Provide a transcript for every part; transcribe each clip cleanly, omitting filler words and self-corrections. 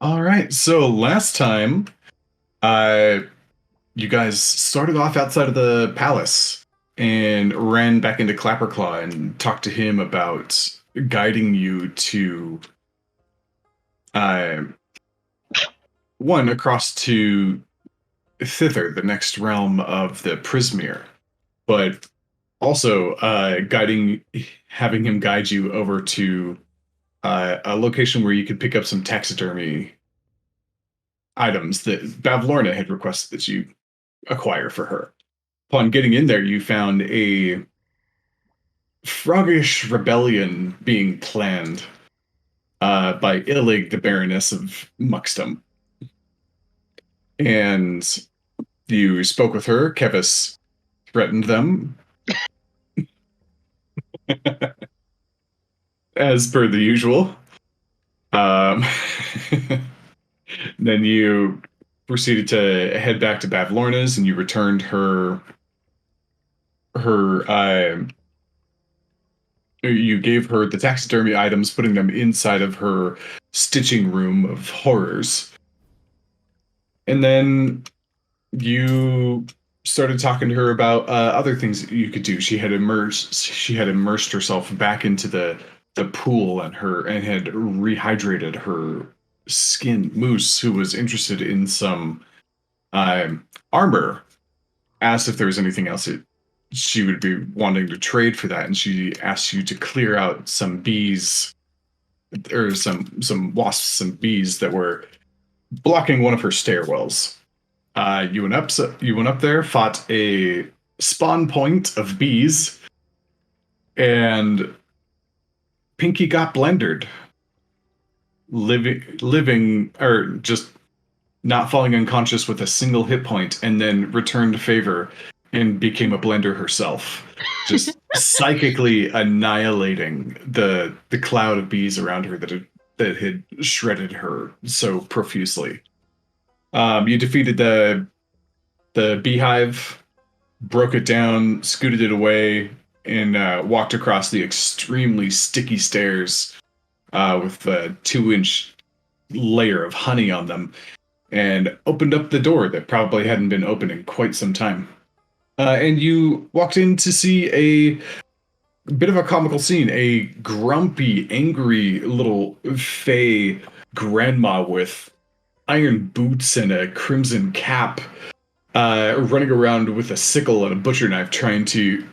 All right. So last time, uh, you guys started off outside of the palace and ran back into Clapperclaw and talked to him about guiding you to uh, one across to Thither, the next realm of the Prismere, but also having him guide you over to a location where you could pick up some taxidermy items that Bavlorna had requested that you acquire for her. Upon getting in there, you found a froggish rebellion being planned by Illig, the Baroness of Muckstum. And you spoke with her. Kevis threatened them, as per the usual. Um, then you proceeded to head back to Bavlorna's, and you returned her. You gave her the taxidermy items, putting them inside of her stitching room of horrors. And then you started talking to her about other things that you could do. She had immersed herself back into the pool and had rehydrated her skin. Moose, who was interested in some armor, asked if there was anything else that she would be wanting to trade for that, and she asked you to clear out some bees or some wasps and bees that were blocking one of her stairwells. You went up there, fought a spawn point of bees, and Pinky got blendered, living or just not falling unconscious with a single hit point, and then returned favor and became a blender herself, just psychically annihilating the cloud of bees around her that had shredded her so profusely. You defeated the beehive, broke it down, scooted it away, and walked across the extremely sticky stairs with a 2-inch layer of honey on them, and opened up the door that probably hadn't been open in quite some time. And you walked in to see a bit of a comical scene. A grumpy, angry little fey grandma with iron boots and a crimson cap, running around with a sickle and a butcher knife, trying to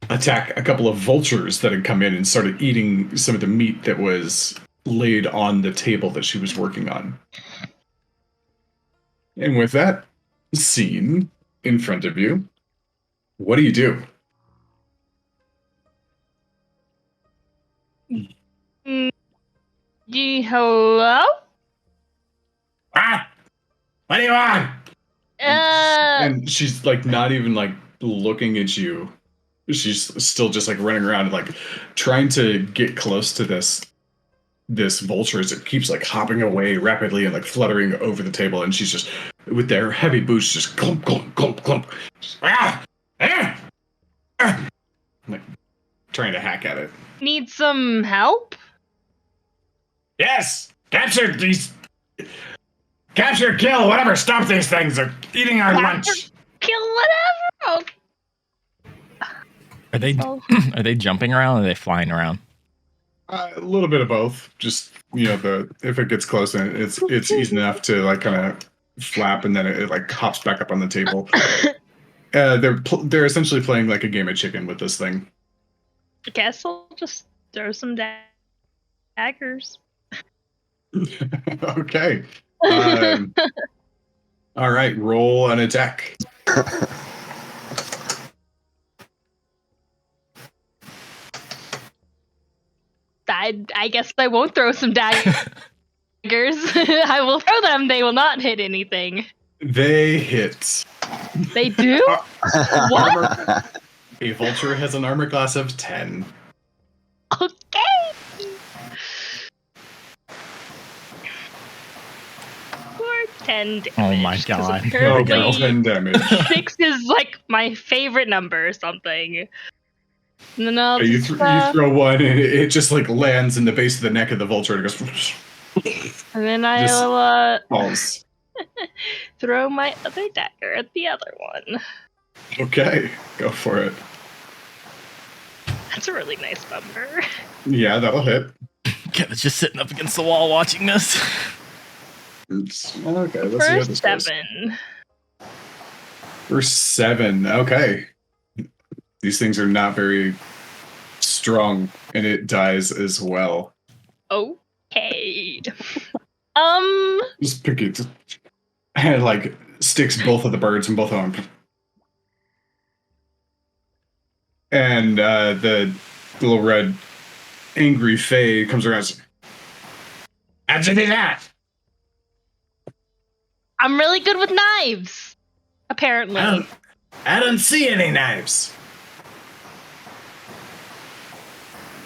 attack a couple of vultures that had come in and started eating some of the meat that was laid on the table that she was working on. And with that scene in front of you, what do you do? Hello? Ah! What do you want? And she's like not even like looking at you. She's still just like running around and like trying to get close to this vulture as it keeps like hopping away rapidly and like fluttering over the table, and she's just with their heavy boots just clump clump clump clump, like trying to hack at it. Need some help? Yes, capture, kill, whatever. Stop these things. They're eating our lunch. Kill whatever. Are they are they jumping around or are they flying around? A little bit of both. Just if it gets close, and it's easy enough to like kind of flap, and then it like hops back up on the table. They're essentially playing like a game of chicken with this thing. I guess I'll just throw some daggers. Okay. All right. Roll an attack. I guess I won't throw some daggers. I will throw them. They will not hit anything. They hit. They do? What? A vulture has an armor class of 10. Okay. For 10 damage. Oh my god. Oh, 10 damage. 6 is like my favorite number or something. And then I'll You, just, you throw one, and it just like lands in the base of the neck of the vulture, and it goes. and then Just I'll falls. throw my other dagger at the other one. Okay, go for it. That's a really nice bumper. Yeah, that'll hit. Kevin's just sitting up against the wall watching this. Okay, let's see how For this goes. 7. For 7, okay. These things are not very strong, and it dies as well. Okay. Just pick it. And it, like, sticks both of the birds in both of them. And the little red angry fae comes around and says, how'd you do that? I'm really good with knives. Apparently. I don't see any knives.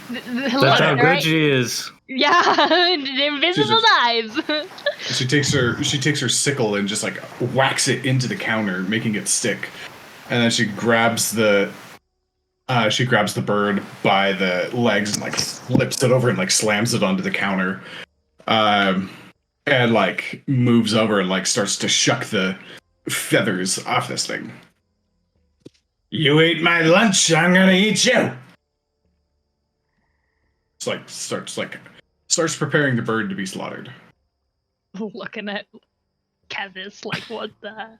That's how good she is. Yeah, invisible knives. She takes her sickle and just like whacks it into the counter, making it stick. And then she grabs the bird by the legs and like flips it over and like slams it onto the counter. And like moves over and like starts to shuck the feathers off this thing. You ate my lunch, I'm gonna eat you. It's like starts preparing the bird to be slaughtered. Looking at Kevis like, what the?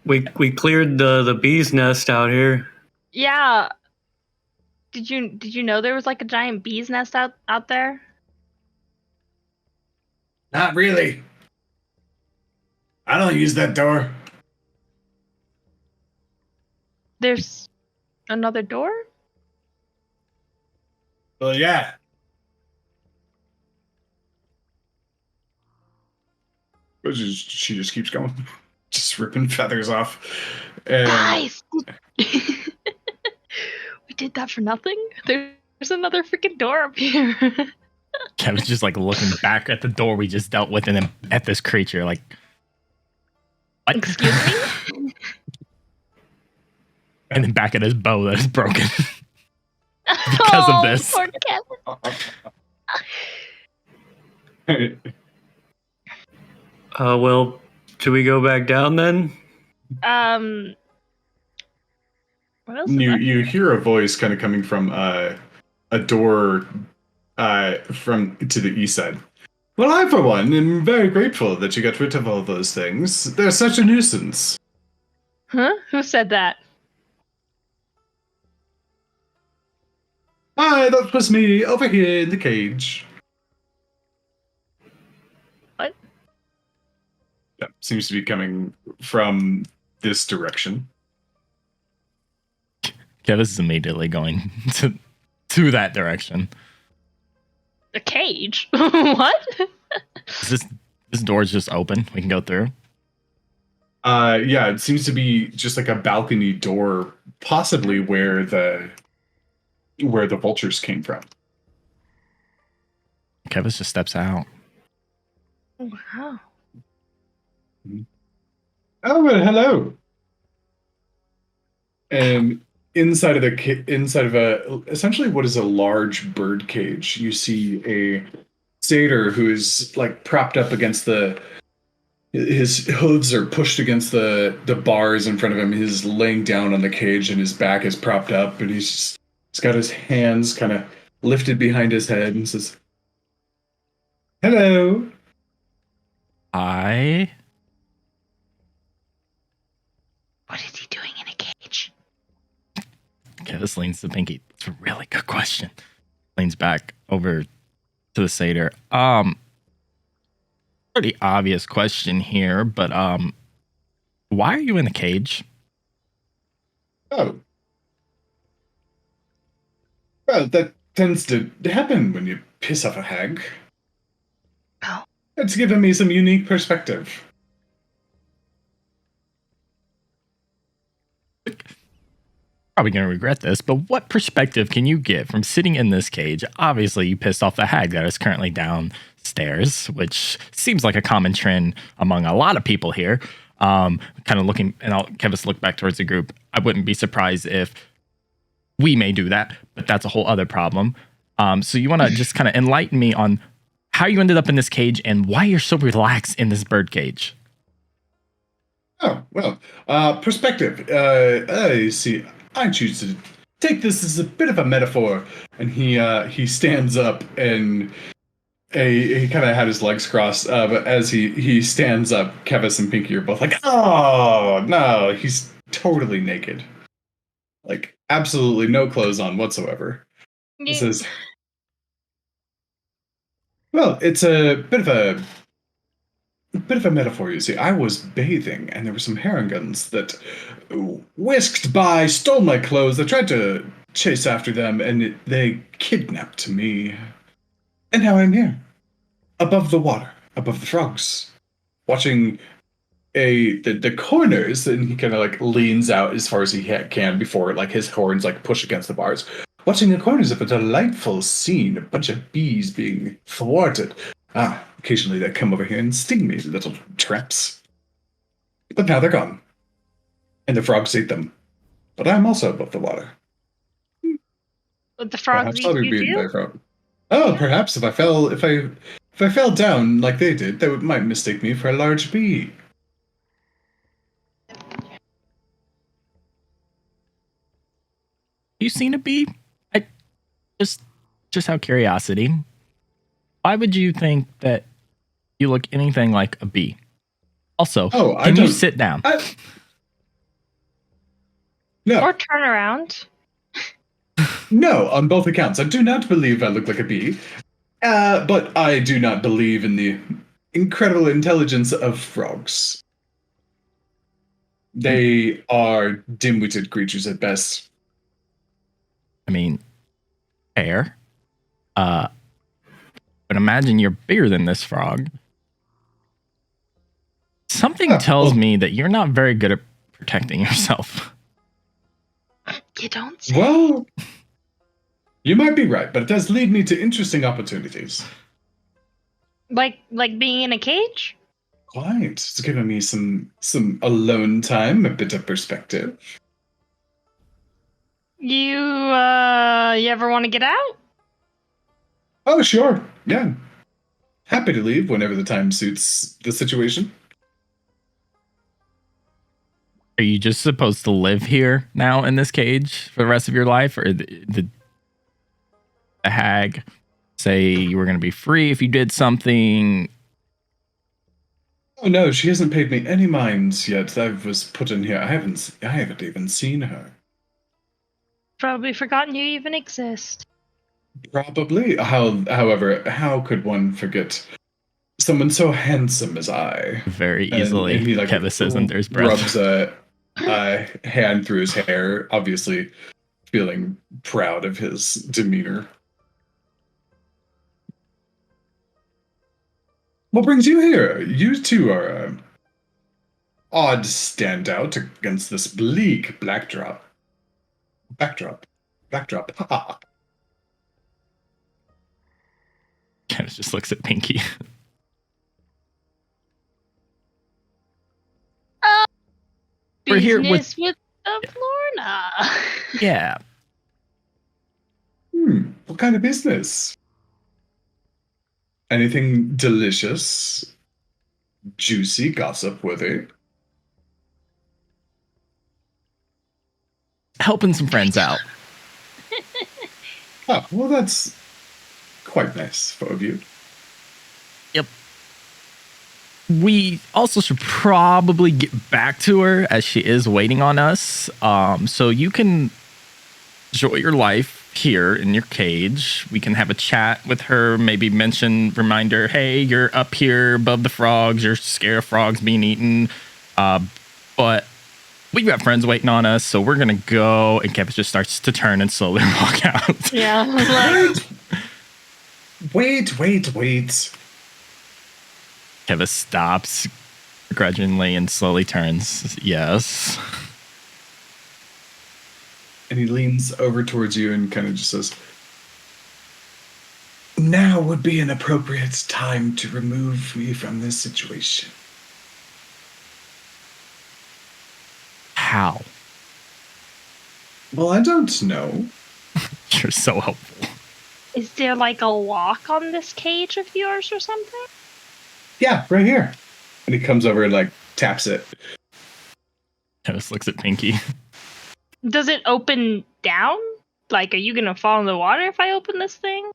We cleared the bee's nest out here. Yeah. Did you know there was like a giant bee's nest out there? Not really. I don't use that door. There's another door? Well, yeah. But she just keeps going. Just ripping feathers off. And Guys! We did that for nothing? There's another freaking door up here. Kevin's just like looking back at the door we just dealt with and then at this creature like, what? Excuse me? And then back at his bow that is broken. Because of this. Poor Kevin. Well, should we go back down then? What else? you hear a voice kind of coming from a door from to the east side. Well, I, for one, am very grateful that you got rid of all those things. They're such a nuisance. Huh? Who said that? Hi, that was me over here in the cage. What? That seems to be coming from this direction. Kevin's immediately going to that direction. A cage? What? Is this door's just open? We can go through. Yeah, it seems to be just like a balcony door, possibly where the vultures came from. Kevin just steps out. Wow. Oh, well, hello. And inside of essentially what is a large bird cage, you see a satyr who is like propped up against his hooves are pushed against the bars in front of him. He's laying down on the cage and his back is propped up, and he's got his hands kind of lifted behind his head and says, hello. Hi. What is he doing in a cage? Kevin leans to Pinky. It's a really good question. Leans back over to the satyr. Pretty obvious question here, but why are you in the cage? Oh. Well, that tends to happen when you piss off a hag. Oh. It's given me some unique perspective. probably going to regret this, but what perspective can you get from sitting in this cage? Obviously, you pissed off the hag that is currently downstairs, which seems like a common trend among a lot of people here. Kind of looking, and I'll Kevis look back towards the group. I wouldn't be surprised if we may do that, but that's a whole other problem. So you want to just kind of enlighten me on how you ended up in this cage and why you're so relaxed in this bird cage. Oh, well, perspective. You see, I choose to take this as a bit of a metaphor. And he stands up and he kind of had his legs crossed. But as he stands up, Kevis and Pinky are both like, oh, no, he's totally naked. Like, absolutely no clothes on whatsoever. He says, well, it's a bit of a metaphor, you see. I was bathing, and there were some herringans that whisked by, stole my clothes. I tried to chase after them, and they kidnapped me. And now I'm here, above the water, above the frogs, watching the corners, and he kind of like leans out as far as he can before like his horns like push against the bars. Watching the corners of a delightful scene, a bunch of bees being thwarted. Occasionally they come over here and sting me, little traps. But now they're gone. And the frogs ate them. But I'm also above the water. But the frogs Perhaps I'll be eat beaten you by too? a frog. Oh, perhaps if I fell down like they did, they might mistake me for a large bee. You seen a bee? I just out of curiosity. Why would you think that you look anything like a bee? Also, can you sit down? No. Or turn around. No, on both accounts. I do not believe I look like a bee. But I do not believe in the incredible intelligence of frogs. They are dim-witted creatures at best. I mean, fair. But imagine you're bigger than this frog. Something tells me that you're not very good at protecting yourself. You don't say. Well, you might be right, but it does lead me to interesting opportunities. Like being in a cage? Quite. It's given me some alone time, a bit of perspective. You ever want to get out? Oh, sure. Yeah. Happy to leave whenever the time suits the situation. Are you just supposed to live here now in this cage for the rest of your life? Or the hag say you were going to be free if you did something? Oh no, she hasn't paid me any minds yet. I was put in here. I haven't even seen her. Probably forgotten you even exist. Probably. However, how could one forget someone so handsome as I? Very easily. And he, like, Kevis says under his breath. rubs a hand through his hair, obviously feeling proud of his demeanor. What brings you here? You two are an odd standout against this bleak backdrop. Backdrop. Haha. Kevis just looks at Pinky. We're here with the Lorna. yeah. What kind of business? Anything delicious, juicy, gossip-worthy? Helping some friends out. Oh, well, that's quite nice of you. Yep. We also should probably get back to her as she is waiting on us. So you can enjoy your life here in your cage. We can have a chat with her, maybe remind her, hey, you're up here above the frogs. You're scared of frogs being eaten. But we've got friends waiting on us, so we're going to go. And Kevis just starts to turn and slowly walk out. Yeah. Like, Wait. Kevis stops grudgingly and slowly turns. Yes. And he leans over towards you and kind of just says, "Now would be an appropriate time to remove me from this situation." How? Well, I don't know. You're so helpful. Is there like a lock on this cage of yours or something? Yeah, right here. And he comes over and like taps it. Just looks at Pinky. Does it open down? Like, are you gonna fall in the water if I open this thing?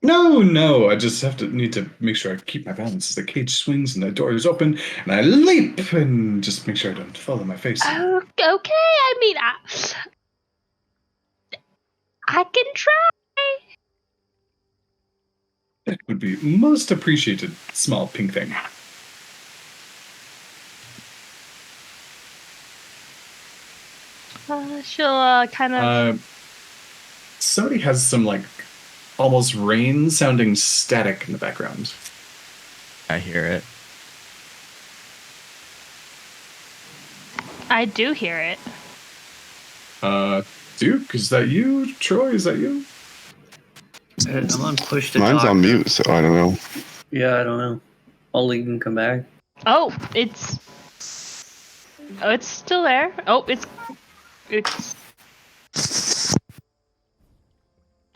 No, I just need to make sure I keep my balance as the cage swings and the door is open, and I leap and just make sure I don't fall on my face. Oh, okay. I mean, I can try. That would be most appreciated, small pink thing. She'll kind of. Somebody has some like almost rain sounding static in the background. I hear it. I do hear it. Duke, is that you? Troy, is that you? I'm on push to Mine's talk. on mute, so I don't know. Yeah, I don't know. I'll leave and come back. Oh, it's still there. Oh,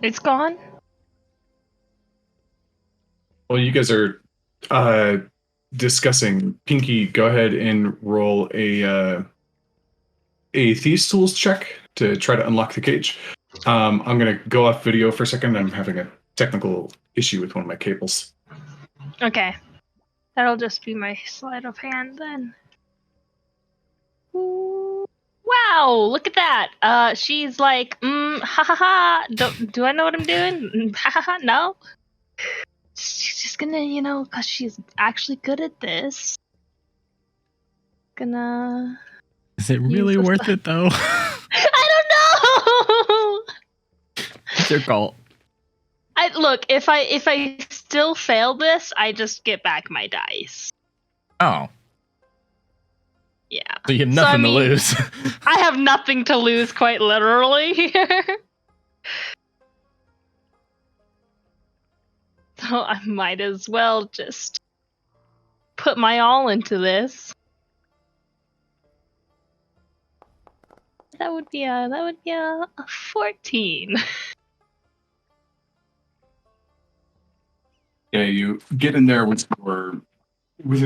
it's gone. Well, you guys are discussing. Pinky, go ahead and roll a Thieves Tools check to try to unlock the cage. I'm going to go off video for a second. I'm having a technical issue with one of my cables. Okay, that'll just be my sleight of hand then. Ooh, wow, look at that. She's like, ha ha ha. Do I know what I'm doing? Ha ha ha. No. She's just gonna, because she's actually good at this. Gonna. Is it really worth it though? I don't know. It's your call. Look, if I still fail this, I just get back my dice. Oh. Yeah. So you have nothing to lose. I have nothing to lose, quite literally here. So I might as well just put my all into this. That would be a 14. Yeah, you get in there with your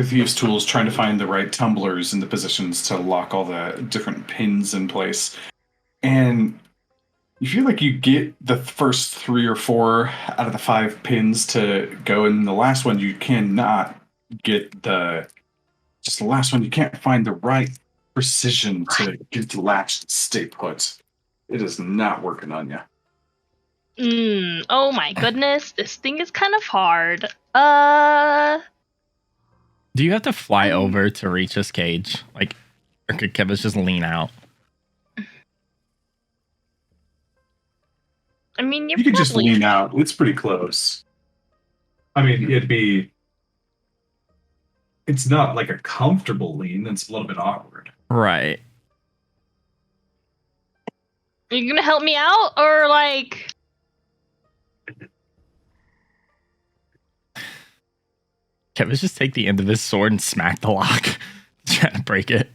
thieves' tools, trying to find the right tumblers and the positions to lock all the different pins in place. And you feel like you get the first 3 or 4 out of the 5 pins to go, and the last one you cannot get the last one. You can't find the right precision to get the latch to stay put. It is not working on you. Oh my goodness, this thing is kind of hard. Do you have to fly over to reach this cage? Like, or could Kevin's just lean out? I mean, You could just lean out. It's pretty close. I mean, it's not like a comfortable lean. It's a little bit awkward. Right. Are you gonna help me out, or like? Kevin's just take the end of his sword and smack the lock. Trying to break it.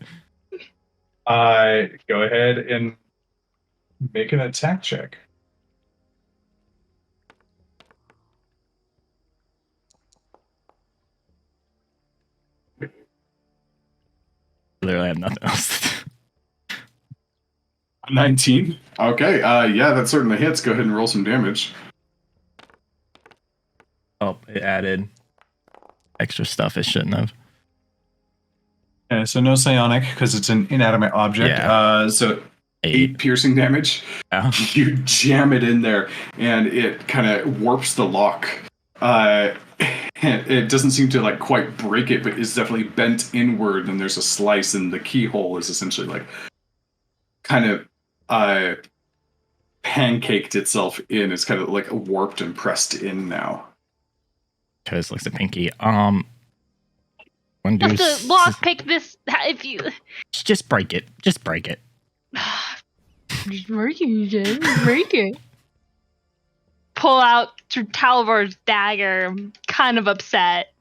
Go ahead and make an attack check. Literally have nothing else to do. 19. Okay. Yeah, that certainly hits. Go ahead and roll some damage. Oh, it added extra stuff it shouldn't have. So no psionic because it's an inanimate object. Yeah. So 8 piercing damage. Oh. You jam it in there, and it kind of warps the lock. It doesn't seem to like quite break it, but it's definitely bent inward, and there's a slice, and the keyhole is essentially like kind of pancaked itself in. It's kind of like warped and pressed in now. Because looks at Pinky. When You have to lockpick this if you. just break it. Just break it. Just breaking, he said. Break it. Pull out Talvar's dagger. I'm kind of upset.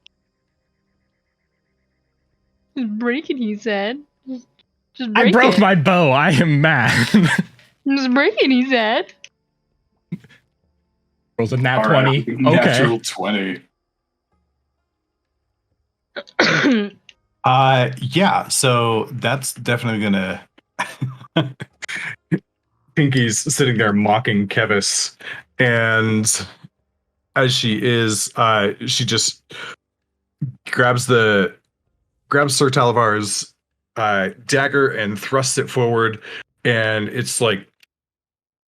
Just break it, he said. Just break I broke it. my bow. I am mad. Just break it, he said. Rolls a nat All right, 20. natural Okay. 20. Yeah, so that's definitely gonna. Pinky's sitting there mocking Kevis, and as she is, she just grabs Sir Talavar's dagger and thrusts it forward, and it's like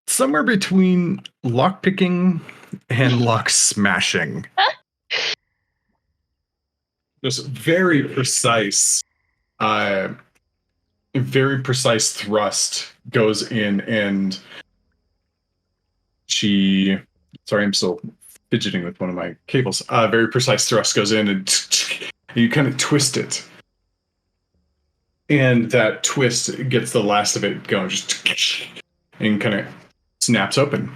somewhere between lockpicking and lock smashing. Just very precise thrust goes in, and she, sorry, I'm still fidgeting with one of my cables. Very precise thrust goes in, and you kind of twist it, and that twist gets the last of it going, just and kind of snaps open.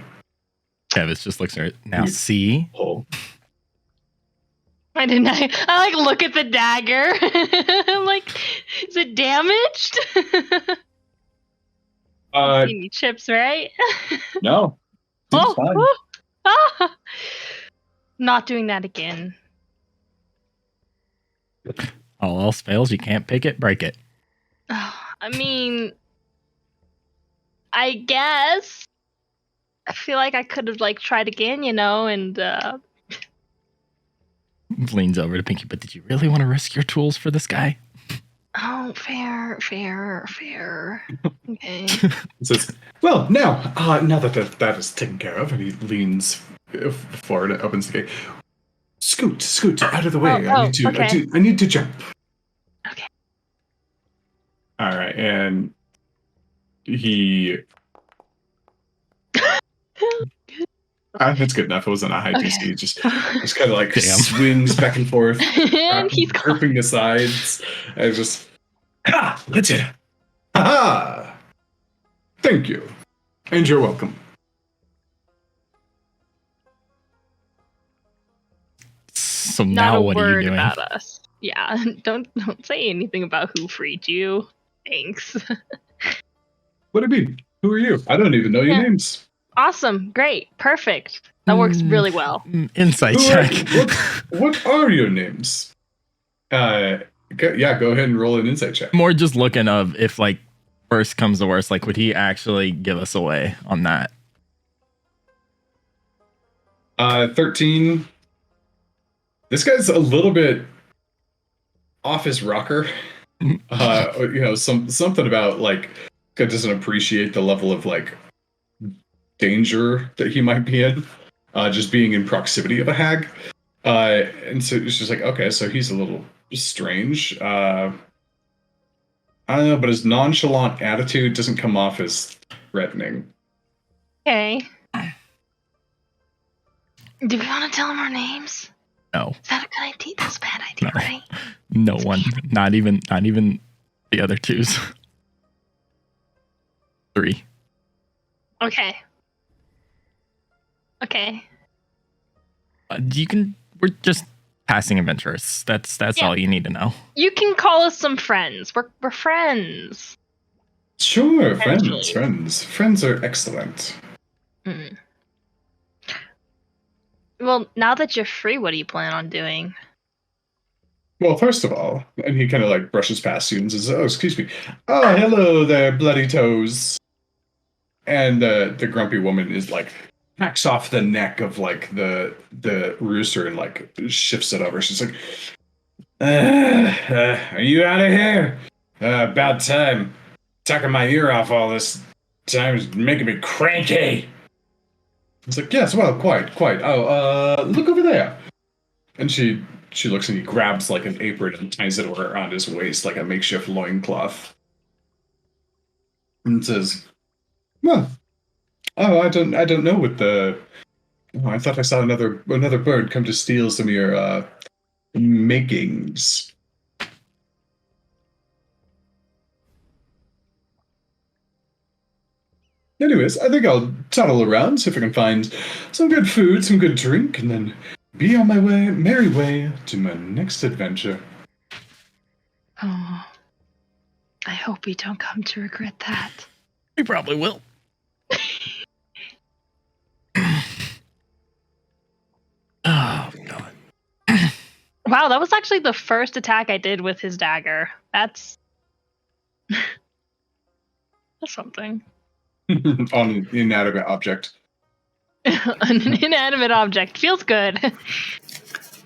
Kevis just looks at her. Now You- see? Hole. I didn't. I like look at the dagger. I'm like, is it damaged? Any chips, right? No. Seems fine. whew. Ah. Not doing that again. All else fails. You can't pick it, break it. I mean, I guess. I feel like I could have like tried again, and Leans over to Pinky, but did you really want to risk your tools for this guy? oh, fair. Okay. He says, well, now that is taken care of, and he leans forward and opens the gate. Scoot out of the way. okay. I need to jump. Okay. All right, and he. That's good enough. It wasn't a high Okay. DC. Just kind of like Damn. swings back and forth, And he's gone. gripping the sides, and just that's it. Ha! Thank you, and you're welcome. So Not now a what are you word doing? about us. Yeah, don't say anything about who freed you. Thanks. What do you mean? Who are you? I don't even know your Yeah. names. Awesome, great, perfect. That works really well. Insight Who are- check. What are your names? Go ahead and roll an insight check. More just looking of if like worst comes to worst, like would he actually give us away on that? 13. This guy's a little bit off his rocker. Something about like guy doesn't appreciate the level of like danger that he might be in, just being in proximity of a hag. And so it's just like, okay, so he's a little strange. I don't know, but his nonchalant attitude doesn't come off as threatening. Okay. Do we want to tell him our names? No, Is that a good idea? That's a bad idea, No. right? no one, not even the other twos. 3. Okay. Okay. We're just passing adventurers. That's Yeah. all you need to know. You can call us some friends. We're friends. Sure, Potentially. friends are excellent. Mm. Well, now that you're free, what do you plan on doing? Well, first of all, and he kind of like brushes past you and says, "Oh, excuse me. Oh, hello there, bloody toes." And the grumpy woman is like hacks off the neck of like the rooster and like shifts it over. She's like, "Are you out of here? About time. Tucking my ear off all this time is making me cranky." It's like, yes, well, quite. Oh, look over there. And she looks and he grabs like an apron and ties it around his waist like a makeshift loincloth. And says, well, I don't know what the... Oh, I thought I saw another bird come to steal some of your makings. Anyways, I think I'll toddle around, see if I can find some good food, some good drink, and then be on my merry way to my next adventure. Oh, I hope we don't come to regret that. We probably will. Oh, God. Wow, that was actually the first attack I did with his dagger. That's something. On an inanimate object. An inanimate object. Feels good.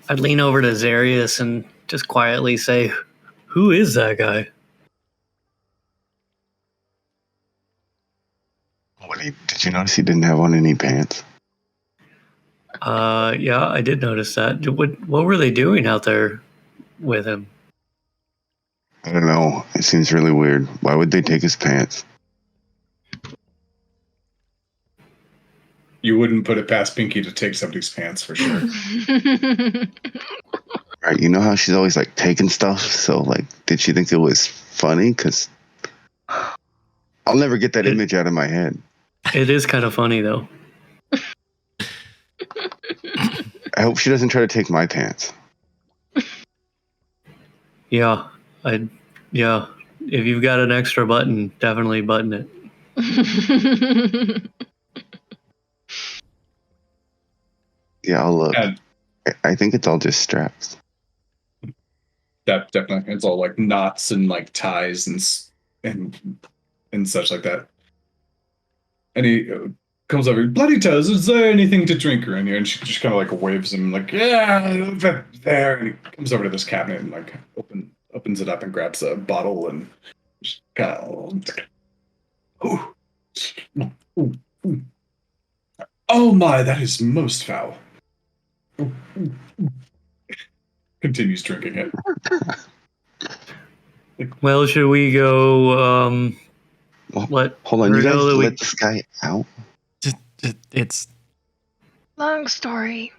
I'd lean over to Zarius and just quietly say, "Who is that guy?" Did you notice he didn't have on any pants? Yeah, I did notice that. What were they doing out there with him? I don't know. It seems really weird. Why would they take his pants? You wouldn't put it past Pinky to take somebody's pants for sure. Right? You know how she's always like taking stuff? So like, did she think it was funny? Because I'll never get that image out of my head. It is kind of funny though. I hope she doesn't try to take my pants. Yeah, yeah. If you've got an extra button, definitely button it. Yeah, I'll look. And I think it's all just straps. that definitely, it's all like knots and like ties and such like that. And he comes over, Bloody Toes, is there anything to drink around here? And she just kind of like waves him, like, yeah, there. And he comes over to this cabinet and like opens it up and grabs a bottle and just kind of, oh my, that is most foul. Continues drinking it. Well, should we go? Let Hold on, her you guys know that we- let this guy out? It's Long story.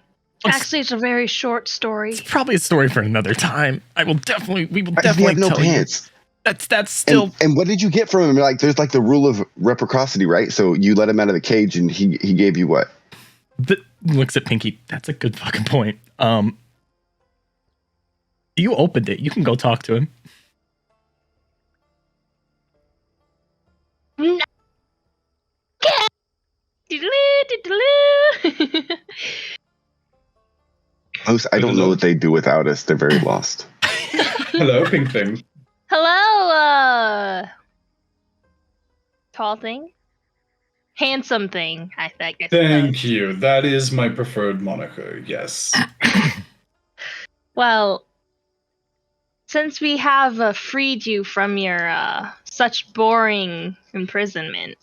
Actually, it's a very short story. probably a story for another time. We will He definitely had no tell pants. you. That's still. And what did you get from him? Like, there's like the rule of reciprocity, right? So you let him out of the cage, and he gave you what? Looks at Pinky. That's a good fucking point. You opened it. You can go talk to him. No. Diddle-oo. Most, I don't know what they do without us. They're very lost. Hello, pink thing. Hello, tall thing, handsome thing. I think. Thank you. That is my preferred moniker. Yes. Well, since we have freed you from your such boring imprisonment,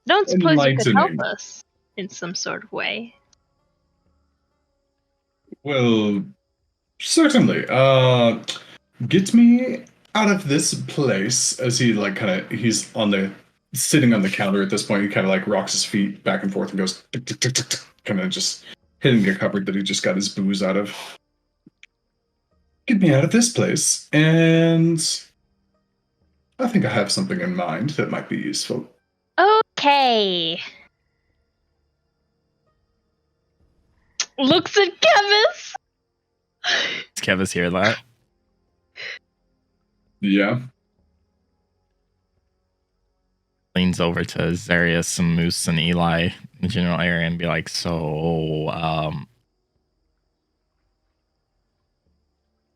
don't suppose you could help Enlightening. us in some sort of way? Well, certainly. Get me out of this place. As he like he's sitting on the counter at this point. He kind of like rocks his feet back and forth and goes kind of just hitting a cupboard that he just got his booze out of. Get me out of this place, and I think I have something in mind that might be useful. Okay. Looks at Kevis. Does Kevis hear that? Yeah. Leans over to Zarius and Moose and Eli in the general area and be like, so,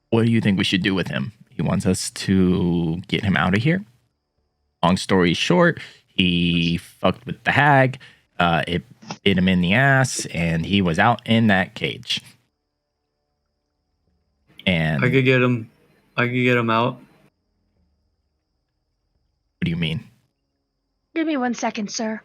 what do you think we should do with him? He wants us to get him out of here. Long story short, he fucked with the hag. It bit him in the ass, and he was out in that cage. And I could get him out. what do you mean? Give me 1 second, sir.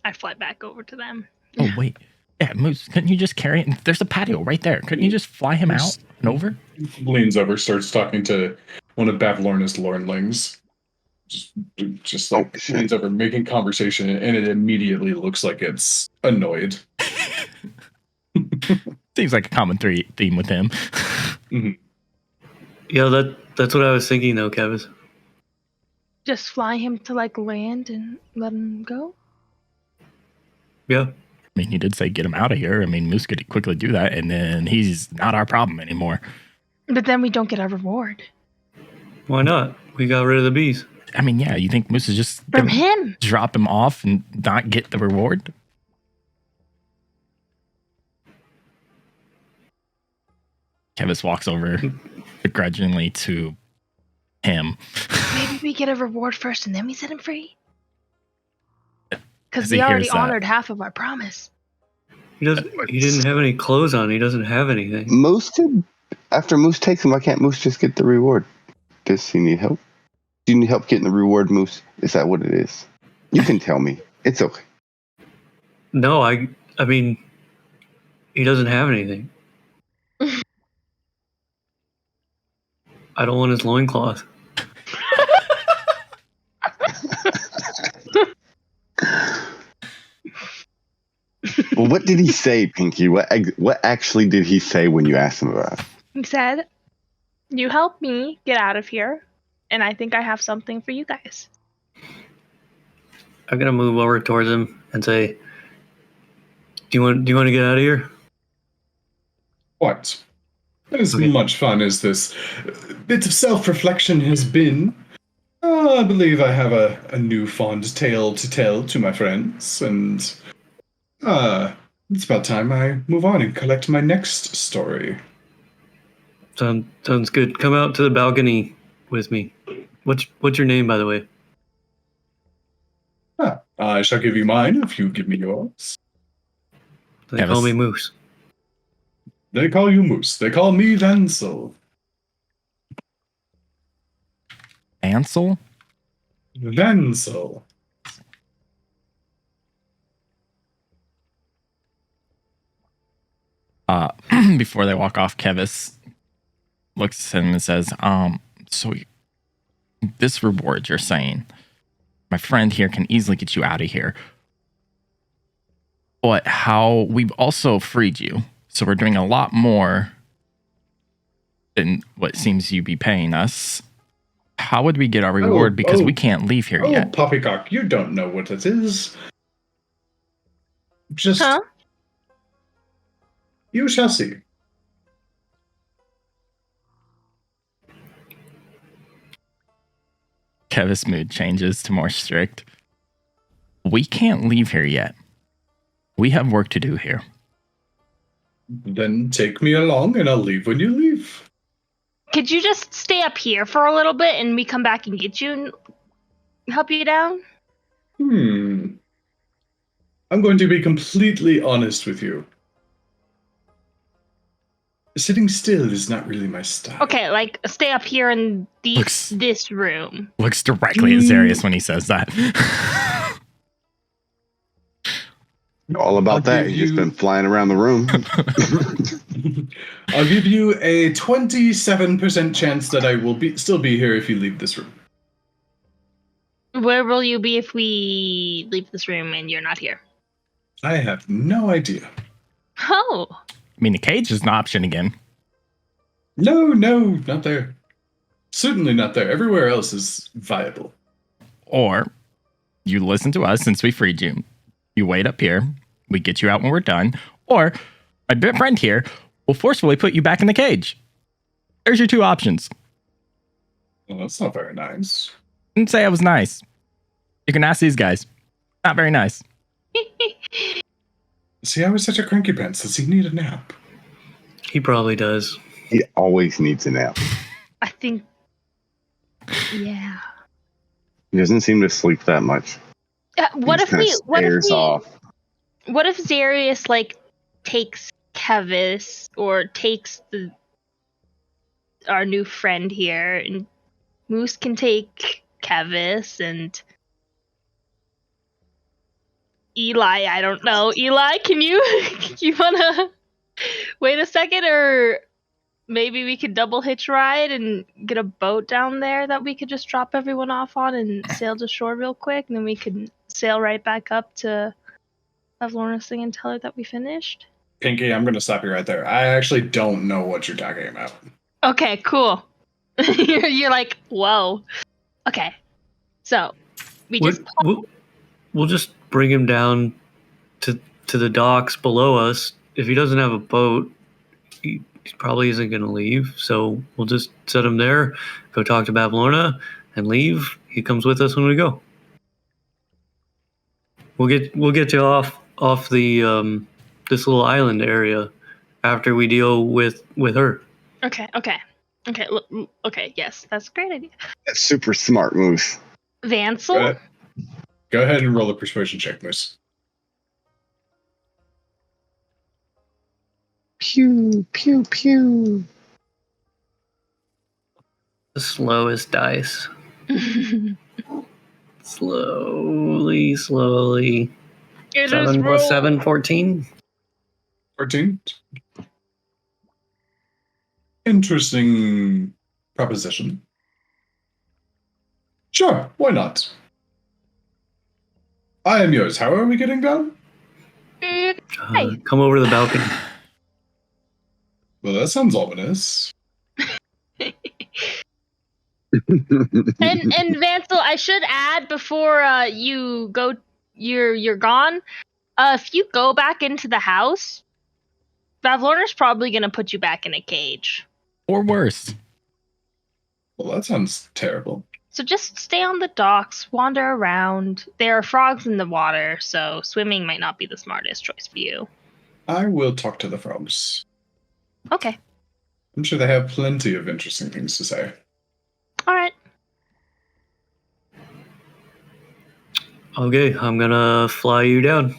I fly back over to them. Oh, wait. Yeah, Moose, couldn't you just carry it? There's a patio right there. Couldn't you just fly him out and over? Leans over, starts talking to one of Bavlorna's lornlings. Just like Oh, shit. leans over, making conversation, and it immediately looks like it's annoyed. Seems like a common theme with him. Yeah, that's what I was thinking though, Kevis. just fly him to like land and let him go? Yeah. I mean, he did say get him out of here. I mean, Moose could quickly do that, and then he's not our problem anymore. But then we don't get our reward. Why not? We got rid of the bees. I mean, yeah, you think Moose is just From gonna him. drop him off and not get the reward? Kevis walks over begrudgingly to him. Maybe we get a reward first and then we set him free? Because As we he already hears that. honored half of our promise. He didn't have any clothes on. He doesn't have anything. Moose could. After Moose takes him, why can't Moose just get the reward? Does he need help? Do you need help getting the reward, Moose? Is that what it is? You can tell me. It's okay. No, I mean, he doesn't have anything. I don't want his loincloth. Well, what did he say, Pinky? What actually did he say when you asked him about it? He said, "You help me get out of here, and I think I have something for you guys." I'm gonna move over towards him and say, "Do you want to get out of here?" What? As Okay. much fun as this bit of self-reflection has been, I believe I have a new fond tale to tell to my friends, and it's about time I move on and collect my next story. Sounds good. Come out to the balcony with me. What's your name, by the way? I shall give you mine if you give me yours. They call me Moose. They call you Moose. They call me Vansel. Ansel? Vansel. Before they walk off, Kevis looks at him and says, so this reward you're saying, my friend here can easily get you out of here. But how we've also freed you. So we're doing a lot more than what seems you be paying us. How would we get our reward? Because we can't leave here Oh, yet. Poppycock, you don't know what it is. Just... Huh? You shall see. Kevis' mood changes to more strict. We can't leave here yet. We have work to do here. Then take me along and I'll leave when you leave. Could you just stay up here for a little bit and we come back and get you and help you down? I'm going to be completely honest with you. Sitting still is not really my style. Okay, like stay up here in this room. Looks directly at Zarius when he says that. All about I'll that. give He's just you- been flying around the room. I'll give you a 27% chance that I will still be here if you leave this room. Where will you be if we leave this room and you're not here? I have no idea. Oh, I mean, the cage is an option again. No, not there. Certainly not there. Everywhere else is viable. Or you listen to us since we freed you. You wait up here. We get you out when we're done. Or my bit friend here will forcefully put you back in the cage. There's your two options. Well, that's not very nice. Didn't say I was nice. You can ask these guys. Not very nice. See, I was such a cranky pants. Does he need a nap? He probably does. He always needs a nap. I think. Yeah. He doesn't seem to sleep that much. What He if kinda we? What if stares we? off. What if Zarius like takes Kevis or takes our new friend here, and Moose can take Kevis and Eli? I don't know. Eli, can you wanna wait a second, or maybe we could double hitch ride and get a boat down there that we could just drop everyone off on and sail to shore real quick, and then we could sail right back up to have Lorna sing and tell her that we finished. Pinky, I'm going to stop you right there. I actually don't know what you're talking about. Okay, cool. You're like, whoa. Okay. So we What- just we'll just bring him down to the docks below us. If he doesn't have a boat, he probably isn't going to leave. So we'll just set him there, go talk to Babylona, and leave. He comes with us when we go. We'll get you off the this little island area after we deal with her. okay. Yes, that's a great idea. That's super smart, Moose. Vansel. Go ahead and roll a persuasion check, Moose. Pew, pew, pew. The slowest dice. Slowly. It 7 is plus roll- 7, 14. 14. Interesting proposition. Sure, why not? I am yours. How are we getting down? Hey. Come over to the balcony. Well, that sounds ominous. And Vansel, I should add before you go, you're gone. If you go back into the house, Bavlorna's probably gonna put you back in a cage. Or worse. Well, that sounds terrible. So just stay on the docks, wander around. There are frogs in the water, so swimming might not be the smartest choice for you. I will talk to the frogs. Okay. I'm sure they have plenty of interesting things to say. All right. Okay, I'm gonna fly you down.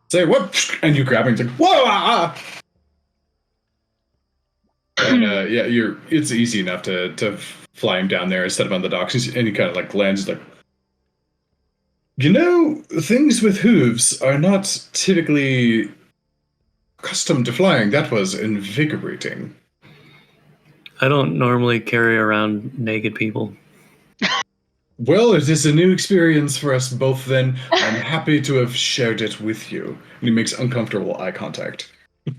Say what? And you grab him. It's like, whoa! And yeah, it's easy enough to fly him down there and set him on the docks. And he kind of like lands like, things with hooves are not typically accustomed to flying. That was invigorating. I don't normally carry around naked people. Well, it is a new experience for us both then. I'm happy to have shared it with you. And he makes uncomfortable eye contact. I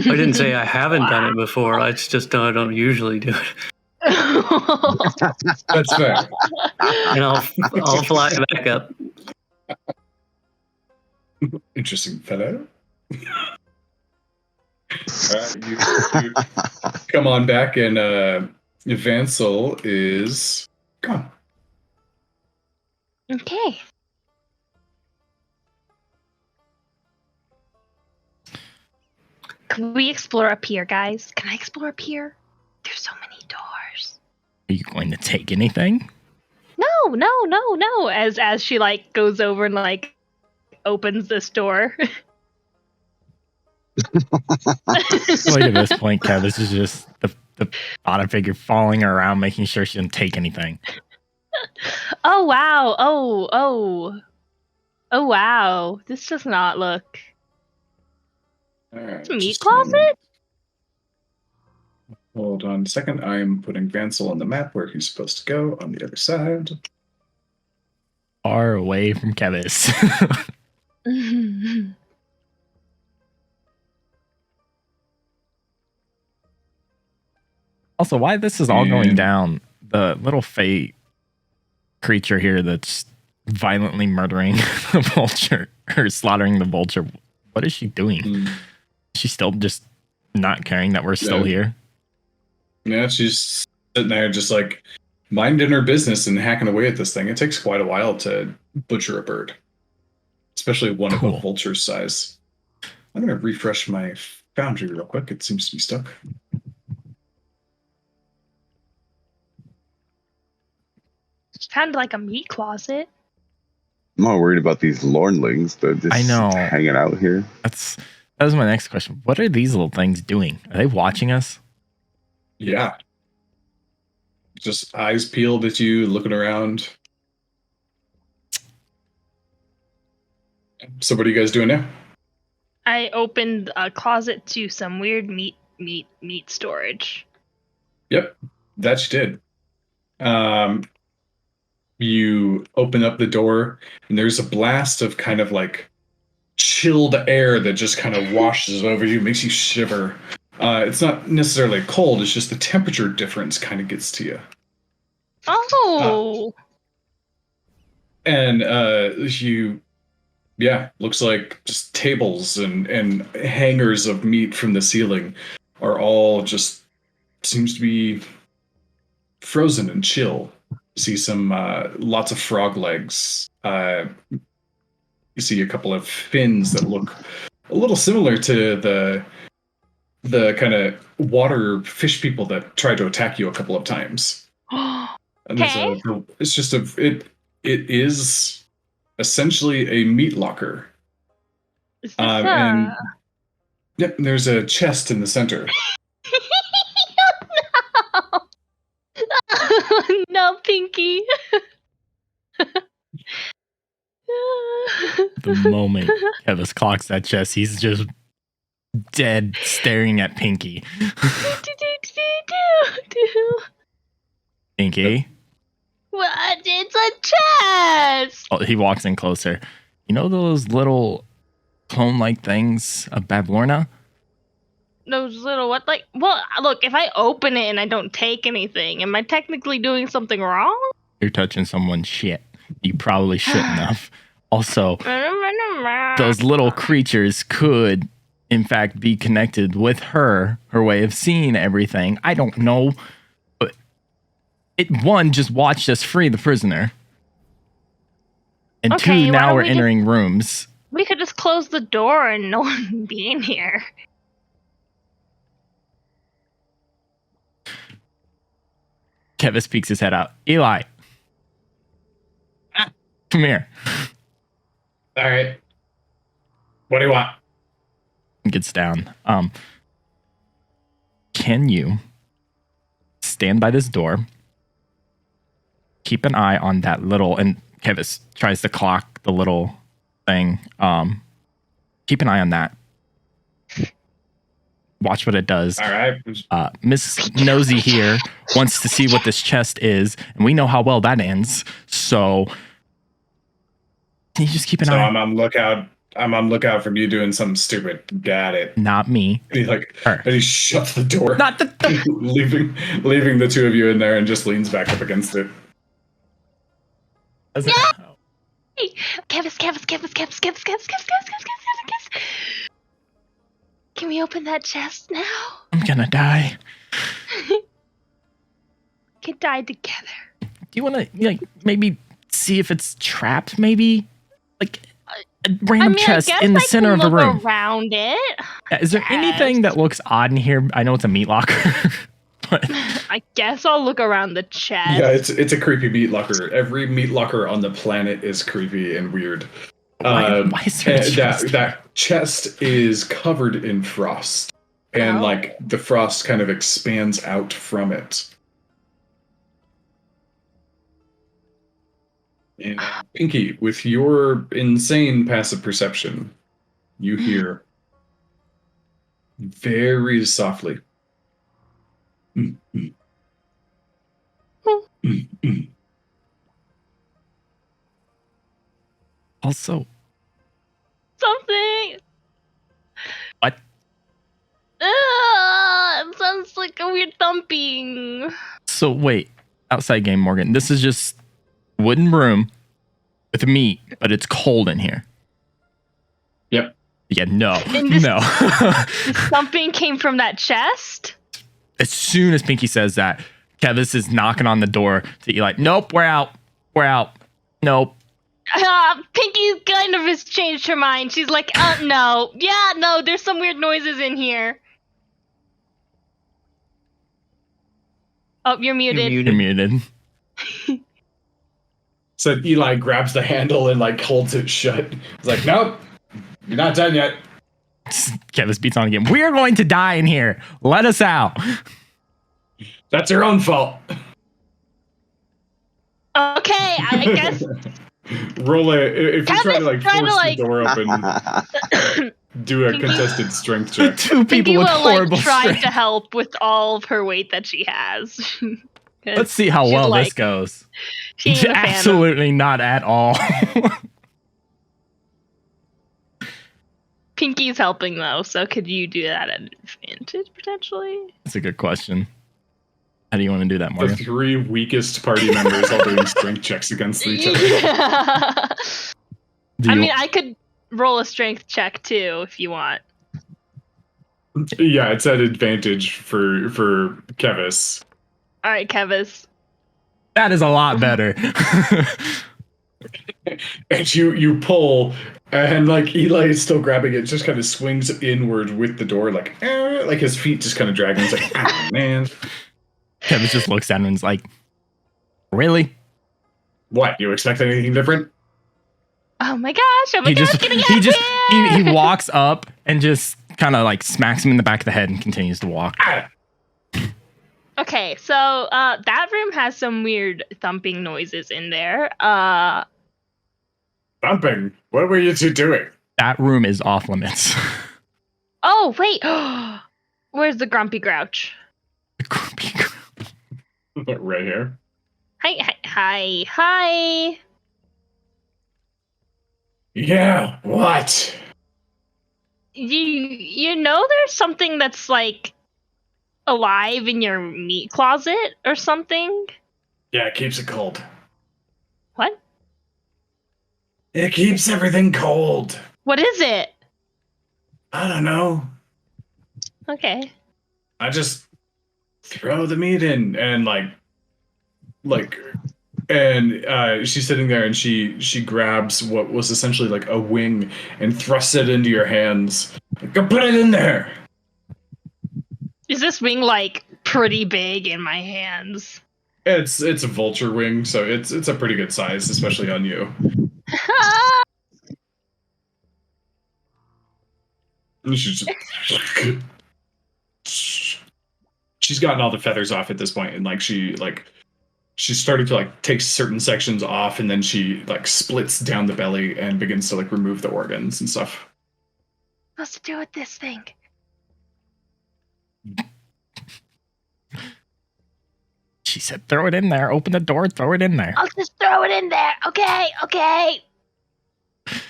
didn't say I haven't done it before. I just I don't usually do it. That's fair. And I'll fly back up. Interesting fellow. You come on back, and Vansel is gone. Okay. Can we explore up here, guys? Can I explore up here? There's so many doors. Are you going to take anything? No. As she like goes over and like opens this door. Like at this point, Kev, this is just the bottom figure following her around, making sure she doesn't take anything. Oh wow. Oh wow. This does not look. All right, It's a meat just a moment. closet? Hold on a second. I'm putting Vansel on the map where he's supposed to go on the other side. Far away from Kevis. Also, why this is all going down, the little fey creature here that's violently murdering the vulture or slaughtering the vulture, what is she doing? Is she still just not caring that we're still here? Yeah, she's sitting there just like minding her business and hacking away at this thing. It takes quite a while to butcher a bird, especially one of a vulture's size. I'm going to refresh my foundry real quick. It seems to be stuck. It's kind of like a meat closet. I'm not worried about these lornlings that just I know. hanging out here. That was my next question. What are these little things doing? Are they watching us? Yeah. Just eyes peeled at you, looking around. So what are you guys doing now? I opened a closet to some weird meat storage. Yep, that you did. You open up the door, and there's a blast of kind of like chilled air that just kind of washes over you, makes you shiver. It's not necessarily cold, it's just the temperature difference kind of gets to you. Oh. And looks like just tables and hangers of meat from the ceiling are all just seems to be frozen and chill. You see some lots of frog legs. You see a couple of fins that look a little similar to the kind of water fish people that tried to attack you a couple of times. And Okay. it's just it is essentially a meat locker. Is this And yep, there's a chest in the center. no. No, Pinky. The moment Kevis clocks that chest, he's just dead, staring at Pinky. Pinky. What? It's a chest. Oh, he walks in closer. You know those little clone-like things of Bablorna? Those little what? Like, well, look. If I open it and I don't take anything, am I technically doing something wrong? You're touching someone's shit. You probably shouldn't have. Also, those little creatures could, in fact, be connected with her way of seeing everything. I don't know. But one, just watched us free the prisoner. And Okay, two, why now don't we're we entering rooms. We could just close the door and no one would be in here. Kevis peeks his head out. Eli. Come here. All right. What do you want? Gets down. Can you stand by this door? Keep an eye on that little, and Kevis tries to clock the little thing. Keep an eye on that. Watch what it does. All right. Miss Nosy here wants to see what this chest is, and we know how well that ends. So can you just keep an eye? I'm on lookout. I'm on lookout from you doing something stupid. Got it. Not me. And he shuts the door, Not the. leaving the two of you in there, and just leans back up against it. Hey, Kevis. Can we open that chest now? I'm gonna die. Can die together. Do you want to maybe see if it's trapped? Maybe like a random chest in the center of a room. Around it. Is there anything that looks odd in here? I know it's a meat locker, but I guess I'll look around the chest. Yeah, it's a creepy meat locker. Every meat locker on the planet is creepy and weird. Why is there a chest? That chest is covered in frost, and like the frost kind of expands out from it. And Pinky, with your insane passive perception, you hear very softly. Also, Something. what? It sounds like a weird thumping. So wait, outside game, Morgan. This is just wooden room with meat, but it's cold in here. Yep. Yeah, no, And this- no. The thumping came from that chest. As soon as Pinky says that, Kevis is knocking on the door to Eli. Nope, we're out. We're out. Nope. Pinky kind of has changed her mind. She's like, no. Yeah, no, there's some weird noises in here. Oh, you're muted. You're muted. So Eli grabs the handle and like holds it shut. He's like, nope, you're not done yet. Kevis beats on again. We're going to die in here. Let us out. That's your own fault. Okay, I guess. Roll if you try to like trying to, force like- the door open, do a contested strength check. Two Pinky people with will horrible try strength. to help with all of her weight that she has. 'Cause Let's see how she's well like- this goes. she ain't a fan of- Absolutely not at all. Pinky's helping though, so could you do that at advantage potentially? That's a good question. How do you want to do that, The Morgan? 3 weakest party members all doing strength checks against each other. Yeah. Do I you- mean, I could roll a strength check too if you want. Yeah, it's at advantage for Kevis. All right, Kevis. that is a lot better. And you pull, and like Eli is still grabbing it, just kind of swings inward with the door, like his feet just kind of dragging. It's like, ah, man, Kevin just looks down and is like, "Really?" what? You expect anything different? Oh my gosh! Oh my He gosh! just Getting he just out he walks up and just kind of like smacks him in the back of the head and continues to walk. Ah, Okay, so that room has some weird thumping noises in there. thumping. What were you two doing? That room is off limits. Oh wait, where's the grumpy grouch? Right here. Hi. Yeah. What? You know there's something that's like alive in your meat closet or something? Yeah, it keeps it cold. What? It keeps everything cold. What is it? I don't know. Okay. I just throw the meat in and and she's sitting there and she grabs what was essentially like a wing and thrusts it into your hands. Go put it in there. Is this wing like pretty big in my hands? It's a vulture wing, so it's a pretty good size, especially on you. And she's gotten all the feathers off at this point, and she's starting to like take certain sections off, and then she like splits down the belly and begins to like remove the organs and stuff. What's to do with this thing? She said, "Throw it in there. Open the door. Throw it in there." I'll just throw it in there. Okay.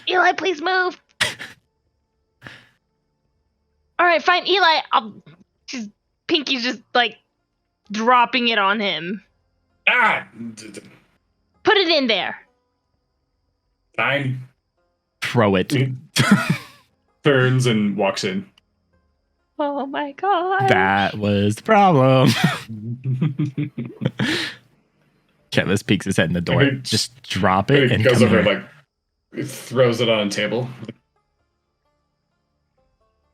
Eli, please move. All right, fine. Eli, Pinky's just like dropping it on him. Ah, Put it in there. fine. Throw it. Turns and walks in. Oh my god. That was the problem. Kevis peeks his head in the door. Okay. Just drop it He and goes come over here. and like throws it on a table.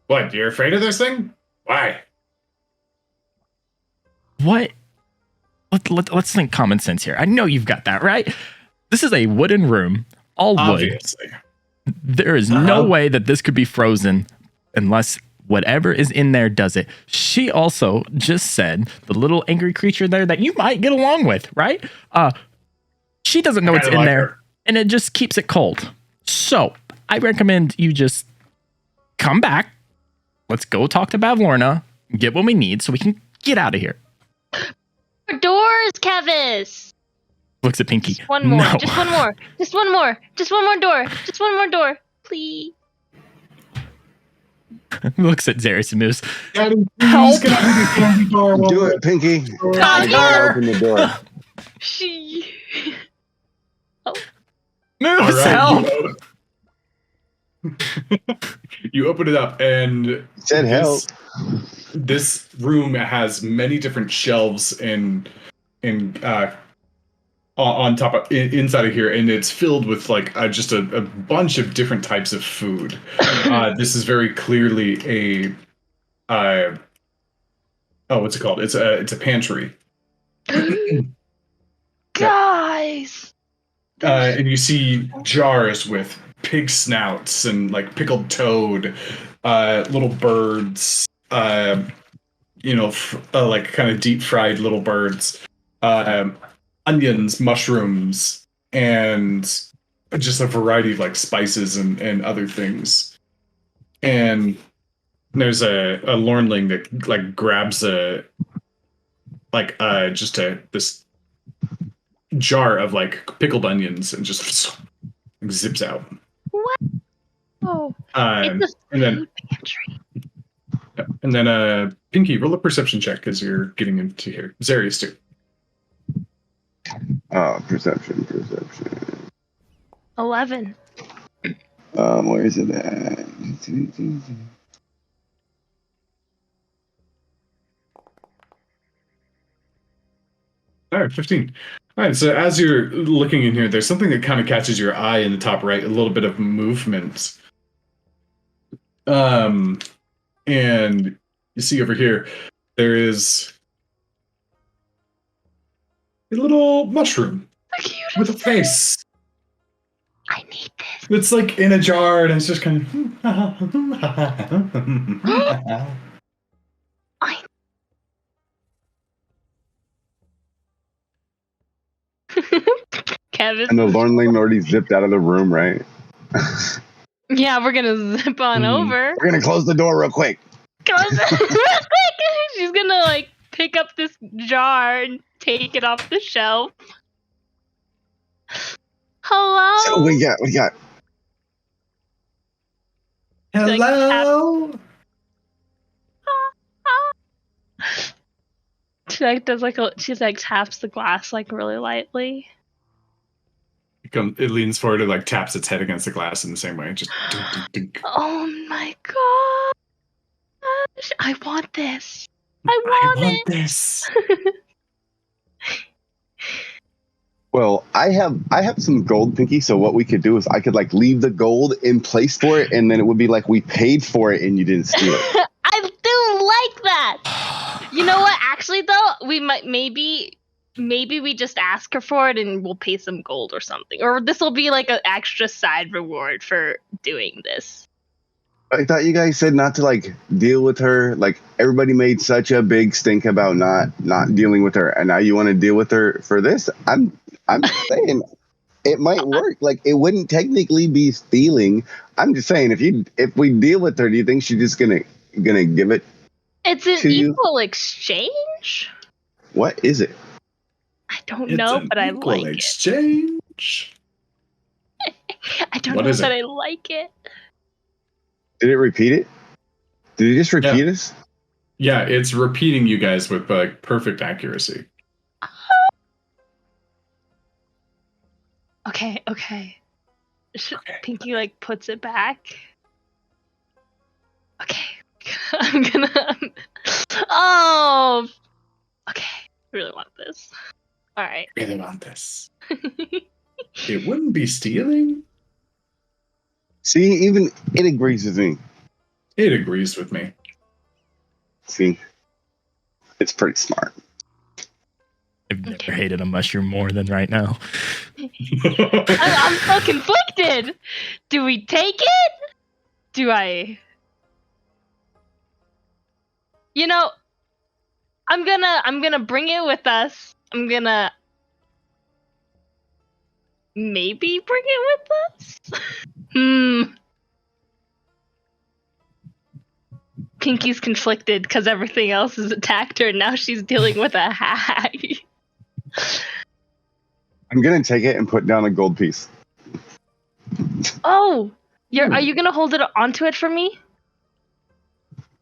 What? You're afraid of this thing? Why? What? Let's think common sense here. I know you've got that, right? This is a wooden room, all wood. Obviously. There is no way that this could be frozen unless whatever is in there does it. She also just said the little angry creature there that you might get along with, right? She doesn't know what's Kinda in like there, her. and it just keeps it cold. So I recommend you just come back. Let's go talk to Bavlorna, get what we need so we can get out of here. Doors, Kevis. Looks at Pinky. One more. No. Just one more. Just one more. Just one more door. Just one more door. Please. Looks at Zarius and Moose. Daddy, Help! get out of the candy bar. Do it, Pinky. God, Gotta open the door. She. Moose, All help! You open it up, and Said help. this room has many different shelves on top of inside of here, and it's filled with like just a bunch of different types of food. This is very clearly a what's it called? It's a pantry. Guys. And you see jars with pig snouts and like pickled toad, little birds, like kind of deep fried little birds, onions, mushrooms, and just a variety of like spices and other things. And there's a Lornling that like grabs this jar of like pickled onions and just zips out. Oh, And it's a then food pantry. and then Pinky, roll a perception check because you're getting into here. Zarius too. Perception. 11. Where is it at? All right, 15. All right, so as you're looking in here, there's something that kind of catches your eye in the top right, a little bit of movement. And you see over here, there is a little mushroom with a face. I need this. It's like in a jar, and it's just kind of. Kevin. And the Lorne Lane already zipped out of the room, right? Yeah, we're gonna zip on over. We're gonna close the door real quick. She's gonna like pick up this jar and take it off the shelf. Hello. So we got. Hello. She like does like she like taps the glass like really lightly. It leans forward and like taps its head against the glass in the same way. Just. Dunk, dunk, dunk. Oh my gosh! I want this. I want it. This. Well, I have some gold, Pinky. So what we could do is I could like leave the gold in place for it, and then it would be like we paid for it and you didn't steal it. I do like that. You know what? Actually, though, we might maybe we just ask her for it and we'll pay some gold or something, or this will be like an extra side reward for doing this. I thought you guys said not to like deal with her. Like everybody made such a big stink about not dealing with her, and now you want to deal with her for this. I'm saying it might work. Like it wouldn't technically be stealing. I'm just saying if we deal with her, do you think she's just gonna give it? It's an to you? equal exchange. What is it? I don't know, but I like exchange. it. I don't What know, is but it? I like it. Did it repeat it? Did it just repeat us? Yeah, it's repeating you guys with like perfect accuracy. Okay. Okay. Pinky like puts it back. Okay. I'm gonna. Oh. Okay. I really want this. All right. Really want this. It wouldn't be stealing. See, even it agrees with me. It agrees with me. See, it's pretty smart. I've never hated a mushroom more than right now. I'm so conflicted. Do we take it? Do I? You know, I'm gonna bring it with us. I'm gonna maybe bring it with us. Pinky's conflicted because everything else has attacked her, and now she's dealing with a hag. I'm gonna take it and put down a gold piece. Oh, are you gonna hold it onto it for me?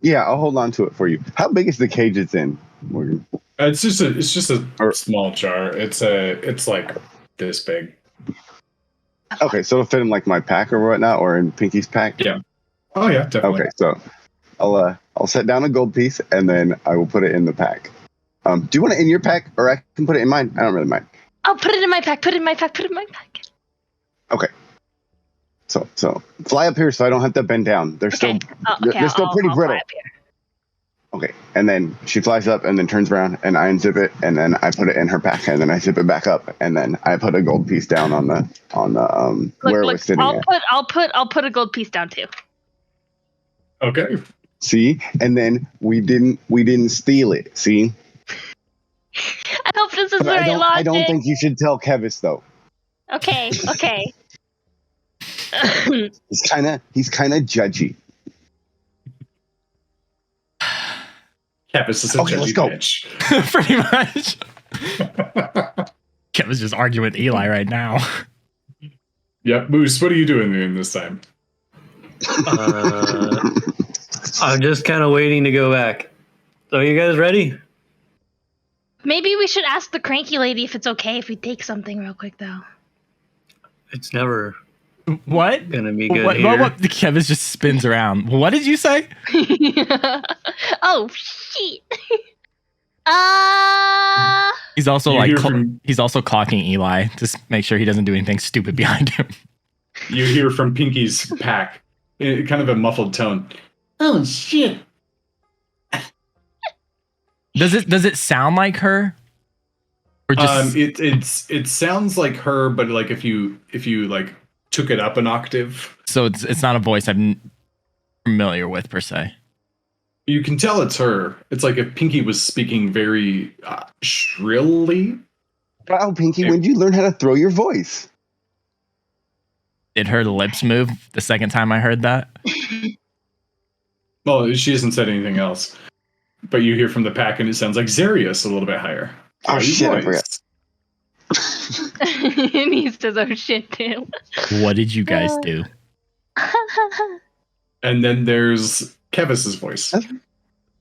Yeah, I'll hold on to it for you. How big is the cage it's in, Morgan? It's just a small jar. It's like this big. Okay, so it'll fit in like my pack or whatnot, or in Pinky's pack. Yeah. Oh yeah, definitely. Okay, so I'll set down a gold piece and then I will put it in the pack. Do you want it in your pack, or I can put it in mine? I don't really mind. I'll put it in my pack. Put it in my pack. Put it in my pack. Okay. So fly up here so I don't have to bend down. They're still they're still pretty brittle. Okay, and then she flies up and then turns around and I unzip it and then I put it in her pack and then I zip it back up and then I put a gold piece down on the where we're sitting at. I'll put a gold piece down too. Okay. See, and then we didn't steal it. See, I hope this is but the right logic. I don't think you should tell Kevis though. Okay. He's kind of judgy. Kevis is a Okay, let's go. bitch. Pretty much. Kevin's just arguing with Eli right now. Yep, Moose, what are you doing in this time? I'm just kind of waiting to go back. Are you guys ready? Maybe we should ask the cranky lady if it's okay if we take something real quick, though. It's never What? gonna be good What? here. What? Kevin just spins around. What did you say? Oh shit. He's also You like hear from- he's also clocking Eli to make sure he doesn't do anything stupid behind him. You hear from Pinky's pack, in kind of a muffled tone. Oh shit! Does it sound like her? Or just It sounds like her, but like if you like took it up an octave, so it's not a voice I'm familiar with per se. you can tell it's her. It's like if Pinky was speaking very shrilly. Wow, Pinky, when did you learn how to throw your voice? Did her lips move the second time I heard that? Well, she hasn't said anything else, but you hear from the pack, and it sounds like Zarius a little bit higher. Oh, How's shit, I voice? and he says, "Oh shit, too." What did you guys do? And then there's Kevis's voice.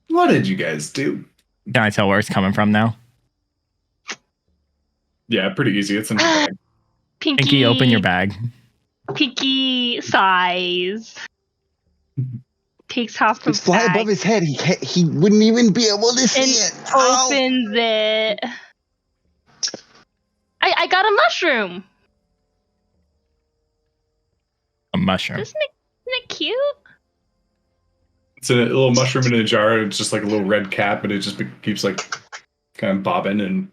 What did you guys do? Can I tell where it's coming from now? Yeah, pretty easy. It's in the bag. Pinky, open your bag. Pinky sighs. Takes off the It's fly bag above his head. He wouldn't even be able to see and it. Ow. opens it. I got a mushroom. A mushroom. Isn't it cute? It's a little mushroom in a jar. It's just like a little red cap, but it just keeps like kind of bobbing. And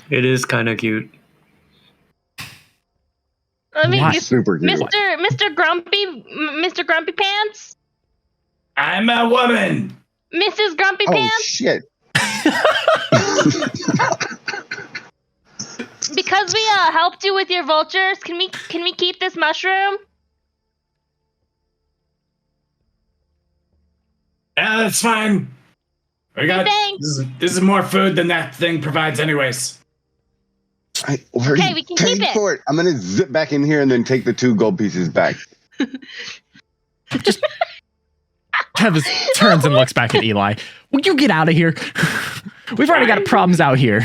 It is kind of cute. Let me Why? get Super cute. Mr. Grumpy Pants, I'm a woman. Mrs. Grumpy Oh, Pants. shit. Because we helped you with your vultures, can we keep this mushroom? Yeah, that's fine. We got Thanks. this is more food than that thing provides, anyways. Okay, we can keep it. For it. I'm going to zip back in here and then take the 2 gold pieces back. Travis turns and looks back at Eli. Will you get out of here? We've already got problems out here.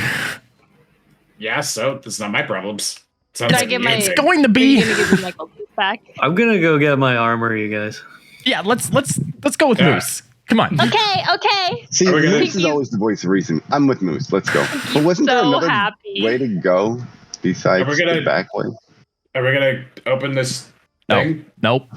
Yeah, so this is not my problems. Sounds Can I like get my- It's it's going to Are you be. gonna give me my gold piece back? I'm gonna go get my armor, you guys. Yeah, let's go with Yeah. Moose. Come on. Okay. See, Are we gonna- Moose is always the voice of reason. I'm with Moose. Let's go. But wasn't there So another happy. way to go besides Are we gonna- the back way? Are we gonna open this thing? Nope.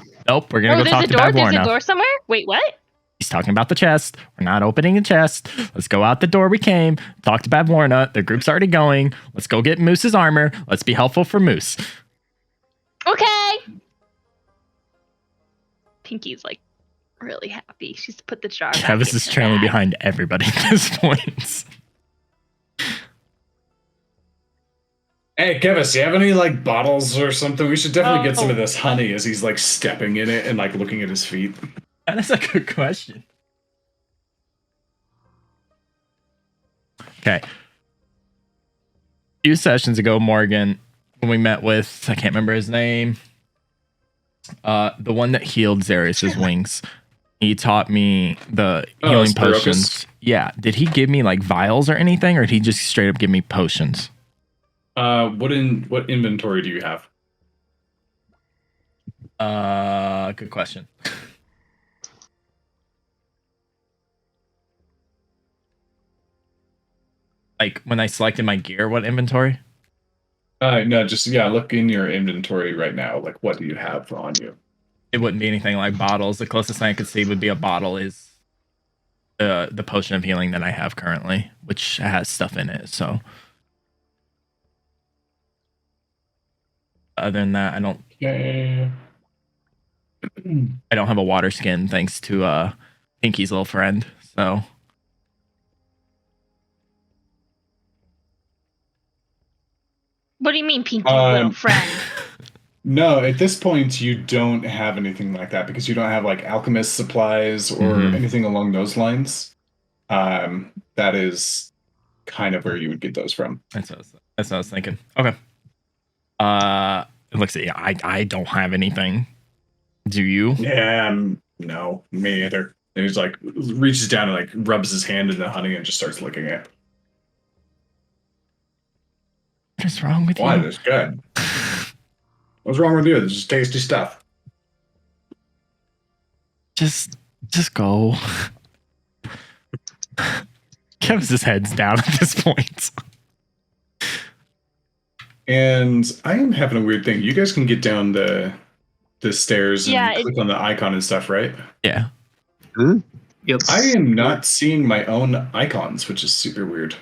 We're gonna Oh, go there's talk a to door. Bad There's a Lorna. door somewhere. Wait, what? He's talking about the chest. We're not opening the chest. Let's go out the door we came. Talk to Bad Lorna. The group's already going. Let's go get Moose's armor. Let's be helpful for Moose. Okay. Pinky's like really happy. She's put the jar. back Kevis in is her trailing bag. behind everybody at this point. Hey, Kevis, you have any like bottles or something? We should definitely get some Oh. of this honey as he's like stepping in it and like looking at his feet. That is a good question. Okay. A few sessions ago, Morgan, when we met with, I can't remember his name, the one that healed Zarius's wings. He taught me the healing Spirocus? potions. Yeah. Did he give me like vials or anything, or did he just straight up give me potions? What inventory do you have? Good question. Like when I selected my gear, what inventory? No, just look in your inventory right now. Like, what do you have on you? It wouldn't be anything like bottles. The closest thing I could see would be a bottle is the potion of healing that I have currently, which has stuff in it. So other than that, I don't Okay. have a water skin thanks to Pinky's little friend. So What do you mean, Pinky's Um, little friend? No, at this point you don't have anything like that because you don't have like alchemist supplies or Mhm. anything along those lines. That is kind of where you would get those from. that's what I was thinking. Okay. It looks like I don't have anything. Do you? Yeah, no, me either. And he's like reaches down and like rubs his hand in the honey and just starts licking it. What's wrong with Why? you? It's good. What's wrong with you? This is tasty stuff. Just go. Kevin's head's down at this point. And I am having a weird thing. You guys can get down the stairs and Yeah, click on the icon and stuff, right? Yeah. Yep. I am not seeing my own icons, which is super weird.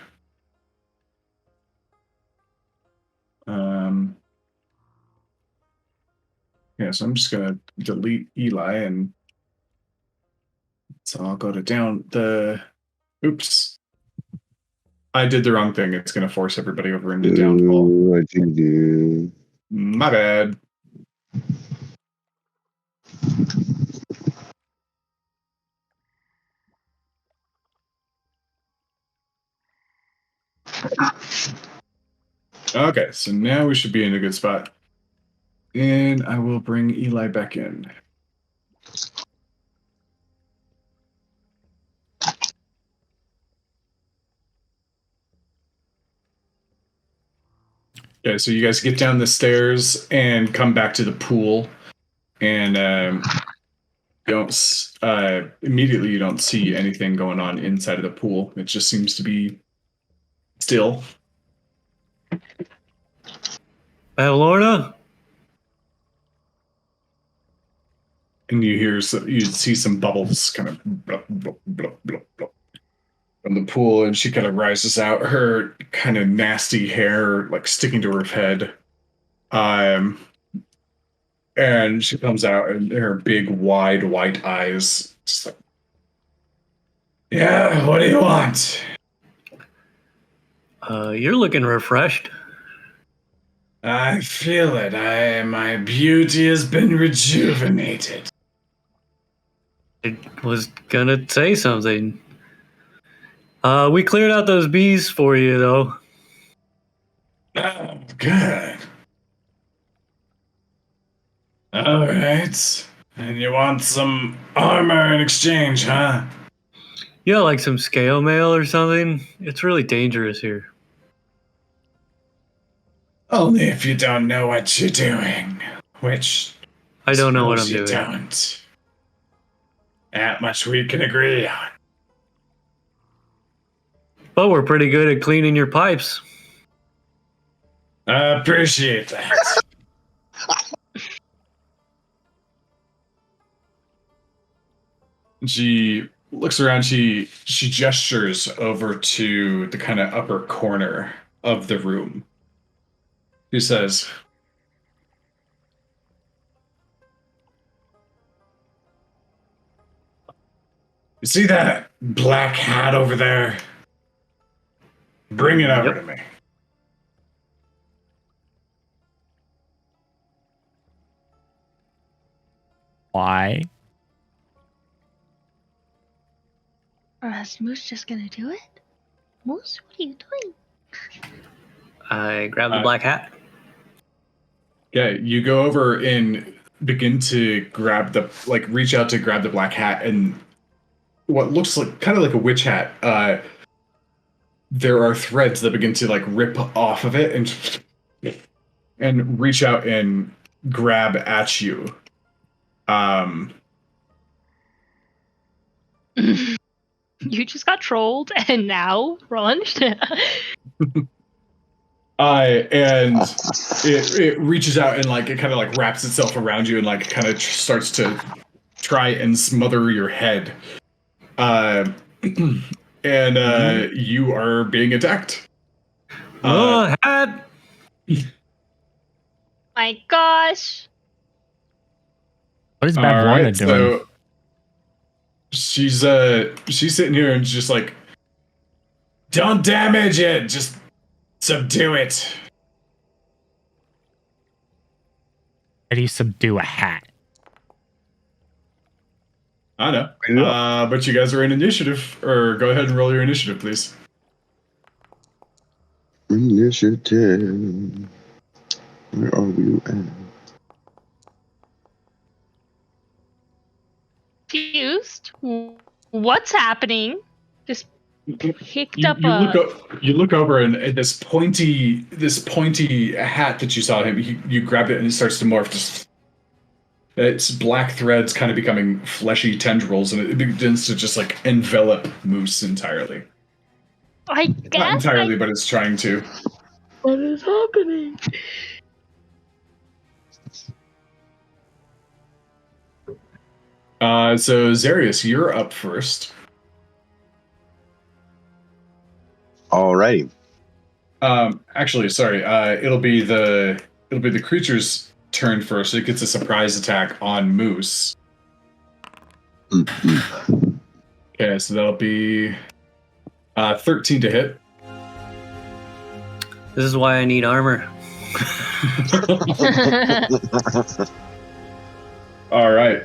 Yeah, so I'm just gonna delete Eli, and so I'll go to down the. Oops, I did the wrong thing. It's gonna force everybody over into downfall. What you do? My bad. Okay, so now we should be in a good spot. And I will bring Eli back in. Okay, so you guys get down the stairs and come back to the pool, and immediately you don't see anything going on inside of the pool. It just seems to be still. Lorna? And you see some bubbles kind of blop, blop, blop, blop, blop from the pool, and she kind of rises out, her kind of nasty hair like sticking to her head. And she comes out, and her big, wide, white eyes just like, yeah, what do you want? You're looking refreshed. I feel it. My beauty has been rejuvenated. I was gonna say something. We cleared out those bees for you, though. Oh, good. All right. And you want some armor in exchange, huh? Yeah, like some scale mail or something. It's really dangerous here. Only if you don't know what you're doing. Which I don't know what I'm suppose you doing. don't. That much we can agree on. But we're pretty good at cleaning your pipes. I appreciate that. She looks around. She gestures over to the kind of upper corner of the room. She says, "You see that black hat over there? Bring it over Yep. to me." Why? Or is Moose just gonna do it? Moose, what are you doing? I grabbed the black hat. Yeah, you go over and begin to reach out to grab the black hat, and what looks like kind of like a witch hat. There are threads that begin to like rip off of it and reach out and grab at you. You just got trolled and now plunged. And it reaches out and like it kind of like wraps itself around you and like kind of starts to try and smother your head. And you are being attacked. Hat! My gosh. What is Bad Lorna doing? So she's sitting here and just like, don't damage it, just subdue it. How do you subdue a hat? I know. But you guys are in initiative, or go ahead and roll your initiative, please. Initiative. Where are we at? Confused. What's happening? Just picked You, up you a. look over and this pointy hat that you saw him. You grab it and it starts to morph. Just it's black threads, kind of becoming fleshy tendrils, and it begins to just like envelop Moose entirely. I Not guess. entirely, but it's trying to. What is happening? So Zarius, you're up first. Alrighty. Actually, sorry. It'll be the creature's turn first. It gets a surprise attack on Moose. Okay, so that'll be 13 to hit. This is why I need armor. All right.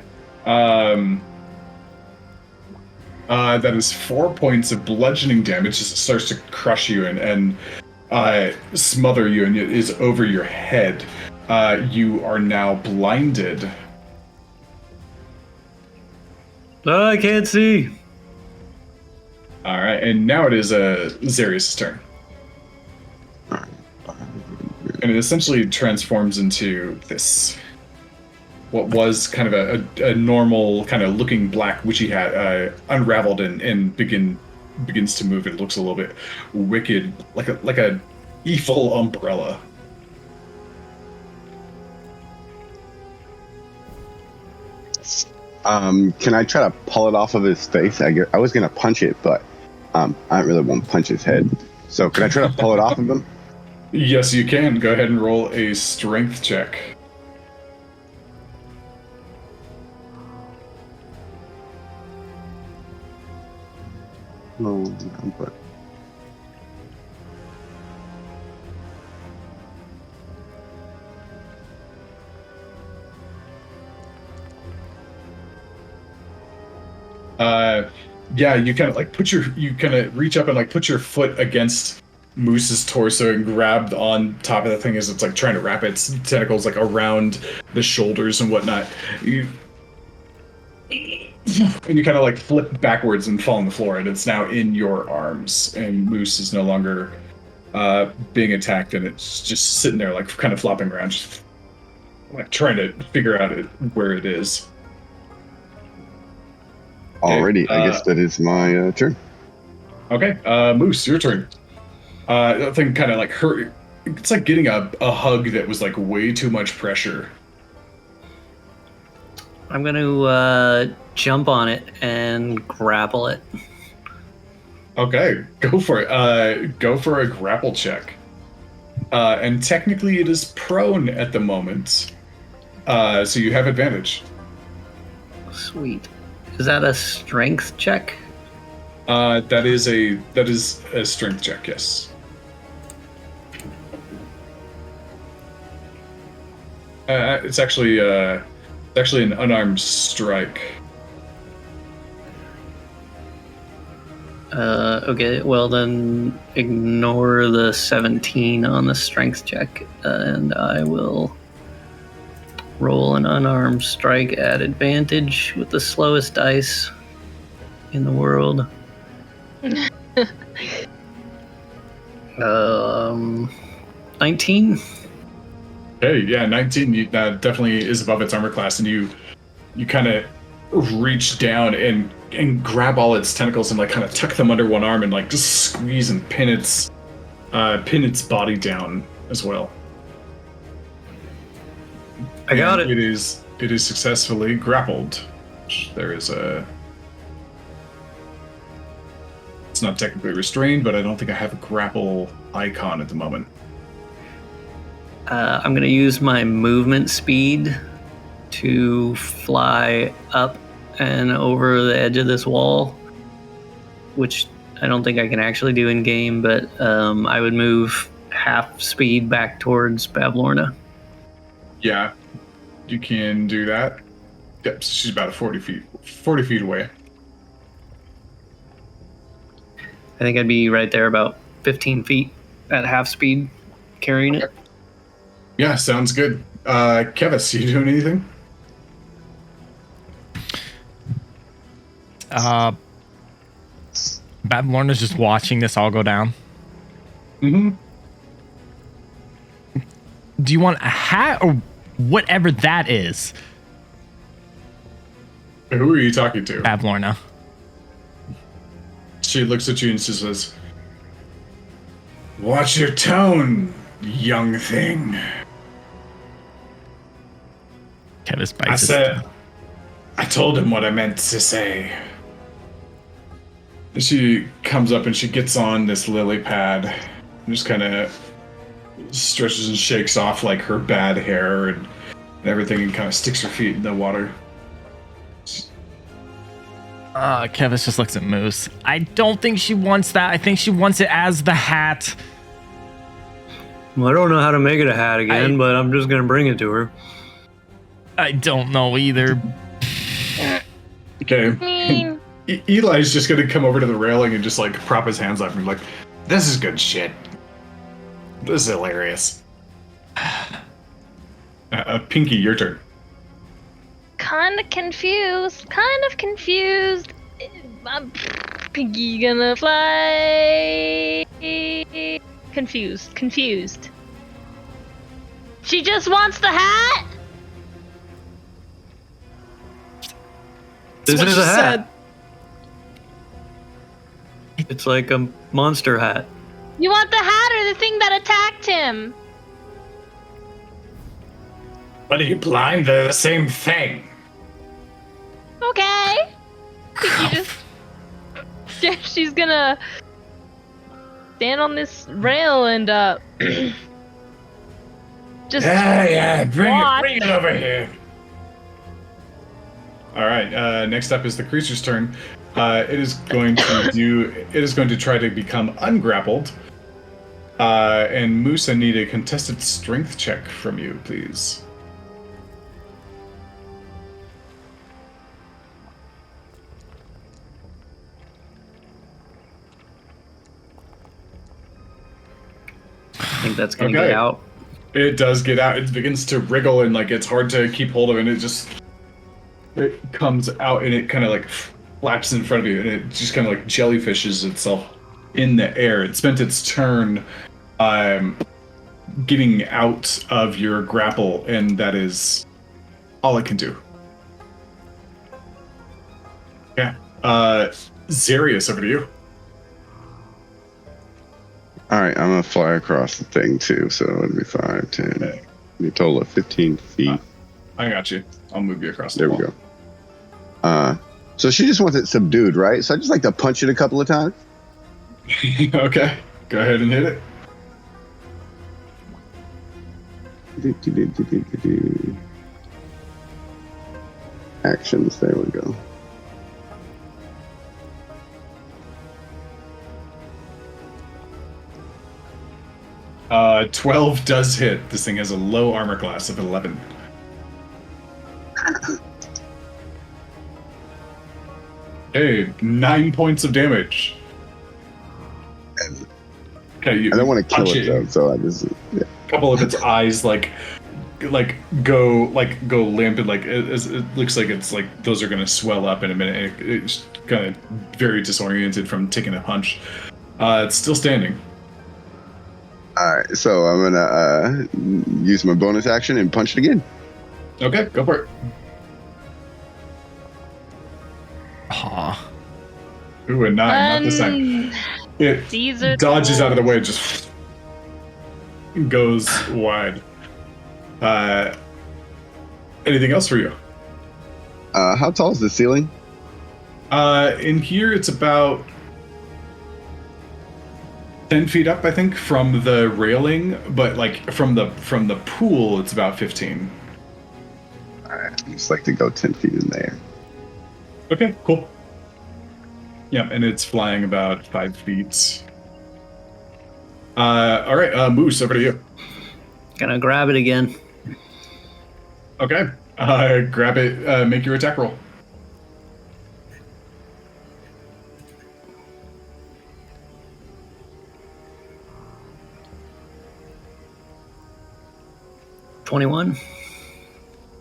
That is 4 points of bludgeoning damage as it starts to crush you and smother you, and it is over your head. You are now blinded. Oh, I can't see. All right, and now it is Zarius' turn. And it essentially transforms into this, what was kind of a normal kind of looking black witchy hat, unraveled and begins to move. It looks a little bit wicked, like a evil umbrella. Can I try to pull it off of his face? I was gonna punch it, but I don't really want to punch his head. So can I try to pull it off of him? Yes, you can. Go ahead and roll a strength check. No, but Yeah, you kind of like reach up and like put your foot against Moose's torso and grab on top of the thing as it's like trying to wrap its tentacles like around the shoulders and whatnot. And you kind of like flip backwards and fall on the floor, and it's now in your arms, and Moose is no longer being attacked, and it's just sitting there like kind of flopping around, just like trying to figure out where it is. already, I guess that is my turn. Okay, Moose, your turn. That thing kind of like hurt. It's like getting a hug that was like way too much pressure. I'm going to jump on it and grapple it. Okay, go for it. Go for a grapple check. And technically it is prone at the moment. So you have advantage. Sweet. Is that a strength check? That is a strength check, yes. It's actually an unarmed strike. Okay, well then ignore the 17 on the strength check, and I will roll an unarmed strike at advantage with the slowest dice in the world. 19. Hey, yeah, 19 that definitely is above its armor class, and you kind of reach down and grab all its tentacles and like kind of tuck them under one arm and like just squeeze and pin its body down as well. I got And it. It is successfully grappled. There is it's not technically restrained, but I don't think I have a grapple icon at the moment. I'm going to use my movement speed to fly up and over the edge of this wall, which I don't think I can actually do in game, but I would move half speed back towards Bavlorna. Yeah, you can do that. Yep, so she's about 40 feet away. I think I'd be right there about 15 feet at half speed carrying it. Yeah, sounds good. Kevis, you doing anything? Bad Lorna's just watching this all go down. Mm-hmm. Do you want a hat or whatever that is? Who are you talking to? Bad Lorna. She looks at you and she says, "Watch your tone, young thing." Kevis I bites his said, tongue. I told him what I meant to say. She comes up and she gets on this lily pad and just kind of stretches and shakes off like her bad hair and everything and kind of sticks her feet in the water. Kevis just looks at Moose. I don't think she wants that. I think she wants it as the hat. Well, I don't know how to make it a hat again, but I'm just gonna bring it to her. I don't know either. Okay. mean, Eli's just gonna come over to the railing and just like prop his hands up and be like, "This is good shit. This is hilarious." Pinky, your turn. kind of confused. I'm Pinky gonna fly. Confused. She just wants the hat? This what is she a hat. said. It's like a monster hat. You want the hat or the thing that attacked him? But are you blind? They're the same thing. Okay. Pinky just. Yeah, she's gonna stand on this rail and just Yeah, watch. bring it over here. All right. Next up is the creature's turn. It is going to try to become ungrappled. And Moose, I need a contested strength check from you, please. I think that's gonna Okay. get out. It does get out. It begins to wriggle and like it's hard to keep hold of, and it comes out and it kind of like flaps in front of you, and it just kind of like jellyfishes itself in the air. It spent its turn getting out of your grapple, and that is all it can do. Yeah. Zarius, over to you. All right, I'm gonna fly across the thing too, so it'll be 5, 10, Okay. a total of 15 feet. I got you. I'll move you across the There we wall. go. So she just wants it subdued, right? So I just like to punch it a couple of times. Okay. Go ahead and hit it. Actions, there we go. Uh, 12 does hit. This thing has a low armor class of 11. Okay, 9 points of damage. Okay, you I don't want to kill punch it though, so I just yeah. A couple of its eyes go limp, and like it looks like it's like those are gonna swell up in a minute. It's kind of very disoriented from taking a punch. It's still standing. All right, so I'm gonna use my bonus action and punch it again. Okay, go for it. Aw. Ooh, a 9, not this time. It These are dodges out of the way, just goes wide. Anything else for you? How tall is the ceiling? In here, it's about 10 feet up, I think, from the railing, but like from the pool, it's about 15. All right, I just like to go 10 feet in there. Okay, cool. Yeah, and it's flying about 5 feet. All right, Moose, over to you. Gonna grab it again. Okay, grab it. Make your attack roll. $21.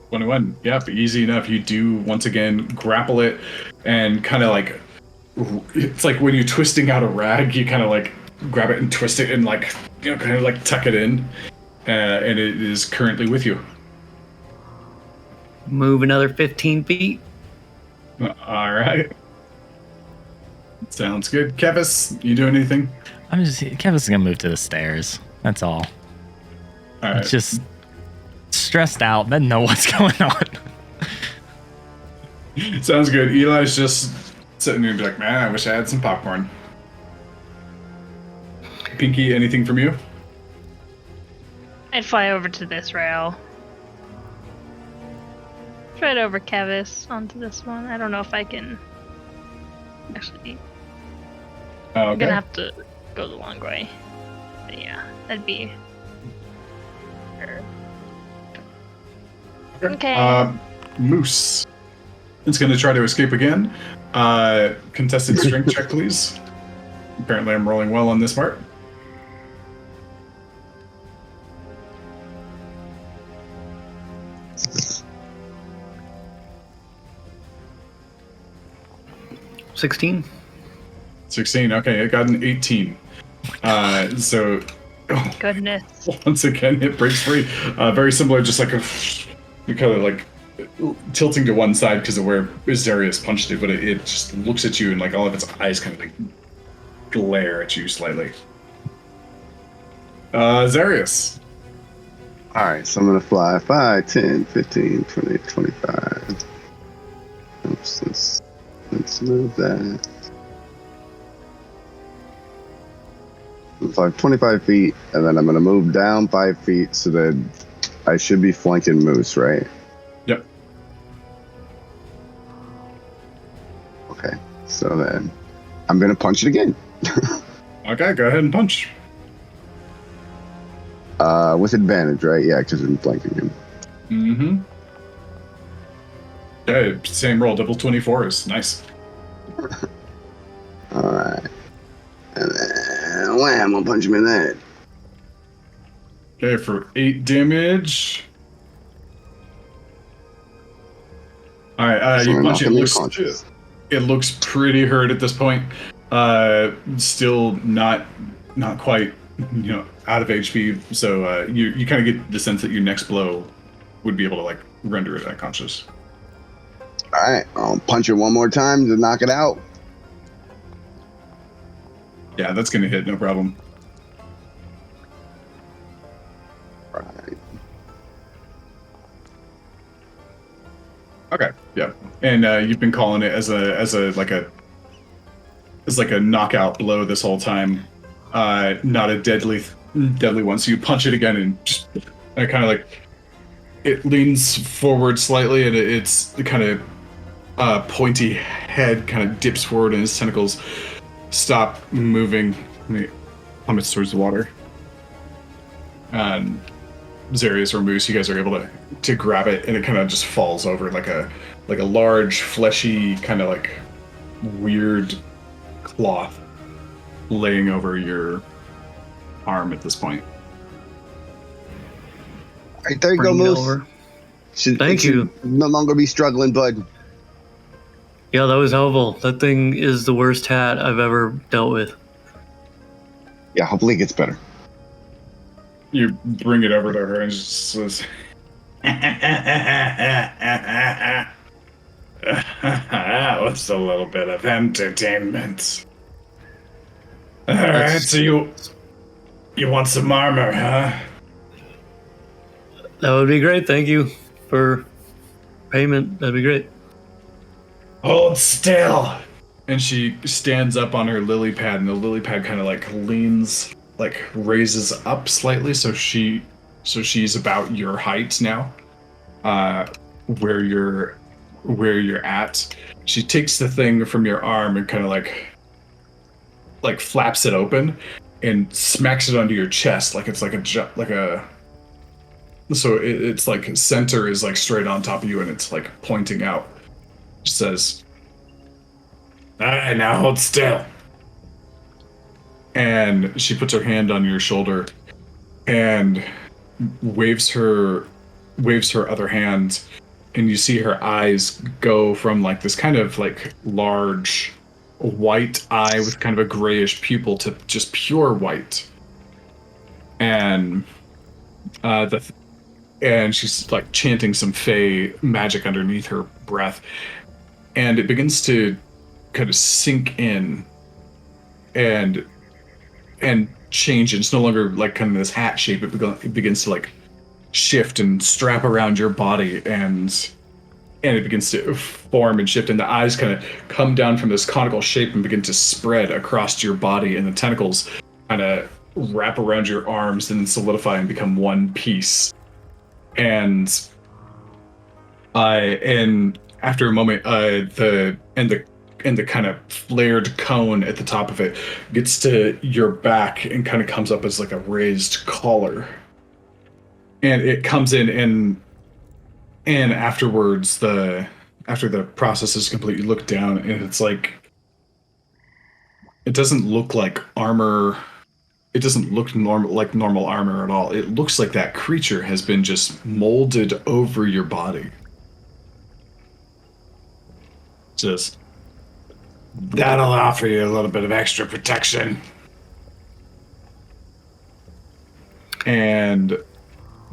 21. Yep, easy enough. You do once again grapple it and kind of like it's like when you're twisting out a rag, you kind of like grab it and twist it and like, you know, kind of like tuck it in, and it is currently with you. Move another 15 feet. All right. Sounds good. Kevis, you doing anything? Kevin's gonna move to the stairs. That's all. All right. Just stressed out, doesn't know what's going on. Sounds good. Eli's just sitting there and be like, man, I wish I had some popcorn. Pinky, anything from you? I'd fly over to this rail. Right over Kevis onto this one. I don't know if I can actually. I'm Okay. gonna have to go the long way. But yeah, that'd be. Sure. Okay. Moose. It's going to try to escape again. Contested strength check, please. Apparently, I'm rolling well on this part. $16. 16. Okay, it got an 18. So Goodness. once again, it breaks free. Very similar, just like you kind of like tilting to one side because of where Zarius punched it, but it just looks at you and like all of its eyes kind of like glare at you slightly. Zarius. All right, so I'm going to fly 5, 10, 15, 20, 25. Oops, let's move that. I'm flying 25 feet, and then I'm going to move down 5 feet so that I should be flanking Moose, right? Yep. Okay, so then I'm going to punch it again. Okay, go ahead and punch. With advantage, right? Yeah, because I'm flanking him. Mm-hmm. Yeah, same roll, double 24s. Nice. Alright. And then, wham, I'll punch him in the head. Okay, for 8 damage. Alright, So you I'm punch it. knocking him unconscious. It looks pretty hurt at this point. Still not quite, out of HP. So you kind of get the sense that your next blow would be able to like render it unconscious. Alright, I'll punch it one more time to knock it out. Yeah, that's gonna hit, no problem. Right. Okay, yeah, and you've been calling it as a knockout blow this whole time, not a deadly one. So you punch it again and just kind of like it leans forward slightly, and it's kind of pointy head kind of dips forward, and its tentacles stop moving. And it plummets towards the water. And Zarius or Moose, you guys are able to grab it, and it kind of just falls over like a large, fleshy, kind of like weird cloth laying over your arm at this point. All right, there you go, Bring it Moose. over. It Thank you. should no longer be struggling, bud. Yeah, that was helpful. That thing is the worst hat I've ever dealt with. Yeah, hopefully it gets better. You bring it over to her and just says, "That was a little bit of entertainment. All right, so you want some armor, huh? That would be great. Thank you for payment. That'd be great. Hold still." And she stands up on her lily pad, and the lily pad kind of like leans, like raises up slightly, so she's about your height now, where you're at. She takes the thing from your arm and kind of like flaps it open and smacks it onto your chest, like it's so it's like center is like straight on top of you, and it's like pointing out. She says, "All right, now hold still." And she puts her hand on your shoulder and waves her other hand, and you see her eyes go from like this kind of like large white eye with kind of a grayish pupil to just pure white. And and she's like chanting some fey magic underneath her breath, and it begins to kind of sink in and change. It's no longer like kind of this hat shape. It begins to like shift and strap around your body, and it begins to form and shift, and the eyes kind of come down from this conical shape and begin to spread across your body, and the tentacles kind of wrap around your arms and solidify and become one piece. And after a moment, the kind of flared cone at the top of it gets to your back and kind of comes up as like a raised collar. And it comes in, and afterwards, after the process is complete, you look down, and it's like, it doesn't look like armor. It doesn't look like normal armor at all. It looks like that creature has been just molded over your body. Just, that'll offer you a little bit of extra protection. And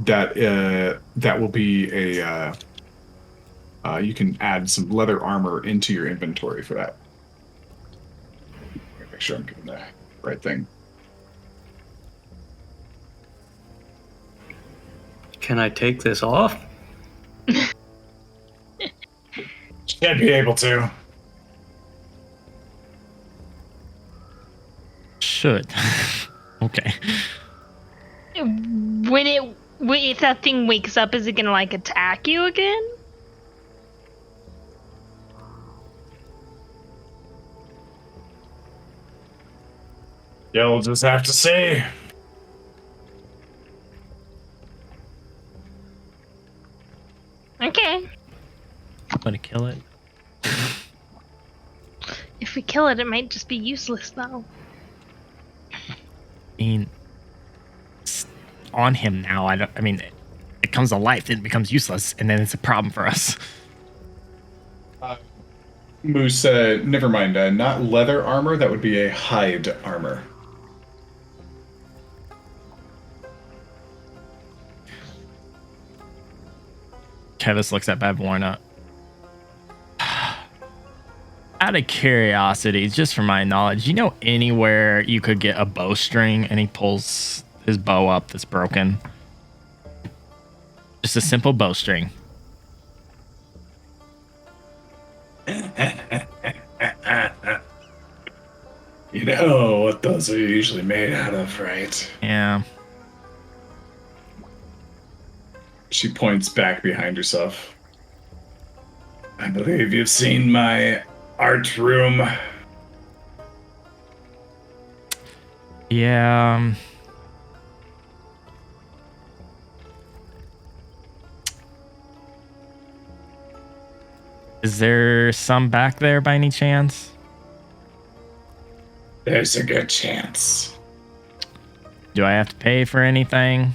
that will be a you can add some leather armor into your inventory for that. Make sure I'm getting the right thing. Can I take this off? Should be able to. Should. Okay. If that thing wakes up, is it gonna like attack you again? You'll just have to see. Okay. Want to kill it? If we kill it, it might just be useless though. I mean, it's on him now. I mean, it comes to life, then it becomes useless, and then it's a problem for us. Moose, never mind. Not leather armor. That would be a hide armor. Kevis looks at Bavlorna. Out of curiosity, just from my knowledge, you know anywhere you could get a bowstring? And he pulls his bow up that's broken. Just a simple bowstring. You know what those are usually made out of, right? Yeah. She points back behind herself. I believe you've seen my art room. Yeah. Is there some back there by any chance? There's a good chance. Do I have to pay for anything?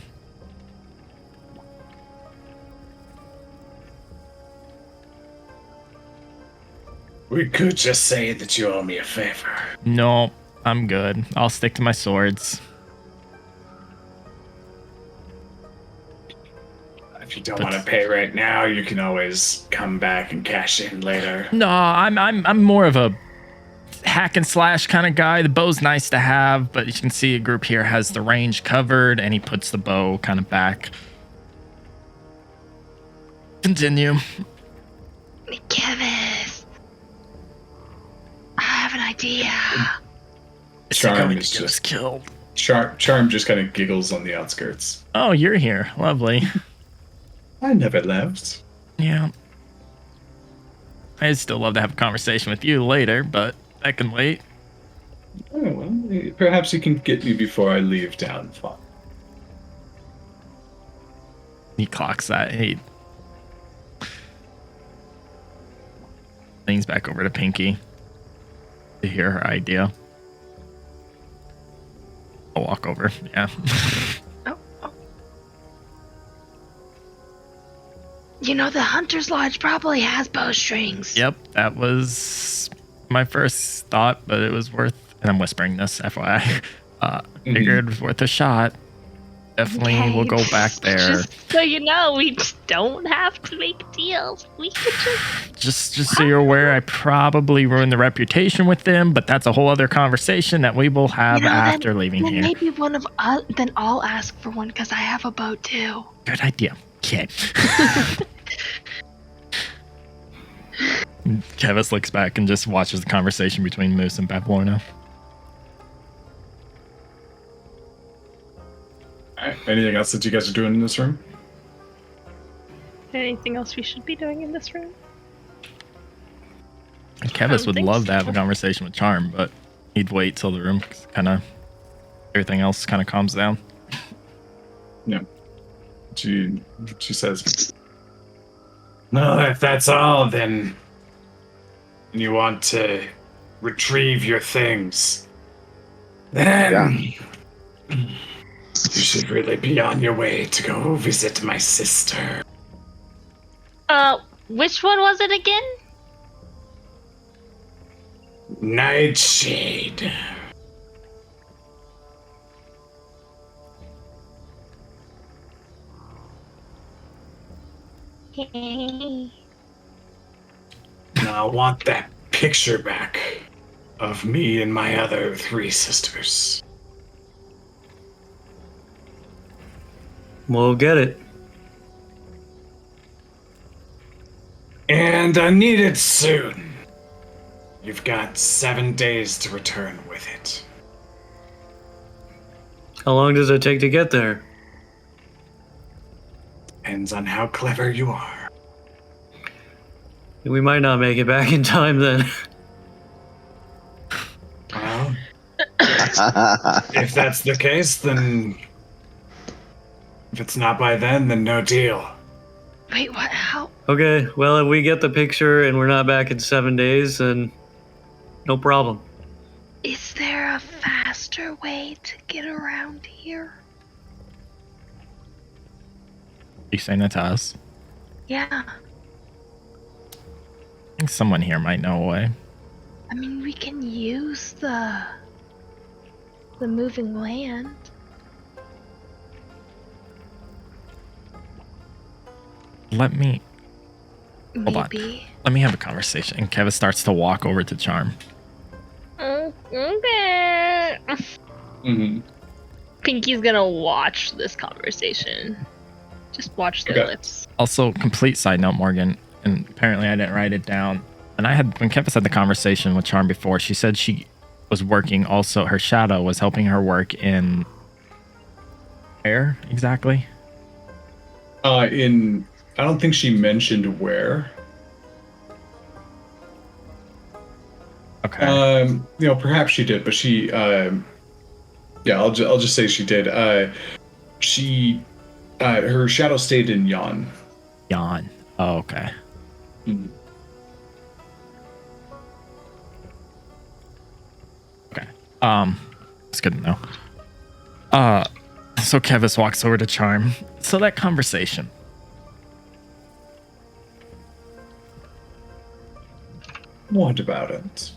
We could just say that you owe me a favor. No, I'm good. I'll stick to my swords. If you don't want to pay right now, you can always come back and cash in later. No, I'm more of a hack and slash kind of guy. The bow's nice to have, but you can see a group here has the range covered, and he puts the bow kind of back. Continue. Kevin, I have an idea. Charm is is get us just killed. Charm just kind of giggles on the outskirts. Oh, you're here. Lovely. I never left. Yeah. I'd still love to have a conversation with you later, but that can wait. Oh, well, perhaps you can get me before I leave town. Fine. He clocks that. He leans back over to Pinky to hear her idea. I'll walk over. Yeah. Oh. You know, the Hunter's Lodge probably has bowstrings. Yep, that was my first thought, but it was worth, and I'm whispering this, FYI. Figured it was worth a shot. Definitely we'll go back there. Just so you know, we just don't have to make deals. We could Just so you're aware, I probably ruined the reputation with them, but that's a whole other conversation that we will have after leaving then here. maybe one of us. Then I'll ask for one because I have a boat too. Good idea. Okay. Kevis looks back and just watches the conversation between Moose and Babylorna. Alright, anything else that you guys are doing in this room? Anything else we should be doing in this room? Kevis would love to have a conversation with Charm, but he'd wait till the room kind of, everything else kind of calms down. Yeah. She says, "No, if that's all, then you want to retrieve your things, then you should really be on your way to go visit my sister." Which one was it again? Nightshade. Now I want that picture back of me and my other 3 sisters. We'll get it. And I need it soon. You've got 7 days to return with it. How long does it take to get there? Depends on how clever you are. We might not make it back in time then. Well, if that's the case, then... If it's not by then no deal. Wait, what? How? Okay, well, if we get the picture and we're not back in 7 days, then no problem. Is there a faster way to get around here? You saying that to us? Yeah. I think someone here might know a way. I mean, we can use the moving land. Let me hold on. Maybe. Let me have a conversation. And Kevin starts to walk over to Charm. Okay. Mm-hmm. Pinky's gonna watch this conversation. Just watch their lips. Also, complete side note, Morgan, and apparently I didn't write it down. When Kevin had the conversation with Charm before, she said she was working also, her shadow was helping her work in where exactly? I don't think she mentioned where. Okay. Perhaps she did, but she, I'll just say she did. Her shadow stayed in Yon. Yon. Oh, okay. Mm-hmm. Okay. It's good to know. So Kevis walks over to Charm. So that conversation. What about it?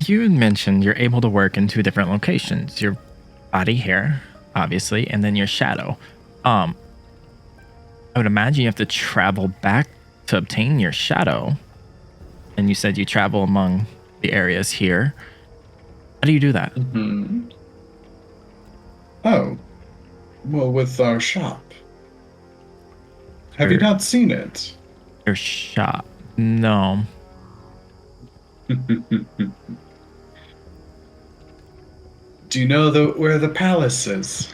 You had mentioned you're able to work in 2 different locations. Your body here, obviously, and then your shadow. I would imagine you have to travel back to obtain your shadow. And you said you travel among the areas here. How do you do that? Mm-hmm. Oh. Well, with our shop. Have you not seen it? Your shop? No. Do you know where the palace is?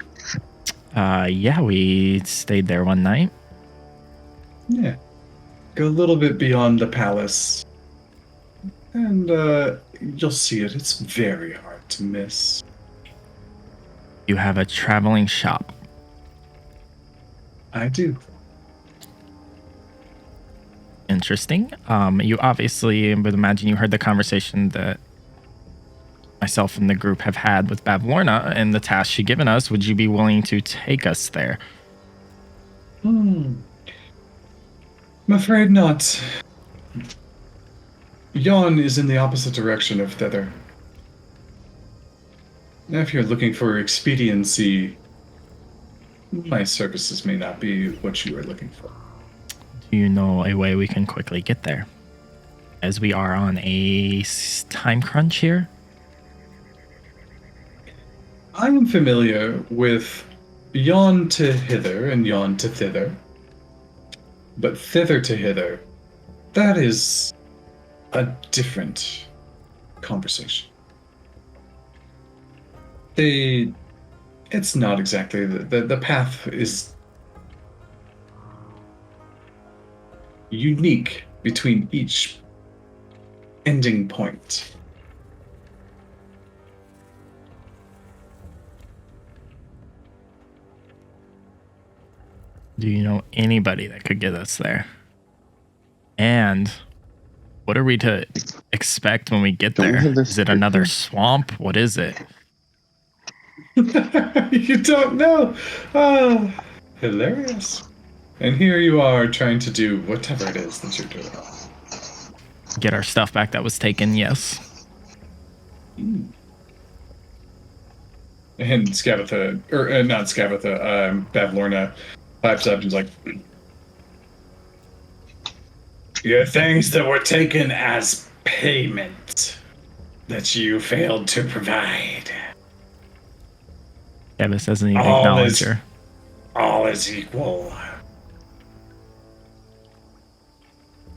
Yeah, we stayed there one night. Yeah. Go a little bit beyond the palace. And you'll see it. It's very hard to miss. You have a traveling shop. I do. Interesting. You obviously would imagine you heard the conversation that myself and the group have had with Babylorna and the task she given us. Would you be willing to take us there? I'm afraid not. Yon is in the opposite direction of Thither. Now, if you're looking for expediency, my services may not be what you are looking for. Do you know a way we can quickly get there? As we are on a time crunch here. I am familiar with Yon to Hither and Yon to Thither. But Thither to Hither, that is a different conversation. It's not exactly, the path is unique between each ending point. Do you know anybody that could get us there? And what are we to expect when we get Don't we there? have the Is it another script? swamp? What is it? You don't know. Ah, hilarious. And here you are trying to do whatever it is that you're doing. Get our stuff back that was taken, yes. And Scabatha, or not Scabatha, Bavlorna pipes up and is like, your things that were taken as payment that you failed to provide. Davis doesn't even All acknowledge is- her. All is equal.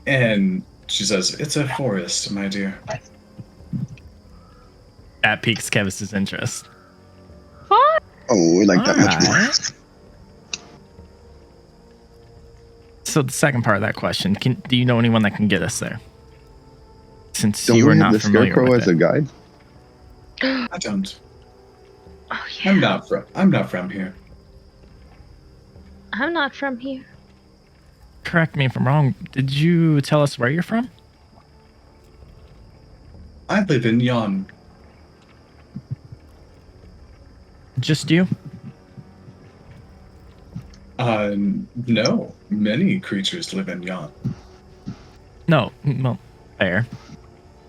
And she says, it's a forest, my dear. That piques Kevis's interest. What? Oh, we like that much more. Alright. So the second part of that question, do you know anyone that can get us there? Since Don't you we are have not the familiar scarecrow with as it. a guide? I don't. Oh yeah. I'm not from here. I'm not from here. Correct me if I'm wrong. Did you tell us where you're from? I live in Yon. Just you? No. Many creatures live in Yon. No. Well, fair.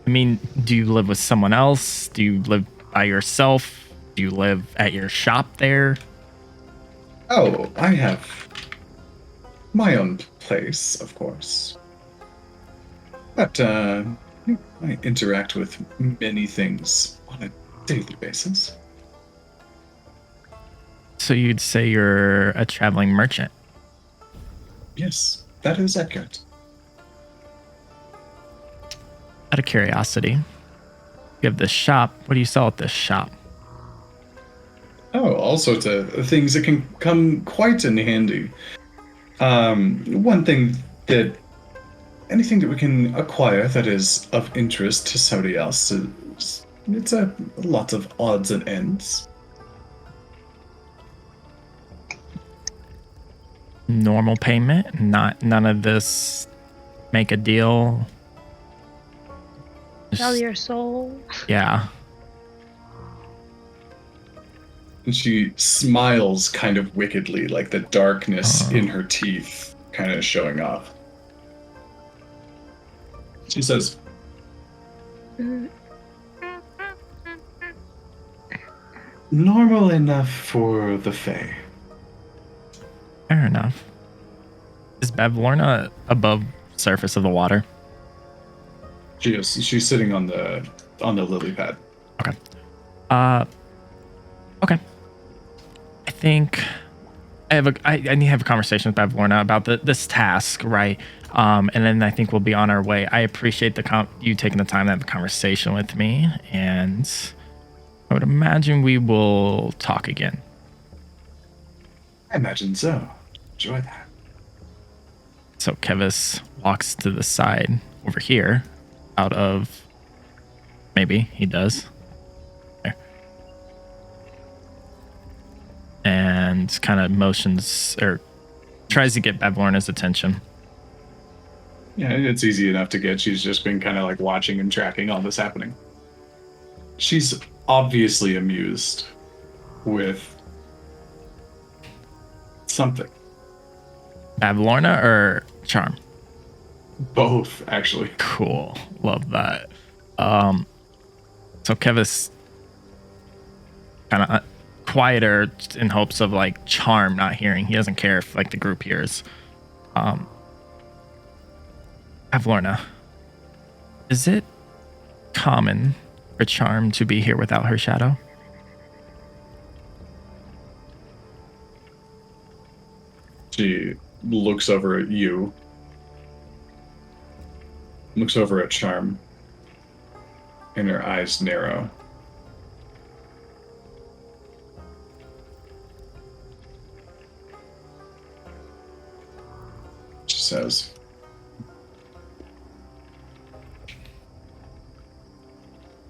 I mean, do you live with someone else? Do you live by yourself? Do you live at your shop there? Oh, I have my own place, of course. But, I interact with many things on a daily basis. So you'd say you're a traveling merchant. Yes, that is accurate. Out of curiosity, you have this shop. What do you sell at this shop? Oh, all sorts of things that can come quite in handy. One thing that anything that we can acquire that is of interest to somebody else is it's a lot of odds and ends. Normal payment, none of this. Make a deal. Sell Just- your soul. yeah. And she smiles kind of wickedly, like the darkness in her teeth kind of showing off. She says, Mm, normal enough for the Fae. Fair enough. Is Bavlorna above surface of the water? She is. She's sitting on the lily pad. Okay. Okay. I think I need to have a conversation with Bavlorna about this task, right? And then I think we'll be on our way. I appreciate you taking the time to have a conversation with me, and I would imagine we will talk again. I imagine so. Enjoy that. So Kevis walks to the side over here, out of maybe he does. There. And kind of motions or tries to get Bavlorna's attention. Yeah, it's easy enough to get. She's just been kind of like watching and tracking all this happening. She's obviously amused with something. Bavlorna or Charm? Both, actually. Cool. Love that. So Kevis kind of quieter in hopes of like Charm not hearing. He doesn't care if like the group hears. Avlorna, is it common for Charm to be here without her shadow? She looks over at you. Looks over at Charm. And her eyes narrow. She says,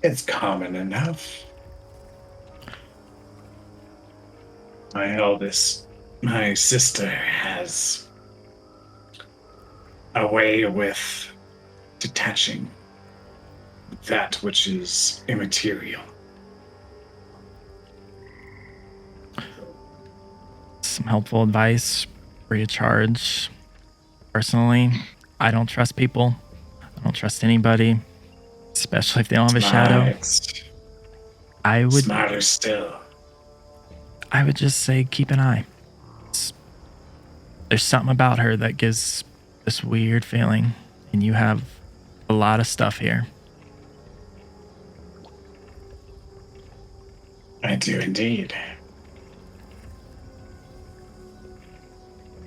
"It's common enough. My sister has a way with detaching that which is immaterial." Some helpful advice, free of charge. Personally, I don't trust people. I don't trust anybody, especially if they don't have a shadow. I would Smarter still. I would just say keep an eye. There's something about her that gives this weird feeling, and you have a lot of stuff here. I do indeed.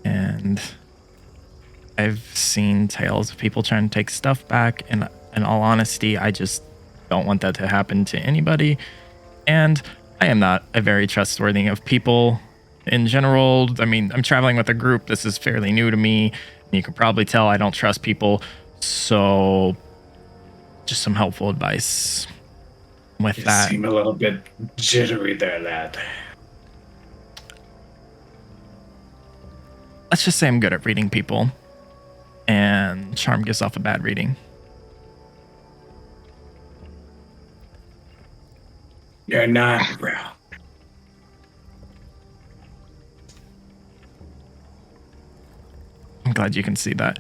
And I've seen tales of people trying to take stuff back, and in all honesty, I just don't want that to happen to anybody. And I am not a very trustworthy of people in general. I mean, I'm traveling with a group. This is fairly new to me. And you can probably tell I don't trust people. So just some helpful advice with You that. seem a little bit jittery there, lad. Let's just say I'm good at reading people. And Charm gives off a bad reading. You're not wrong. I'm glad you can see that.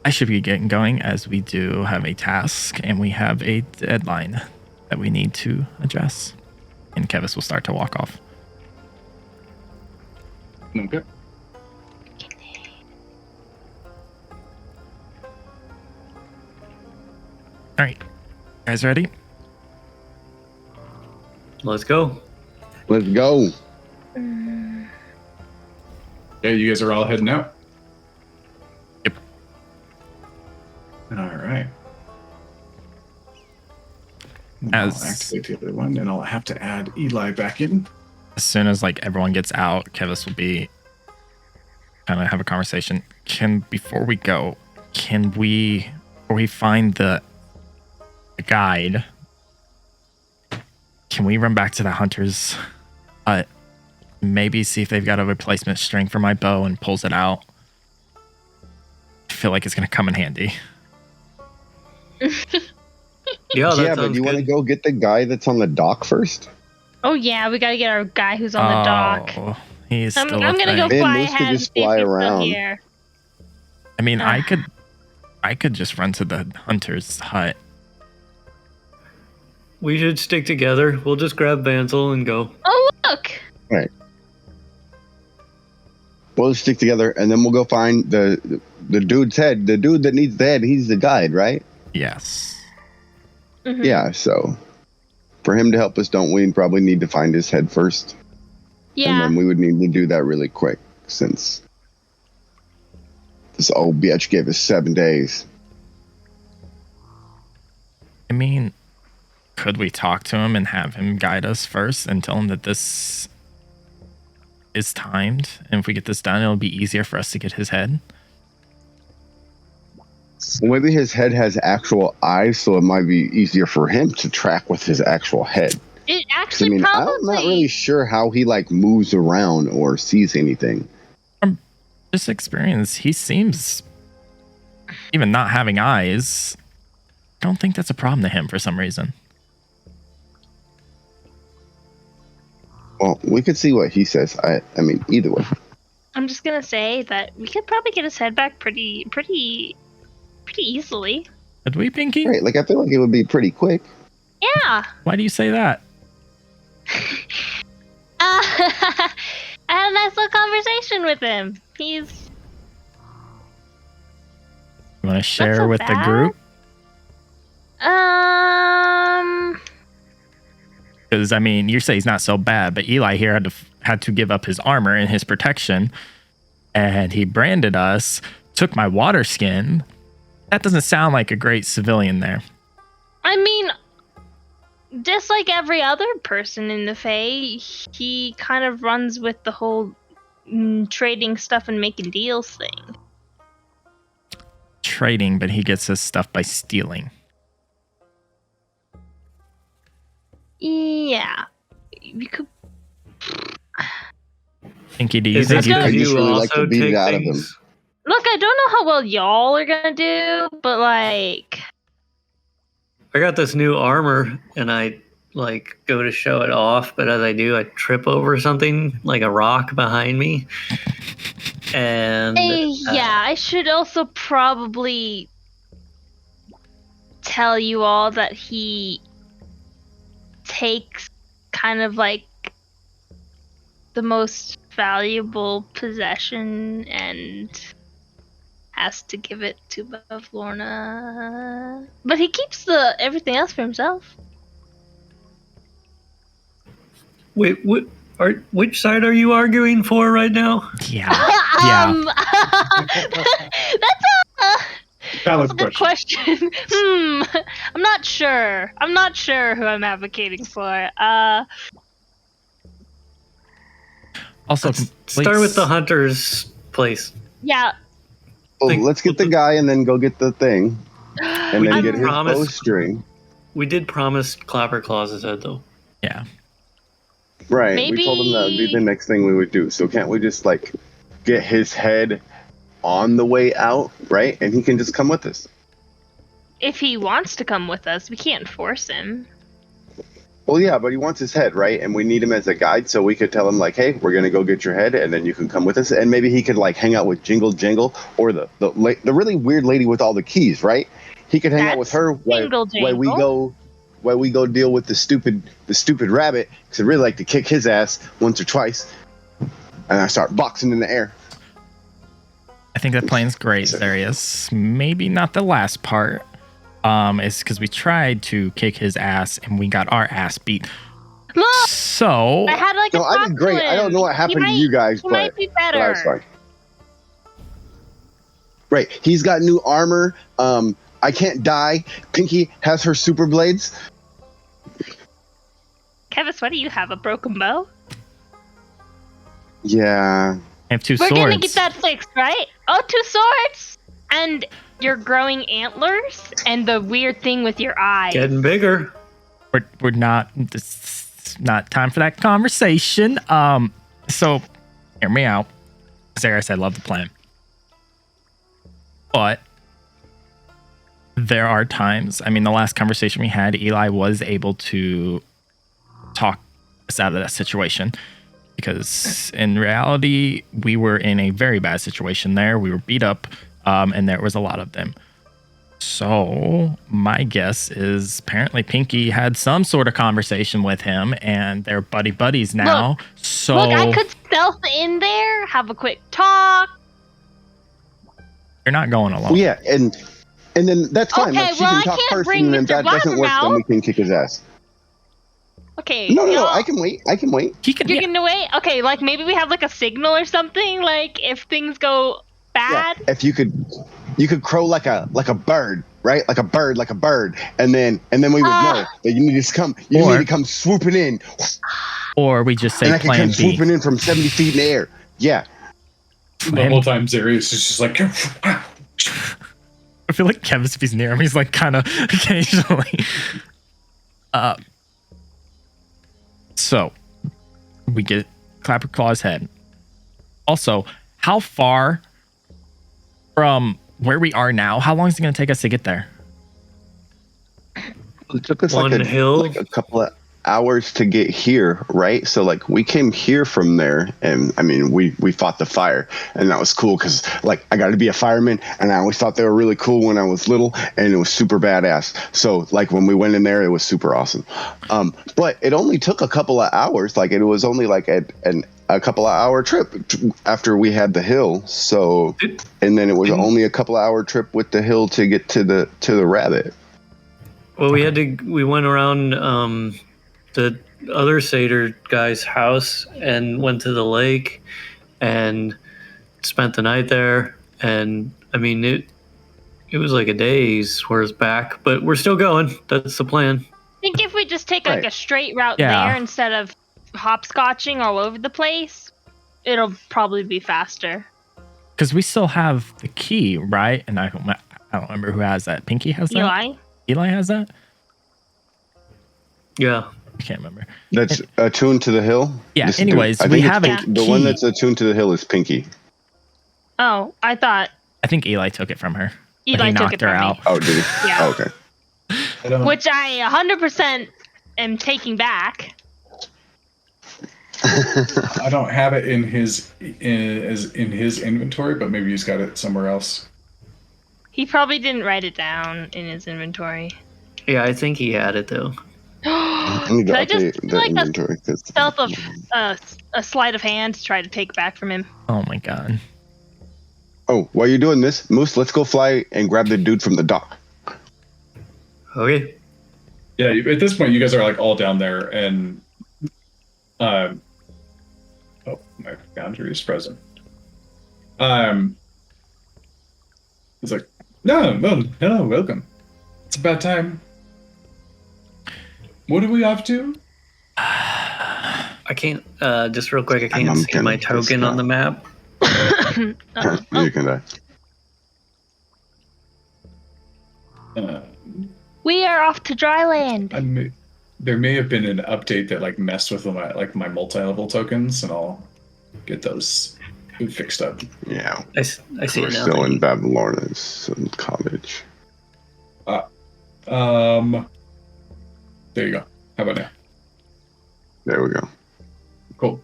I should be getting going as we do have a task and we have a deadline that we need to address. And Kevis will start to walk off. Okay. All right. Guys ready? Let's go. Let's go. Yeah, you guys are all heading out. Yep. All right. And I'll As activate the other one, and I'll have to add Eli back in. soon as like everyone gets out, Kevis will be kind of have a conversation. Before we go, before we find the guide, can we run back to the hunters? Maybe see if they've got a replacement string for my bow and pulls it out. I feel like it's gonna come in handy. Yeah, that Yeah, but sounds you want to good. go get the guy that's on the dock first? Oh yeah, we gotta get our guy who's on the dock. Oh, he's I'm still gonna go Man, fly Moose could ahead and just see if fly he's still around. here. I mean, I could just run to the hunter's hut. We should stick together. We'll just grab Vansel and go. Oh look! We'll stick together, and then we'll go find the dude's head. The dude that needs the head, he's the guide, right? Yes. Mhm. Yeah, so for him to help us, don't we probably need to find his head first? And Yeah. then we would need to do that really quick, since this old bitch gave us 7 days. I mean, could we talk to him and have him guide us first and tell him that this is timed? And if we get this done, it'll be easier for us to get his head. Well, maybe his head has actual eyes, so it might be easier for him to track with his actual head. It 'Cause, actually I mean, probably. I'm not really sure how he like moves around or sees anything. This experience, he seems, even not having eyes, I don't think that's a problem to him for some reason. Well, we could see what he says. I mean, either way. I'm just gonna say that we could probably get his head back pretty pretty easily. Did we, Pinky? Right, like I feel like it would be pretty quick. Yeah. Why do you say that? I had a nice little conversation with him. He's You want to share so with the bad. group? um Because I mean, you say he's not so bad, but Eli here had to give up his armor and his protection, and he branded us. Took my water skin. That doesn't sound like a great civilian there. I mean, just like every other person in the Fae, he kind of runs with the whole trading stuff and making deals thing. Trading, but he gets his stuff by stealing. Yeah. You could. Pinky, do you Is think this you I because could? just you really like to also beat it take out of things? Look, I don't know how well y'all are gonna do, but like. I got this new armor, and I like go to show it off, but as I do, I trip over something like a rock behind me, and Yeah, I should also probably tell you all that he takes kind of like the most valuable possession and has to give it to Lorna. But he keeps the everything else for himself. wait, which side are you arguing for right now? Yeah. Yeah. That's Valid a good question. I'm not sure. I'm not sure who I'm advocating for. Also, Let's start with the hunter's place. Yeah. Well, Think- let's get the guy and then go get the thing, and then I'm- get his promise- bowstring. We did promise Clapper Claus's head, though. Yeah. Right. We told him that would be Maybe- the next thing we would do. So can't we just like get his head on the way out, right? And he can just come with us. If he wants to come with us, we can't force him. Well, yeah, but he wants his head, right? And we need him as a guide, so we could tell him like, "Hey, we're gonna go get your head, and then you can come with us." And maybe he could like hang out with Jingle Jangle or the really weird lady with all the keys, right? He could hang out with That's her while we go deal with the stupid rabbit, because I really like to kick his ass once or twice, and I start boxing in the air. I think that plan's great, Zarius. Maybe not the last part. Is because we tried to kick his ass and we got our ass beat. Look, So I had like a No, I talk did great. to I don't know what him. happened to He you guys, might, he might but be but I was better. fine. Right, he's got new armor. I can't die. Pinky has her super blades. Kevis, what do you have? A broken bow? Yeah. I have two We're swords. gonna get that fixed, right? Oh, 2 swords! And your growing antlers and the weird thing with your eyes. Getting bigger. We're not. It's not time for that conversation. So hear me out. Zarius, I love the plan, but there are times. I mean, the last conversation we had, Eli was able to talk us out of that situation. Because in reality, we were in a very bad situation there. We were beat up, and there was a lot of them. So my guess is apparently Pinky had some sort of conversation with him, and they're buddies now. So Look, I could stealth in there, have a quick talk. you're not going alone. Well, yeah, and then that's fine. Okay, like, she well, can I talk can't first, bring and then if Mr. that doesn't work, then we Blabbermouth. can kick his ass. Okay. No, y'all- I can wait. He can. You're Yeah, gonna wait? Okay, like maybe we have like a signal or something, like if things go Yeah, bad. if you could crow like a bird, right? Like a bird, and then we would know that you need to come. You Or- need to come swooping in, or we just and say I can Plan come B. swooping in from 70 feet in the air. Yeah, The whole time Zarius is just like, I feel like Kevis, if he's near him, he's like kind of occasionally. So we get Clapper Claw's head. Also, how far from where we are now? How long is it going to take us to get there? it took us One like hill. a couple of hours to get here, right? So like we came here from there, and I mean we fought the fire, and that was cool because like I got to be a fireman, and I always thought they were really cool when I was little, and it was super badass. So like when we went in there, it was super awesome. But it only took a couple of hours. Like it was only like a couple of hour trip after we had the hill. So and then it was only a couple of hour trip with the hill to get to the rabbit. Well, we went around the other satyr guy's house and went to the lake and spent the night there. And I mean, it was like a day's worth back, but we're still going. That's the plan. I think if we just take like a straight route there instead of hopscotching all over the place, it'll probably be faster. Because we still have the key, right? And I don't remember who has that. Pinky has that? Eli has that? Yeah. I can't remember. That's attuned to the hill? Yeah, anyways, we have a key. The one that's attuned to the hill is Pinky. Oh, I think Eli took it from her. Eli he took knocked it her from out. me. Oh, did he? Yeah. Oh, okay. Which I 100% am taking back. I don't have it in his inventory, but maybe he's got it somewhere else. He probably didn't write it down in his inventory. Yeah, I think he had it though. I need to Could I just update do the like inventory. a sleight of hand to try to take back from him? Oh my god. Oh, while you're doing this, Moose, let's go fly and grab the dude from the dock. Okay. Yeah, at this point, you guys are like all down there, and oh, my boundary is present. It's like, no, hello, welcome. It's about time. What are we off to? I can't, just real quick, I can't see my token on the map. You can We are off to Dryland. There may have been an update that like messed with my multi-level tokens, and I'll get those fixed up. Yeah. I see We're it now. still in Babylon's college. There you go. How about now? There we go. Cool.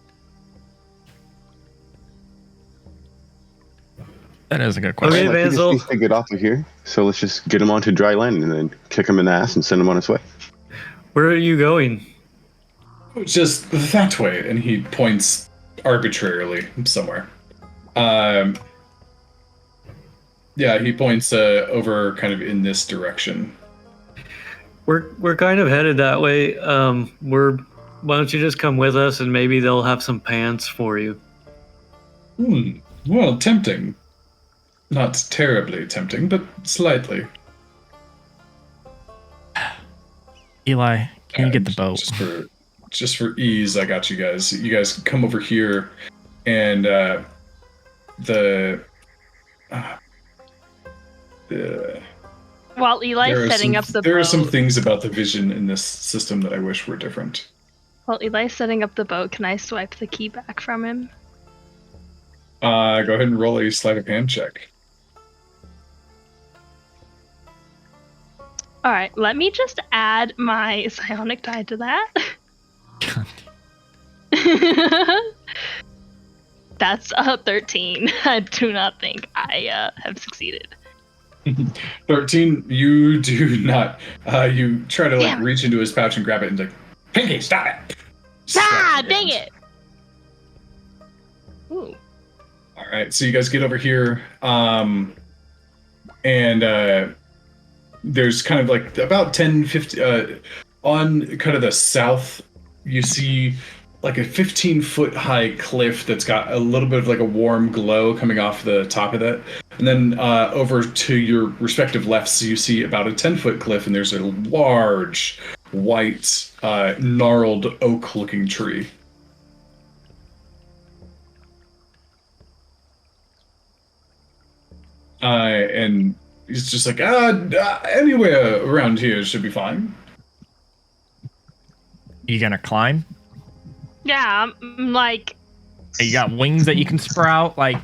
That is a good question. Okay, He just Vansel. needs to get off of here, so let's just get him onto dry land and then kick him in the ass and send him on his way. Where are you going? Just that way, and he points arbitrarily somewhere. Yeah, he points over kind of in this direction. We're kind of headed that way. Why don't you just come with us and maybe they'll have some pants for you. Well, tempting. Not terribly tempting, but slightly. Eli, can you get the boat? Just for ease, I got you guys. You guys come over here, and While Eli's setting up the boat. There are some things about the vision in this system that I wish were different. While Eli's setting up the boat, can I swipe the key back from him? Go ahead and roll a sleight of hand check. Alright, let me just add my psionic die to that. That's a 13. I do not think I have succeeded. 13, you do not. You try to Damn. reach into his pouch and grab it and like, Pinky, stop it! Dang it! Ooh. All right, so you guys get over here, and there's kind of like about 10, 50, on kind of the south, you see like a 15-foot high cliff that's got a little bit of like a warm glow coming off the top of it. And then over to your respective lefts, you see about a 10-foot cliff, and there's a large, white, gnarled oak-looking tree. And he's just like, anywhere around here should be fine. You gonna climb? Yeah, I'm like... You got wings that you can sprout? Like,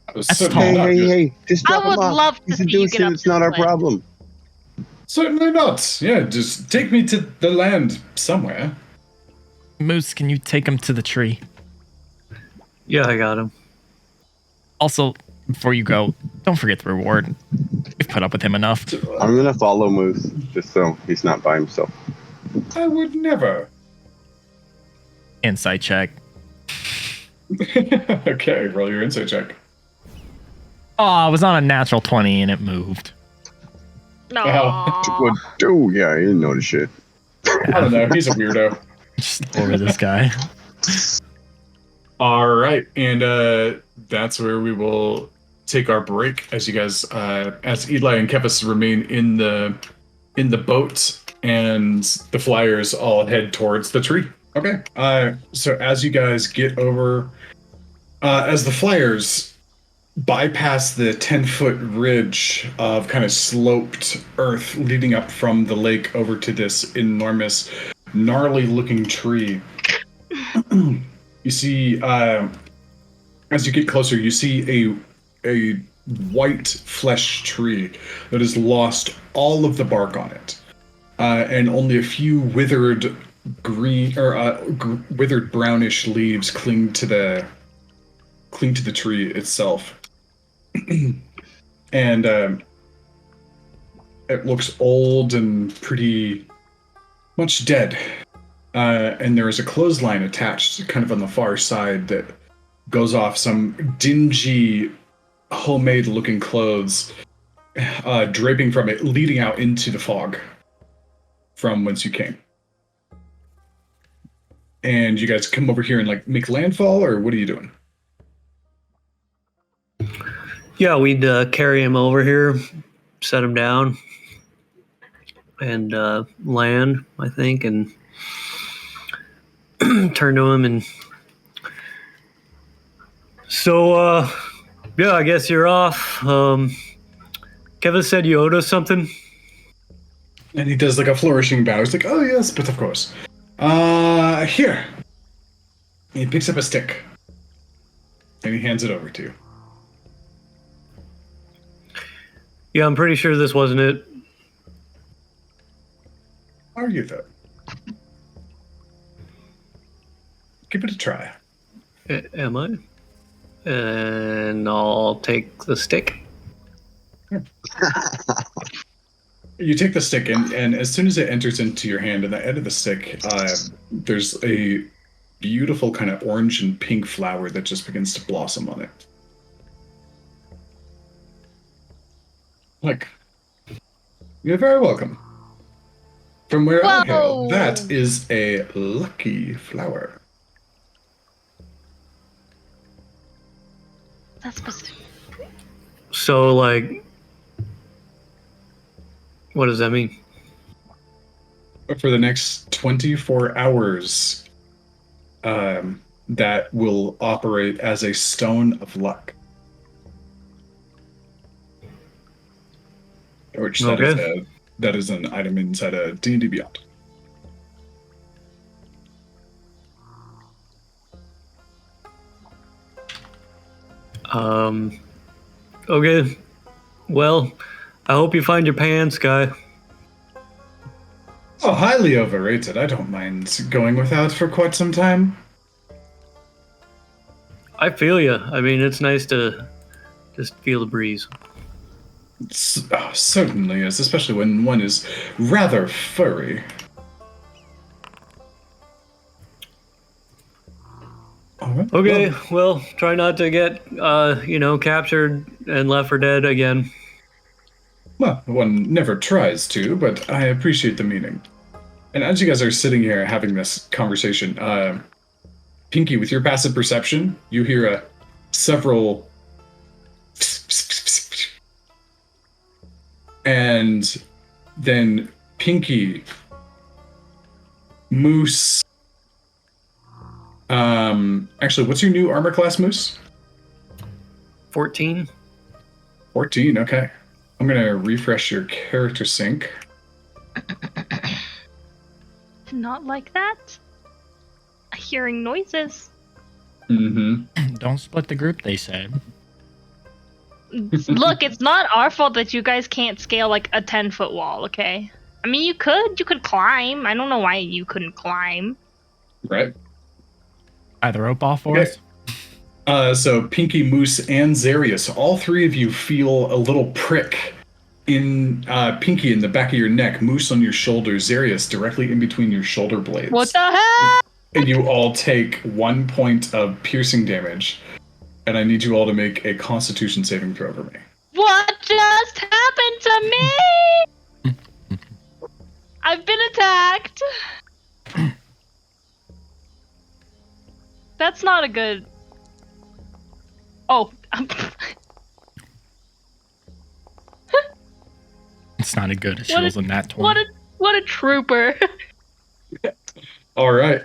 I was That's so tall. not good. Hey, just drop I would him off. love to He's a see you dude, get up it's not our this way. problem. Certainly not. Yeah, just take me to the land somewhere. Moose, can you take him to the tree? Yeah, I got him. Also, before you go, don't forget the reward. We've put up with him enough. I'm gonna follow Moose just so he's not by himself. I would never. Insight check. Okay, roll your insight check. Oh, I was on a natural 20 and it moved. No. What? Oh yeah, I didn't notice shit. I don't know. He's a weirdo. Just over this guy. All right, and that's where we will take our break as you guys, as Eli and Kevis remain in the boat, and the flyers all head towards the tree. Okay. So as you guys get over, as the flyers bypass the 10-foot ridge of kind of sloped earth leading up from the lake over to this enormous, gnarly-looking tree. You see, as you get closer, you see a white flesh tree that has lost all of the bark on it, and only a few withered green or withered brownish leaves cling to the tree itself. And it looks old and pretty much dead. And there is a clothesline attached kind of on the far side that goes off some dingy, homemade looking clothes draping from it, leading out into the fog from whence you came. And you guys come over here and like make landfall, or what are you doing? Yeah, we'd carry him over here, set him down, and land, I think, and turn to him. And so, yeah, I guess you're off. Kevin said you owed us something. And he does like a flourishing bow. He's like, oh yes, but of course. Here. He picks up a stick. And he hands it over to you. Yeah, I'm pretty sure this wasn't it. Are you though? Give it a try. Am I? And I'll take the stick. You take the stick, and as soon as it enters into your hand, and the end of the stick, there's a beautiful kind of orange and pink flower that just begins to blossom on it. Like, you're very welcome. From where I hail, that is a lucky flower. That's supposed to... So, like, what does that mean? For the next 24 hours, that will operate as a stone of luck. Which that is an item inside a D&D Beyond. Okay. Well, I hope you find your pants, guy. Oh, highly overrated. I don't mind going without for quite some time. I feel you. I mean, it's nice to just feel the breeze. Certainly is, especially when one is rather furry. All right. Okay, well, try not to get, captured and left for dead again. Well, one never tries to, but I appreciate the meaning. And as you guys are sitting here having this conversation, Pinky, with your passive perception, you hear several... And then Pinky, Moose... actually, what's your new armor class, Moose? 14. 14, okay. I'm gonna refresh your character sync. Not like that. Hearing noises. Mm-hmm. Don't split the group, they said. Look, it's not our fault that you guys can't scale like a 10-foot wall, okay? I mean, you could climb. I don't know why you couldn't climb. Right. Either rope off for Okay. us. So Pinky, Moose, and Zarius, all three of you feel a little prick in Pinky in the back of your neck, Moose on your shoulder, Zarius directly in between your shoulder blades. What the heck? And you all take 1 point of piercing damage. And I need you all to make a Constitution saving throw for me. What just happened to me? I've been attacked. That's not a good. Oh. It's not a good. She was a nat 20. What a trooper. All right.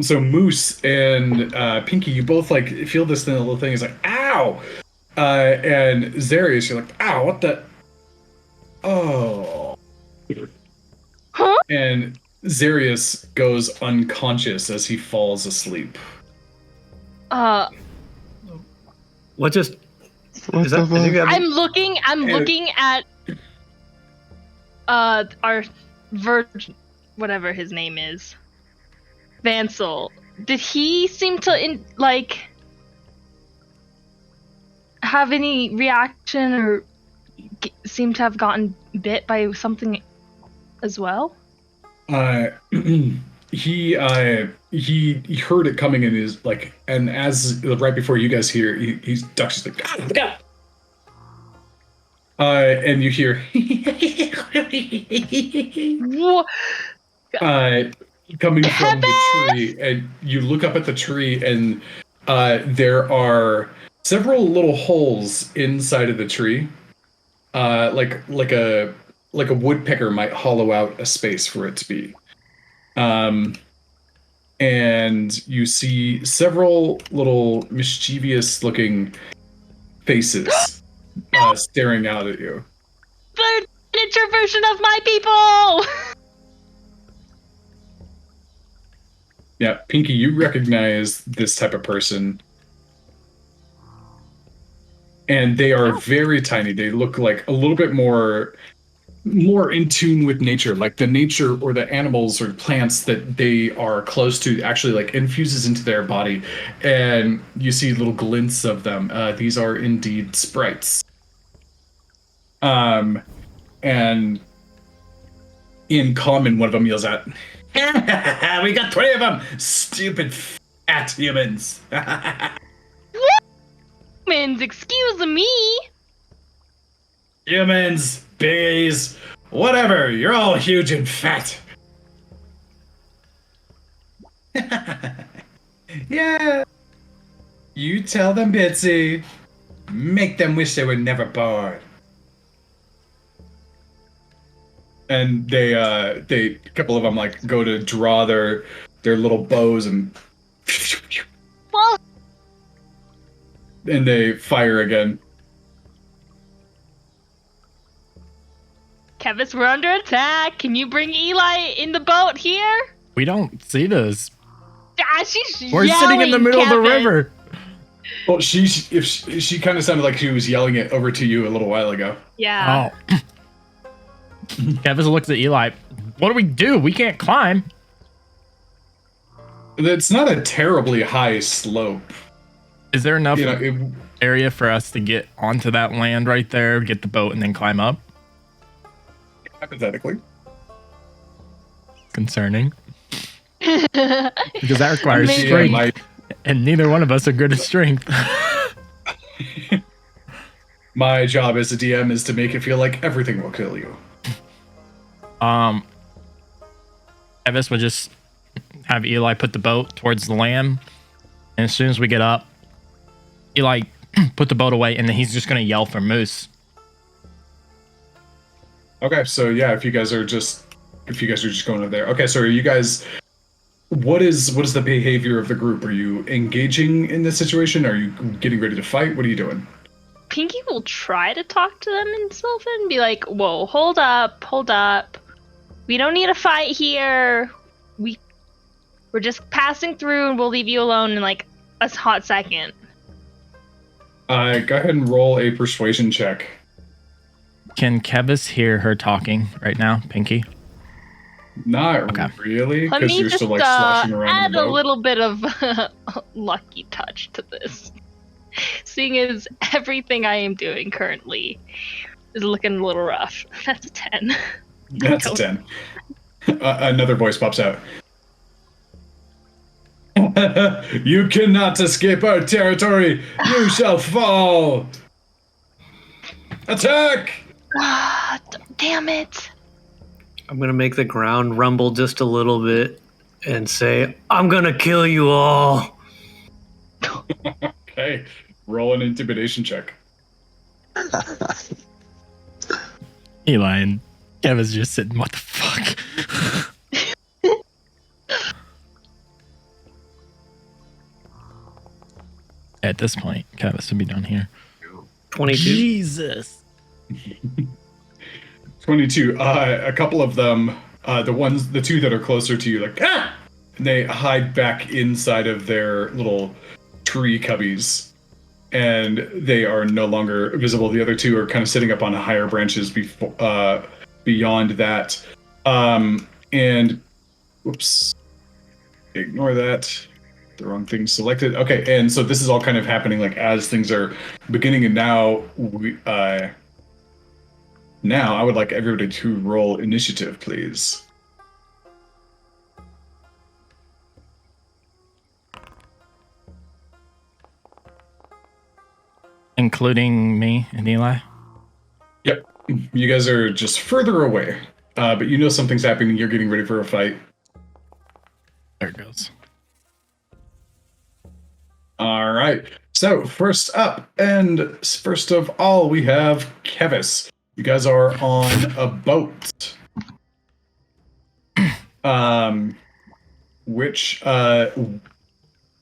So Moose and Pinky, you both like feel this little thing is like, ow! And Zarius, you're like, ow, what the? Oh. Huh? And Zarius goes unconscious as he falls asleep. What just? What Is that, the I think fuck? that- I'm looking at our virgin, whatever his name is, Vansel. Did he seem to have any reaction or seem to have gotten bit by something as well? He heard it coming in his like, and as right before you guys hear, he ducks. He's like, "God." And you hear Wha- coming from the tree, and you look up at the tree, and there are several little holes inside of the tree, like a woodpecker might hollow out a space for it to be. And you see several little mischievous-looking faces staring out at you. They're miniature version of my people. Yeah, Pinky, you recognize this type of person. And they are very tiny. They look like a little bit more in tune with nature, like the nature or the animals or plants that they are close to actually like infuses into their body. And you see little glints of them. These are indeed sprites. And in common, one of them yells out, "We got 20 of them! Stupid fat humans!" Humans, excuse me. Humans, bees, whatever, you're all huge and fat. Yeah. You tell them, Bitsy. Make them wish they were never born. And they a couple of them like go to draw their little bows and Well, they fire again. Kevis, we're under attack. Can you bring Eli in the boat here? We don't see this. Ah, she's We're sitting in the middle of the river. Well, she kind of sounded like she was yelling it over to you a little while ago. Yeah. Oh. Kevis looks at Eli. What do we do? We can't climb. It's not a terribly high slope. Is there enough You know, area for us to get onto that land right there, get the boat, and then climb up? hypothetically. Concerning. Because that requires Maybe. strength. And neither one of us are good at strength. My job as a DM is to make it feel like everything will kill you. Evis would just have Eli put the boat towards the land, and as soon as we get up, Eli put the boat away, and then he's just gonna yell for Moose. Okay, so yeah, if you guys are just going over there. Okay, so are you guys? What is the behavior of the group? Are you engaging in this situation? Are you getting ready to fight? What are you doing? Pinky will try to talk to them in Sylvan and be like, whoa, hold up. We don't need a fight here. We're just passing through and we'll leave you alone in like a hot second. Go ahead and roll a persuasion check. Can Kevis hear her talking right now, Pinky? Not Okay. really, Let because me you're just still like sloshing around in add the a boat. little bit of lucky touch to this. Seeing as everything I am doing currently is looking a little rough. That's a 10. That's a 10. Another voice pops out. You cannot escape our territory. You shall fall. Attack! Damn it. I'm gonna make the ground rumble just a little bit and say, "I'm gonna kill you all." Okay, roll an intimidation check. Eli and Kevin's just sitting, what the fuck? At this point, Kevis would be down here. 22. Jesus. 22. A couple of them, the two that are closer to you, like, ah! And they hide back inside of their little tree cubbies. And they are no longer visible. The other two are kind of sitting up on higher branches beyond that. And, whoops. Ignore that. The wrong thing selected. Okay, and so this is all kind of happening like as things are beginning, and now now I would like everybody to roll initiative, please. Including me and Eli? Yep, you guys are just further away, but you know something's happening. You're getting ready for a fight. There it goes. All right. So first up, and first of all, we have Kevis. You guys are on a boat. Which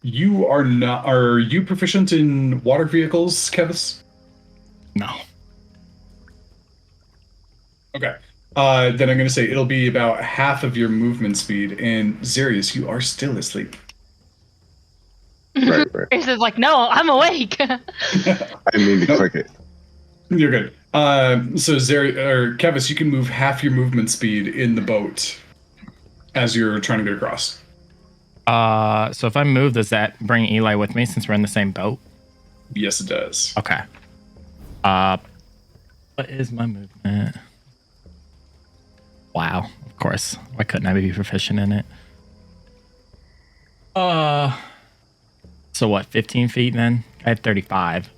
you are not. Are you proficient in water vehicles, Kevis? No. Okay. Then I'm going to say it'll be about half of your movement speed. And Zarius, you are still asleep. Right. Grace is like, no, I'm awake. I didn't mean to click it. You're good. So Kevis, you can move half your movement speed in the boat as you're trying to get across. So if I move, does that bring Eli with me since we're in the same boat? Yes, it does. Okay. What is my movement? Wow, of course. Why couldn't I be proficient in it? So what, 15 feet then? I had 35.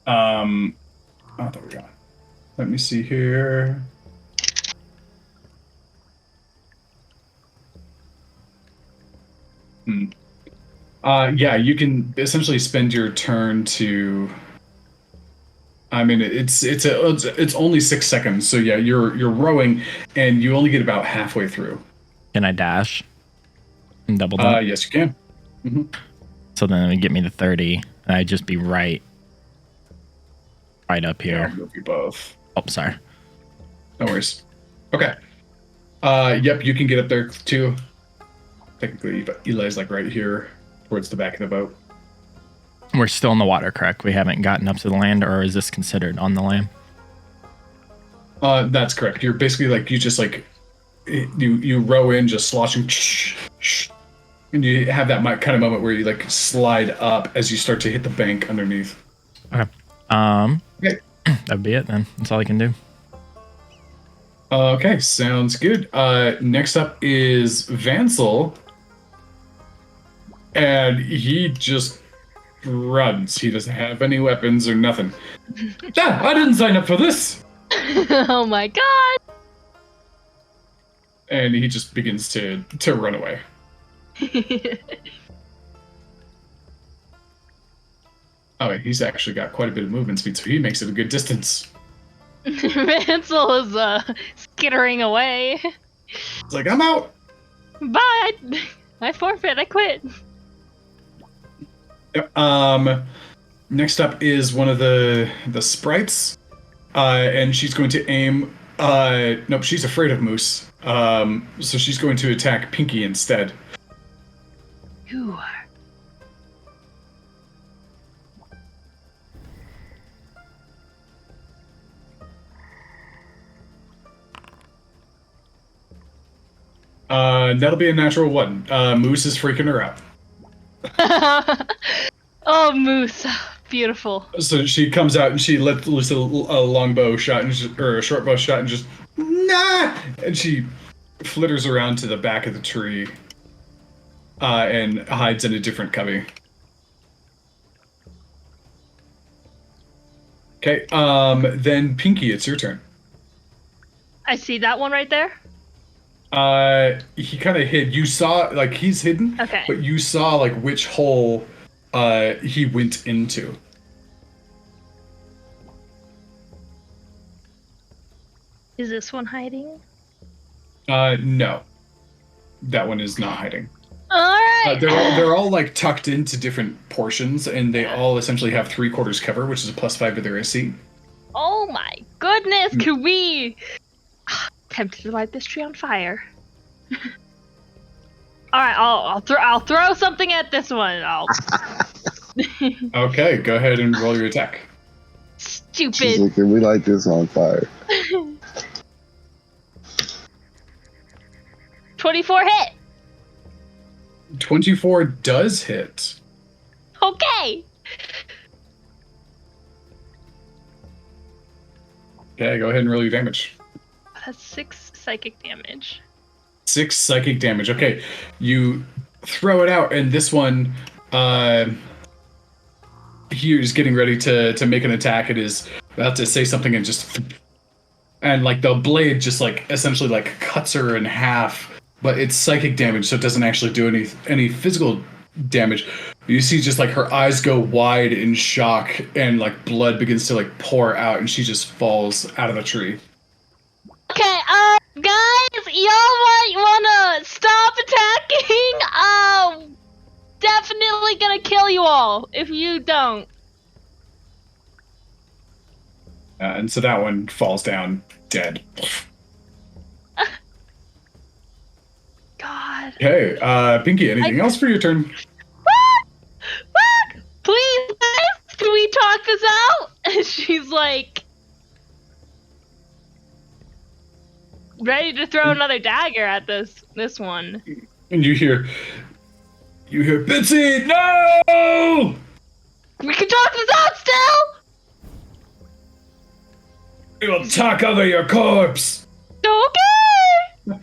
Oh, there we go. Let me see here. Yeah, you can essentially spend your turn to. I mean, it's only 6 seconds, so yeah, you're rowing, and you only get about halfway through. Can I dash? And double jump? Yes, you can. Mm-hmm. So then it would get me to 30, and I'd just be right up here. I'll move you both. Oh, sorry. No worries. Okay. Yep, you can get up there too. Technically, but Eli's like right here towards the back of the boat. We're still in the water, correct? We haven't gotten up to the land, or is this considered on the land? That's correct. You're basically like, you just like, you row in just sloshing, and you have that kind of moment where you like slide up as you start to hit the bank underneath. Okay. Okay. That'd be it then. That's all I can do. Okay, sounds good. Next up is Vansel. And he just runs. He doesn't have any weapons or nothing. I didn't sign up for this! Oh my god. And he just begins to run away. Oh, wait, he's actually got quite a bit of movement speed, so he makes it a good distance. Vansel is skittering away. It's like, I'm out! Bye! I forfeit, I quit. Next up is one of the sprites, and she's going to aim. Nope, she's afraid of moose. So she's going to attack Pinky instead. You are That'll be a natural one. Moose is freaking her out. Oh, Moose. Beautiful. So she comes out and she lets loose a longbow shot or a short bow shot and just nah, and she flitters around to the back of the tree and hides in a different cubby. Okay, then Pinky, it's your turn. I see that one right there. He kind of hid. You saw, like, he's hidden. Okay. But you saw, like, which hole, he went into. Is this one hiding? No. That one is not hiding. Alright! They're all, like, tucked into different portions, and they all essentially have 3/4 cover, which is a +5 to their AC. Oh my goodness, could we... Tempted to light this tree on fire. Alright, I'll throw something at this one. Okay, go ahead and roll your attack. She's Stupid. like, can we light this on fire? 24 hit. 24 does hit. Okay. Okay, go ahead and roll your damage. That's 6 psychic damage. 6 psychic damage. Okay, you throw it out, and this one, he is getting ready to make an attack. It is about to say something and just, and like the blade just like essentially like cuts her in half, but it's psychic damage, so it doesn't actually do any physical damage. You see just like her eyes go wide in shock, and like blood begins to like pour out, and she just falls out of the tree. Okay, guys, y'all might wanna stop attacking. Definitely gonna kill you all if you don't. And so that one falls down dead. God. Okay, Pinky, anything else for your turn? What? Please, guys, can we talk this out? And she's like ready to throw another dagger at this one. And you hear Bitsy, no! We can talk this out still. We will talk over your corpse. Okay.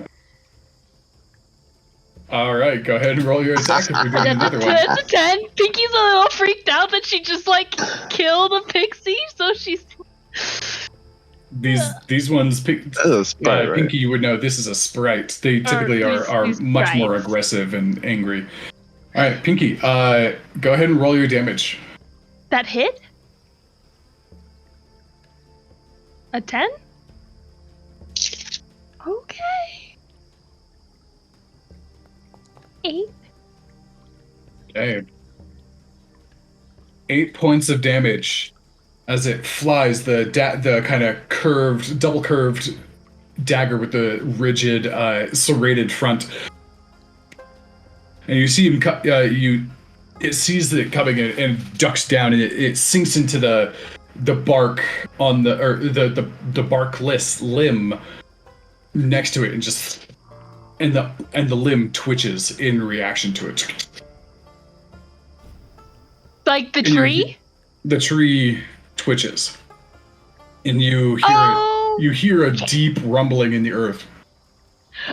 All right, go ahead and roll your attack if you're doing another one. That's a 10. Pinky's a little freaked out that she just like killed a pixie, so she's. These ones, That's a sprite, right? Pinky, you would know this is a sprite. They typically are these much more sprites. aggressive and angry. All right, Pinky, go ahead and roll your damage. That hit? A 10? Okay. 8. Okay. 8 points of damage as it flies. The kind of double curved dagger with the rigid, serrated front, and you see him. It sees it coming and ducks down, and it sinks into the bark on the barkless limb next to it, and just and the limb twitches in reaction to it. Like the And you- tree? The tree twitches, and you hear Oh. you hear a deep rumbling in the earth.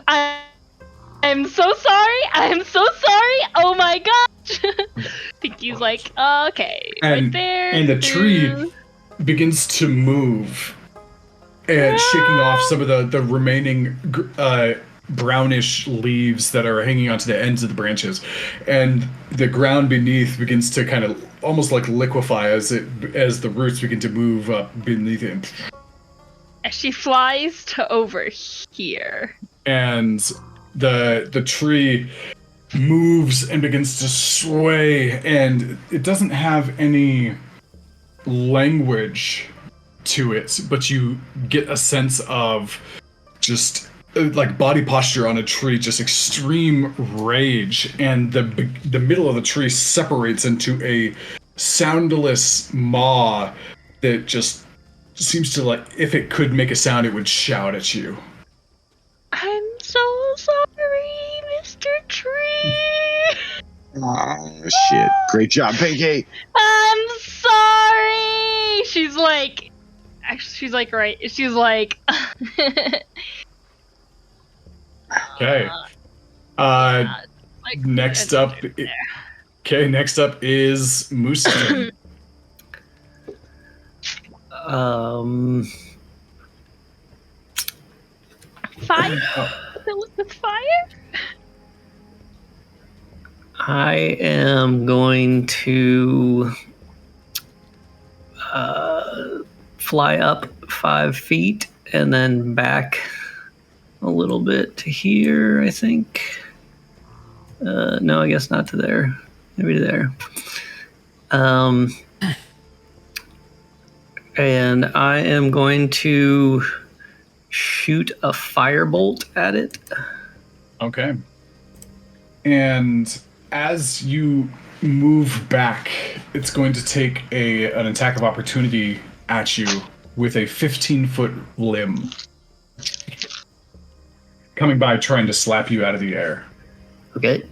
I'm so sorry. I'm so sorry. Oh my gosh. Pinky's like, okay, right And- there. and the tree begins to move, and shaking off some of the remaining brownish leaves that are hanging onto the ends of the branches, and the ground beneath begins to kind of almost like liquefy as the roots begin to move up beneath it. As she flies to over here. And the tree moves and begins to sway, and it doesn't have any language to it, but you get a sense of just like body posture on a tree, just extreme rage, and the middle of the tree separates into a soundless maw that just seems to, like, if it could make a sound, it would shout at you. I'm so sorry. Oh shit! Great job, Pinky. I'm sorry. She's like, actually, she's like, right. She's like, Okay. yeah, like, Next it's up. okay there. Okay. Next up is Moose's turn. Fire? Fill it with fire? I am going to fly up 5 feet and then back a little bit to here, I think. No, I guess not to there. Maybe to there. And I am going to shoot a firebolt at it. Okay. And as you move back, it's going to take an attack of opportunity at you with a 15-foot limb coming by trying to slap you out of the air. Okay.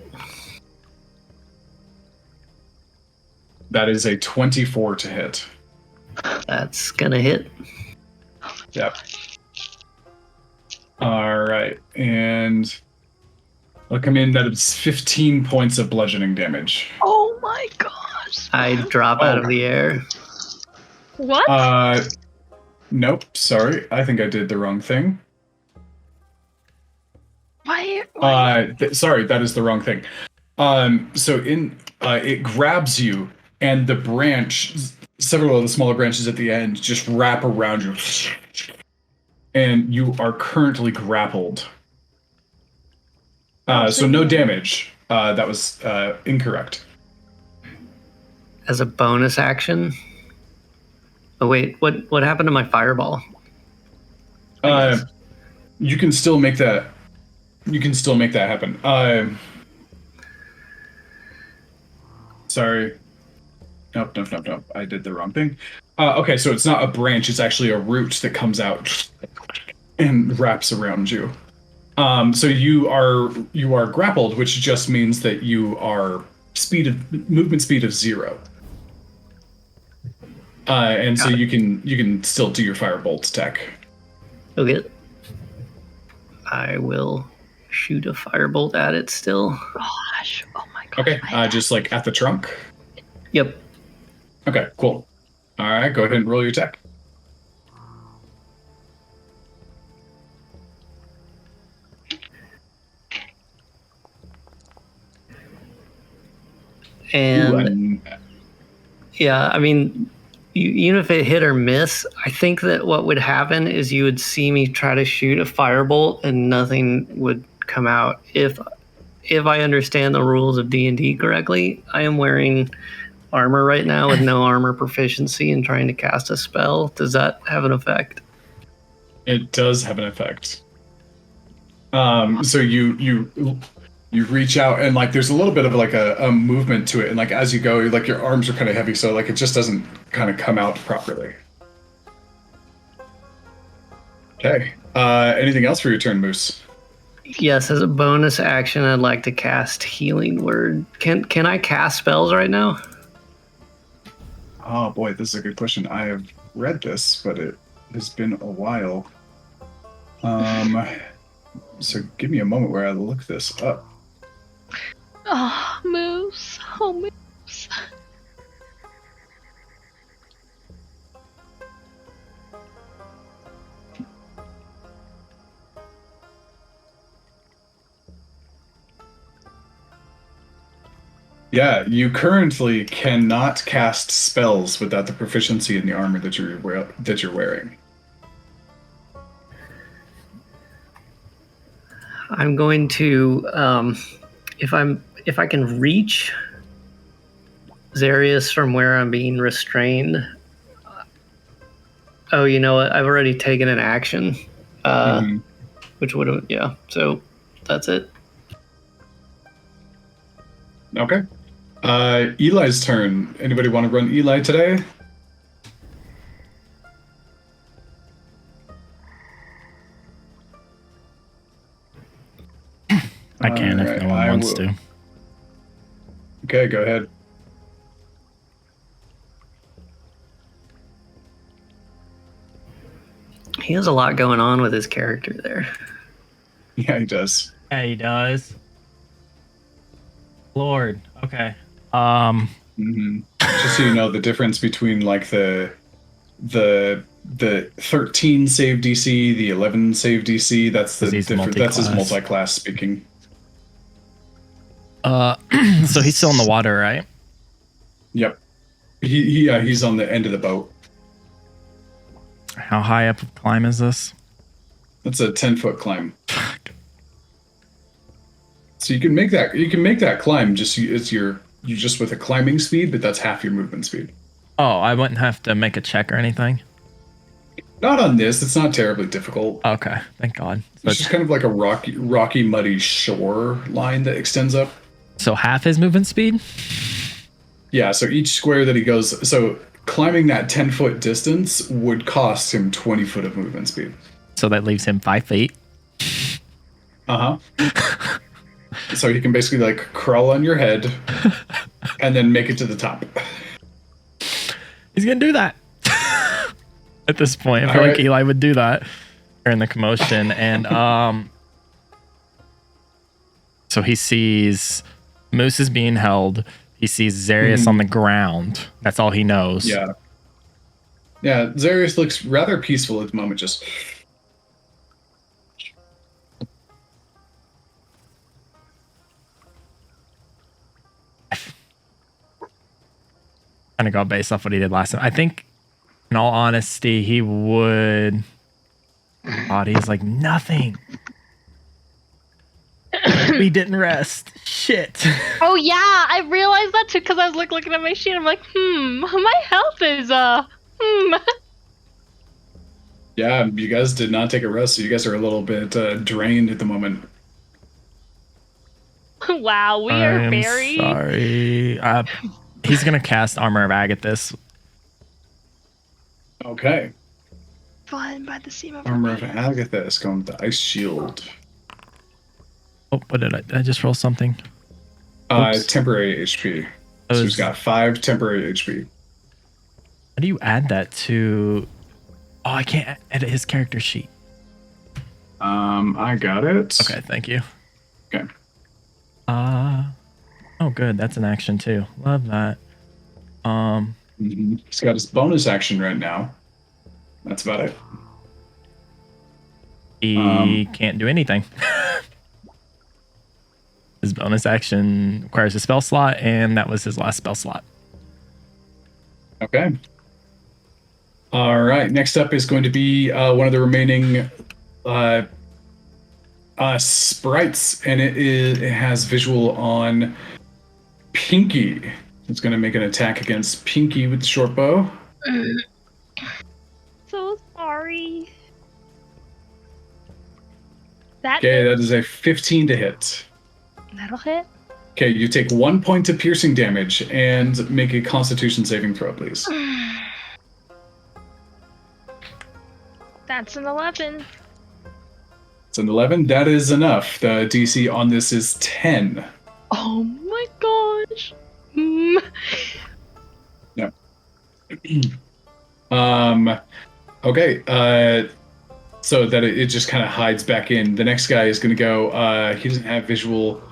That is a 24 to hit. That's gonna hit. Yep. All right. And I'll come in. That is 15 points of bludgeoning damage. Oh my gosh. I drop out of the air. What? Nope. Sorry. I think I did the wrong thing. Why? Sorry, that is the wrong thing. So it grabs you, and the branch, several of the smaller branches at the end, just wrap around you, and you are currently grappled. So no damage. That was incorrect. As a bonus action. Oh wait, what happened to my fireball? You can still make that. You can still make that happen. Sorry. Nope. I did the wrong thing. Okay, so it's not a branch, it's actually a root that comes out and wraps around you. So you are grappled, which just means that you are movement speed of 0. And so you can still do your firebolt attack. Okay. I will shoot a firebolt at it still. Gosh. Oh my gosh. Okay, just like at the trunk. Yep. Okay, cool. All right, go ahead and roll your attack. And yeah, I mean, even if it hit or miss, I think that what would happen is you would see me try to shoot a firebolt and nothing would come out. If I understand the rules of D&D correctly, I am wearing armor right now with no armor proficiency and trying to cast a spell. Does that have an effect? It does have an effect. So you reach out and like there's a little bit of like a movement to it, and like as you go, like your arms are kind of heavy, so like it just doesn't kind of come out properly. Okay. Anything else for your turn, Moose? Yes, as a bonus action, I'd like to cast Healing Word. Can I cast spells right now? Oh boy, this is a good question. I have read this, but it has been a while. So give me a moment where I look this up. Oh, Moose. Oh, Moose. Yeah, you currently cannot cast spells without the proficiency in the armor that you're wearing. I'm going to, if I can reach Zarius from where I'm being restrained. Oh, you know what? I've already taken an action, which would have, yeah. So that's it. Okay. Eli's turn. Anybody want to run Eli today? I can if no one wants to. Okay, go ahead. He has a lot going on with his character there. Yeah, he does. Yeah, he does. Lord. Okay. Mm-hmm. Just so you know, the difference between like the 13 save DC, the 11 save DC, that's the difference. That's his multi-class speaking. So he's still in the water, right? Yep. He's on the end of the boat. How high up of climb is this? That's a 10-foot climb. So you can make that climb. You're just with a climbing speed, but that's half your movement speed. Oh, I wouldn't have to make a check or anything. Not on this. It's not terribly difficult. Okay, thank God. So It's just kind of like a rocky, muddy shore line that extends up. So half his movement speed? Yeah, so each square that he goes, so climbing that 10-foot distance would cost him 20 foot of movement speed. So that leaves him 5 feet. Uh-huh. So he can basically like crawl on your head and then make it to the top. He's gonna do that. At this point, I feel like Eli would do that during the commotion. And so he sees Moose is being held. He sees Zarius on the ground. That's all he knows. Yeah. Yeah, Zarius looks rather peaceful at the moment, just... Kind of go based off what he did last time. I think, in all honesty, he would... Body's like, nothing. We didn't rest. Shit. Oh yeah, I realized that too because I was looking at my sheet. I'm like, my health is Yeah, you guys did not take a rest, so you guys are a little bit drained at the moment. Wow, we are very sorry. He's gonna cast Armor of Agathis. Okay. fun by the seam of Armor her of wings. Agathis going with the ice shield. Oh, what did I just roll something? Oops. Temporary HP. So he's got 5 temporary HP. How do you add that to... Oh, I can't edit his character sheet. I got it. Okay, thank you. Okay. Oh, good. That's an action too. Love that. He's got his bonus action right now. That's about it. He can't do anything. His bonus action requires a spell slot, and that was his last spell slot. Okay. All right. Next up is going to be one of the remaining sprites, and it has visual on Pinky. It's going to make an attack against Pinky with the short bow. So sorry. That Okay, that is a 15 to hit. That'll hit. Okay, you take 1 point of piercing damage and make a Constitution saving throw, please. That's an 11. It's an 11. That is enough. The DC on this is 10. Oh my gosh. Okay. So that it just kind of hides back in. The next guy is going to go. He doesn't have visual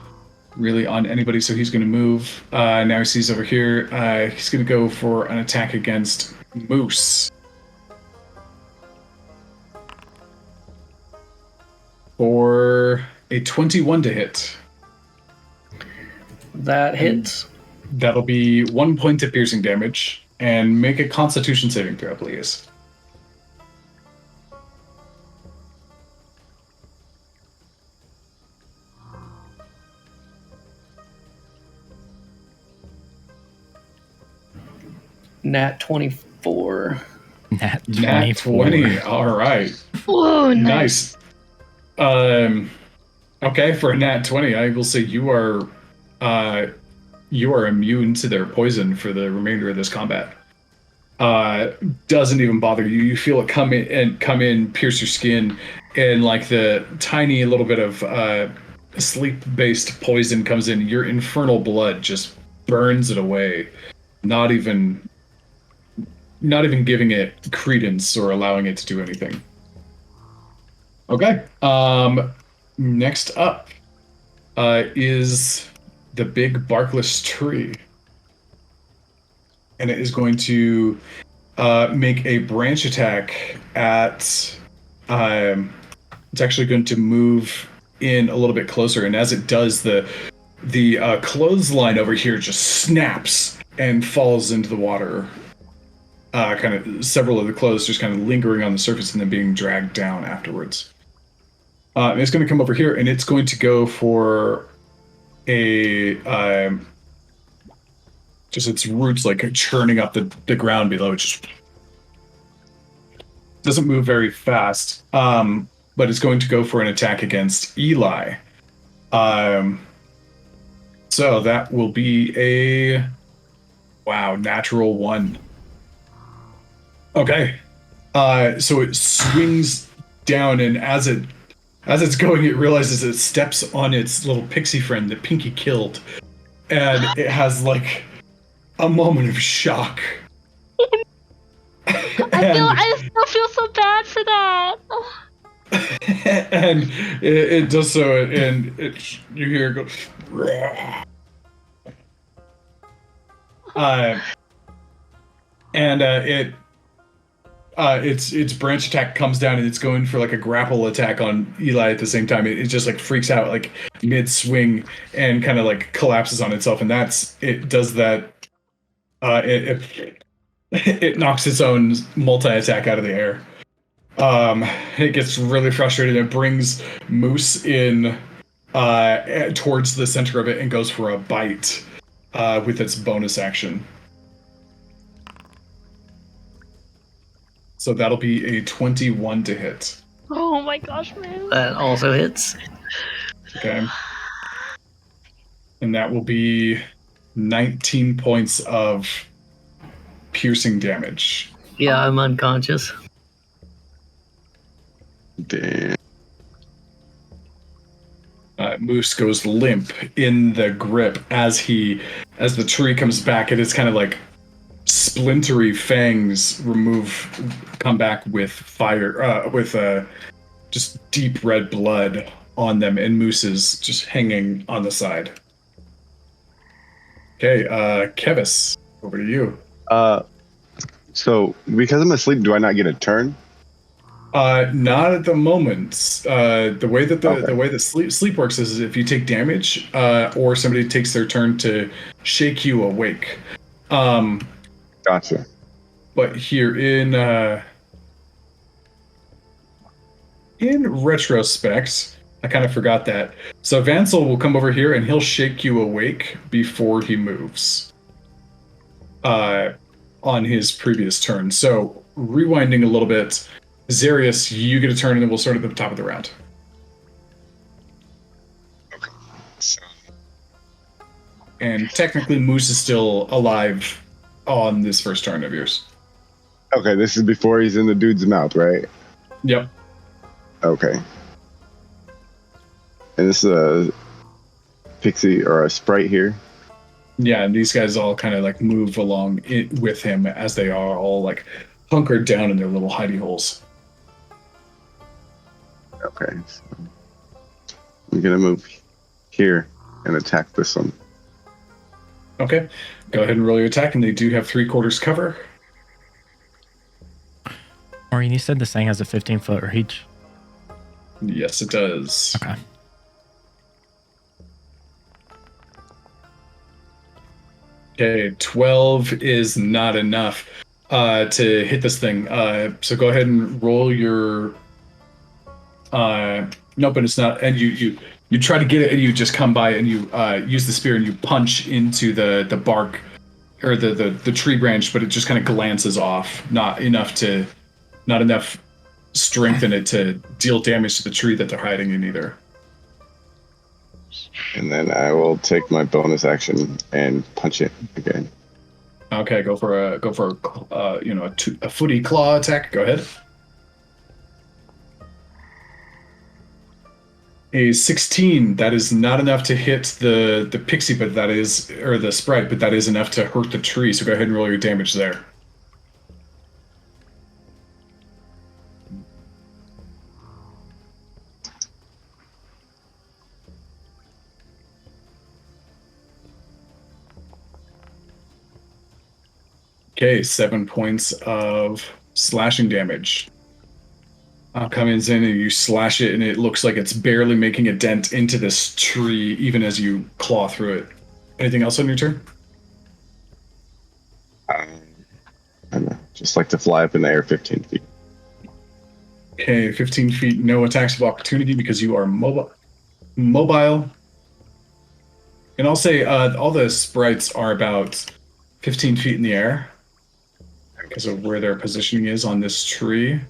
really on anybody, so he's going to move. Now he sees over here. He's going to go for an attack against Moose. For a 21 to hit. That hits. That'll be 1 point of piercing damage. And make a Constitution saving throw, please. Nat 24. Nat 24. Nat 20. All right. Whoa, nice. Okay, for a nat 20, I will say you are immune to their poison for the remainder of this combat. Doesn't even bother you. You feel it come in, pierce your skin, and like the tiny little bit of sleep-based poison comes in. Your infernal blood just burns it away, not even giving it credence or allowing it to do anything. Okay. Next up is the big barkless tree. And it is going to make a branch attack at... it's actually going to move in a little bit closer. And as it does, the clothesline over here just snaps and falls into the water. Kind of several of the clothes just kind of lingering on the surface and then being dragged down afterwards. And it's going to come over here and it's going to go for a just its roots like churning up the ground below. It just doesn't move very fast, but it's going to go for an attack against Eli. So that will be a natural 1. Okay. So it swings down, and as it's going, it realizes it steps on its little pixie friend that Pinky killed, and it has like a moment of shock. I still feel so bad for that. And it does so, and you hear it go. Its branch attack comes down and it's going for like a grapple attack on Eli at the same time. It just like freaks out like mid swing and kind of like collapses on itself, and it does that. It knocks its own multi attack out of the air. It gets really frustrated. It brings Moose in towards the center of it and goes for a bite with its bonus action. So that'll be a 21 to hit. Oh my gosh, man. That also hits. Okay. And that will be 19 points of piercing damage. Yeah, I'm unconscious. Damn. Moose goes limp in the grip as the tree comes back, and it's kind of like splintery fangs come back with fire, with just deep red blood on them, and Moose is just hanging on the side. Okay, Kevis, over to you. So because I'm asleep, do I not get a turn? Not at the moment. The way that sleep works is if you take damage, or somebody takes their turn to shake you awake. Gotcha. But here in retrospect, I kind of forgot that. So Vansel will come over here and he'll shake you awake before he moves. On his previous turn. So rewinding a little bit, Zarius, you get a turn, and then we'll start at the top of the round. Okay. So, And technically, Moose is still alive on this first turn of yours. okay, this is before he's in the dude's mouth, right? Yep. Okay. And this is a pixie or a sprite here. Yeah, and these guys all kind of like move along with him as they are all like hunkered down in their little hidey holes. Okay. So I'm gonna move here and attack this one. Okay, go ahead and roll your attack, and they do have 3/4 cover. Maureen, you said this thing has a 15-foot reach. Yes, it does. Okay. Okay, 12 is not enough to hit this thing. So go ahead and roll your. No, but it's not. And you try to get it, and you just come by, and you use the spear, and you punch into the bark or the tree branch, but it just kind of glances off. Not enough strength in it to deal damage to the tree that they're hiding in either. And then I will take my bonus action and punch it again. Okay, go for a footy claw attack. Go ahead. A 16. That is not enough to hit the pixie, but that is, or the sprite, but that is enough to hurt the tree. So go ahead and roll your damage there. Okay, 7 points of slashing damage. Comes in and you slash it, and it looks like it's barely making a dent into this tree, even as you claw through it. Anything else on your turn? I don't know. Just like to fly up in the air 15 feet. Okay, 15 feet, no attacks of opportunity because you are mobile. And I'll say all the sprites are about 15 feet in the air because of where their positioning is on this tree.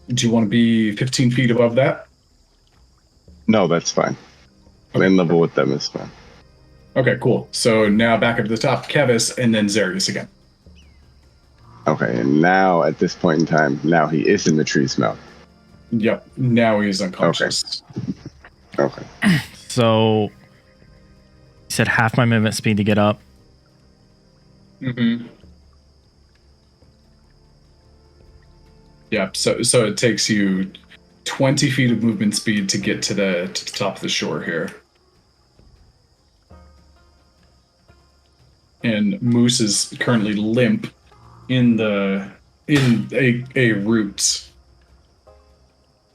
Do you want to be 15 feet above that? No, that's fine. Land level with them is fine. Okay, cool. So now back up to the top, Kevis, and then Zarius again. Okay, and now at this point in time, now he is in the tree's mouth. Yep, now he's unconscious. Okay. So you said half my movement speed to get up. Mm-hmm. Yep, so it takes you 20 feet of movement speed to get to the top of the shore here. And Moose is currently limp in a root.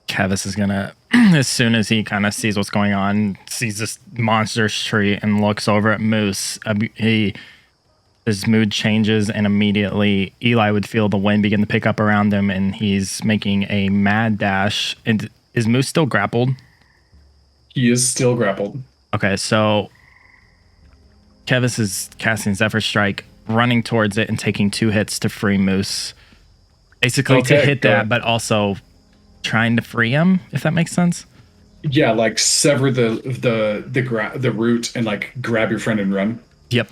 Kevis is gonna, as soon as he kind of sees what's going on, sees this monstrous tree and looks over at Moose, his mood changes, and immediately Eli would feel the wind begin to pick up around him, and he's making a mad dash. And is Moose still grappled? He is still grappled. Okay, so Kevis is casting Zephyr Strike, running towards it and taking 2 hits to free Moose. Basically to hit that, but also trying to free him, if that makes sense. Yeah, like sever the root and like grab your friend and run. Yep.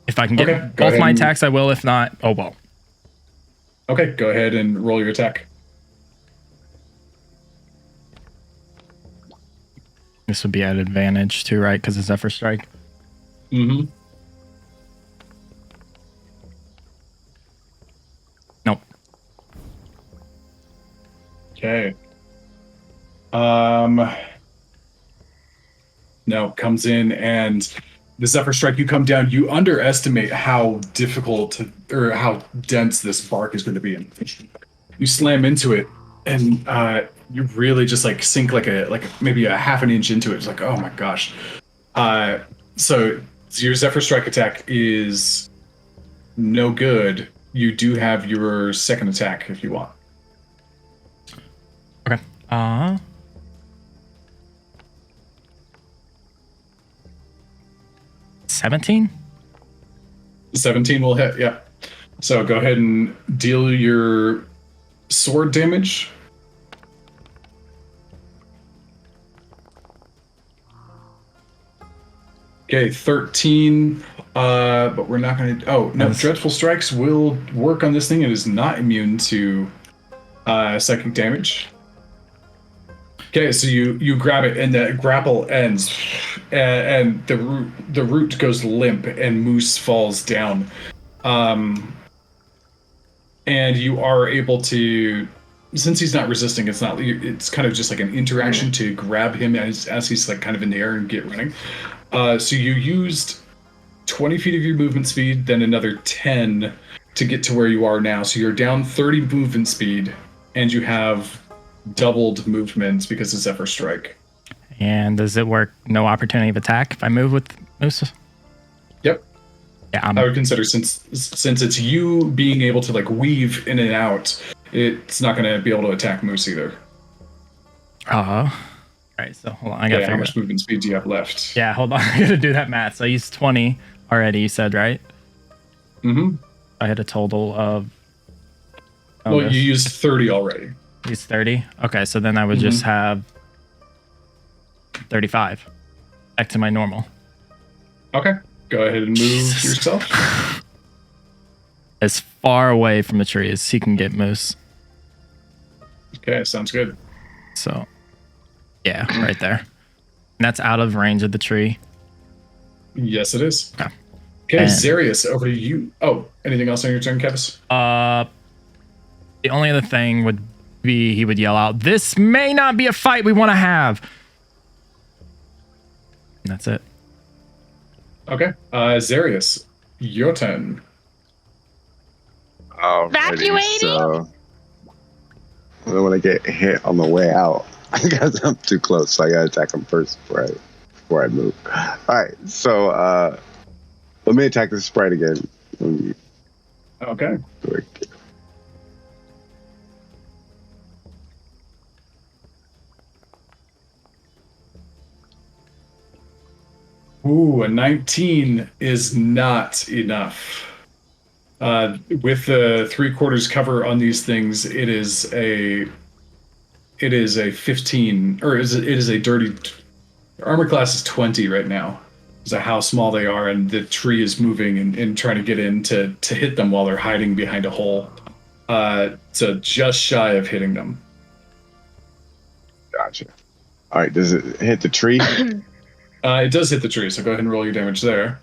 If I can get Okay, both my attacks, I will. If not, oh well. Okay, go ahead and roll your attack. This would be at advantage too, right? Because it's Zephyr Strike. Mm-hmm. Nope. Okay. No, comes in, and the Zephyr Strike, you come down, you underestimate how difficult or how dense this bark is going to be. You slam into it, and you really just like sink like maybe a half an inch into it. It's like, oh my gosh. So your Zephyr Strike attack is no good. You do have your second attack if you want. Okay. 17? 17 will hit, yeah. So go ahead and deal your sword damage. Okay, 13, but we're not going to... Oh, no, Dreadful Strikes will work on this thing. It is not immune to psychic damage. Okay, so you grab it, and the grapple ends, and the root goes limp, and Moose falls down. And you are able to, since he's not resisting, it's kind of just like an interaction to grab him as he's like kind of in the air and get running. So you used 20 feet of your movement speed, then another 10 to get to where you are now. So you're down 30 movement speed, and you have doubled movements because of Zephyr Strike. And does it work no opportunity of attack if I move with Moose? Yep. Yeah, I would consider, since it's you being able to like weave in and out, it's not going to be able to attack Moose either. All right, so hold on. I got to how much movement speed do you have left? Yeah, hold on. I got to do that math. So I used 20 already, you said, right? Mm-hmm. I had a total of... Well, you used 30 already. Used 30? Okay, so then I would just have 35. Back to my normal. Okay. Go ahead and move yourself. As far away from the tree as he can get, Moose. Okay, sounds good. So, Yeah, right there. And that's out of range of the tree. Yes, it is. Okay. Okay, And- Zarius, over to you. Oh, anything else on your turn, Kevis? The only other thing would be he would yell out, "This may not be a fight we want to have." And that's it. Okay. Zarius, your turn. Alrighty, Evacuating? So I don't want to get hit on the way out because I'm too close. So I gotta attack him first before I move. All right. So let me attack the sprite again. Let me Okay. do it. Ooh, a 19 is not enough. With the 3/4 cover on these things, it is a 15, or it is a dirty. Armor class is 20 right now. Because of how small they are, and the tree is moving and trying to get in to hit them while they're hiding behind a hole. So just shy of hitting them. Gotcha. All right. Does it hit the tree? It does hit the tree, so go ahead and roll your damage there.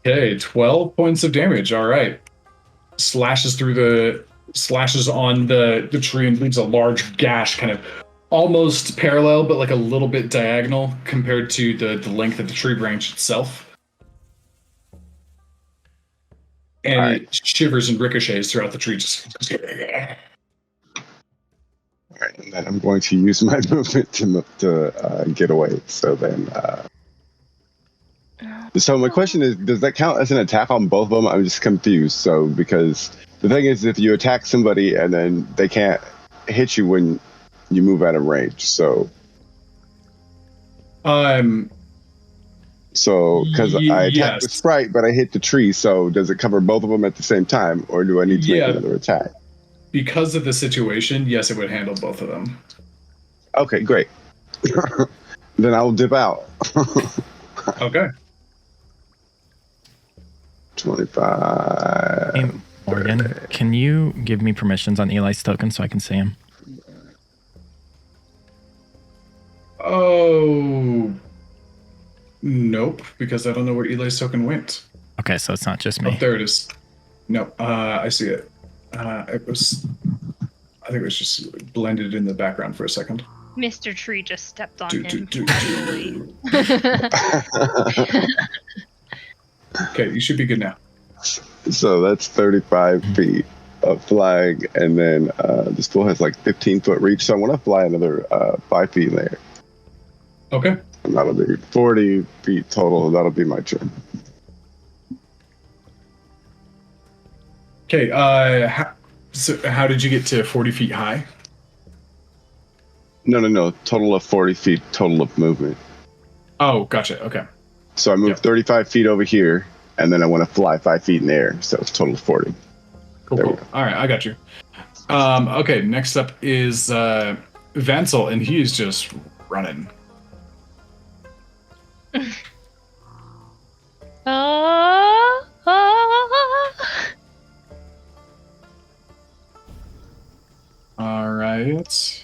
Okay, 12 points of damage. All right. Slashes on the tree and leaves a large gash, kind of almost parallel, but like a little bit diagonal compared to the length of the tree branch itself. And Alright. it shivers and ricochets throughout the tree. Just All right, and then I'm going to use my movement to get away. So then, so my question is, does that count as an attack on both of them? I'm just confused. So because the thing is, if you attack somebody and then they can't hit you when you move out of range, so because I attacked the yes. sprite, but I hit the tree. So does it cover both of them at the same time, or do I need to make another attack? Because of the situation, yes, it would handle both of them. Okay, great. Then I'll dip out. Okay. 25. Hey, Morgan, can you give me permissions on Eli's token so I can see him? Oh, nope, because I don't know where Eli's token went. Okay, so it's not just Oh, me. there it is. No, I see it. I think it was just blended in the background for a second. Mr. Tree just stepped on Do, him. do, do, do. Okay, you should be good now. So that's 35 feet of flying, and then this pool has like 15-foot reach. So I want to fly another 5 feet there. Okay. And that'll be 40 feet total. That'll be my turn. Okay. So how did you get to 40 feet high? No. Total of 40 feet total of movement. Oh, gotcha. Okay. So I moved Yep. 35 feet over here, and then I want to fly 5 feet in the air. So it's total of 40. Cool. There we Cool. All right, I got you. Okay. Next up is Vansel, and he is just running. All right.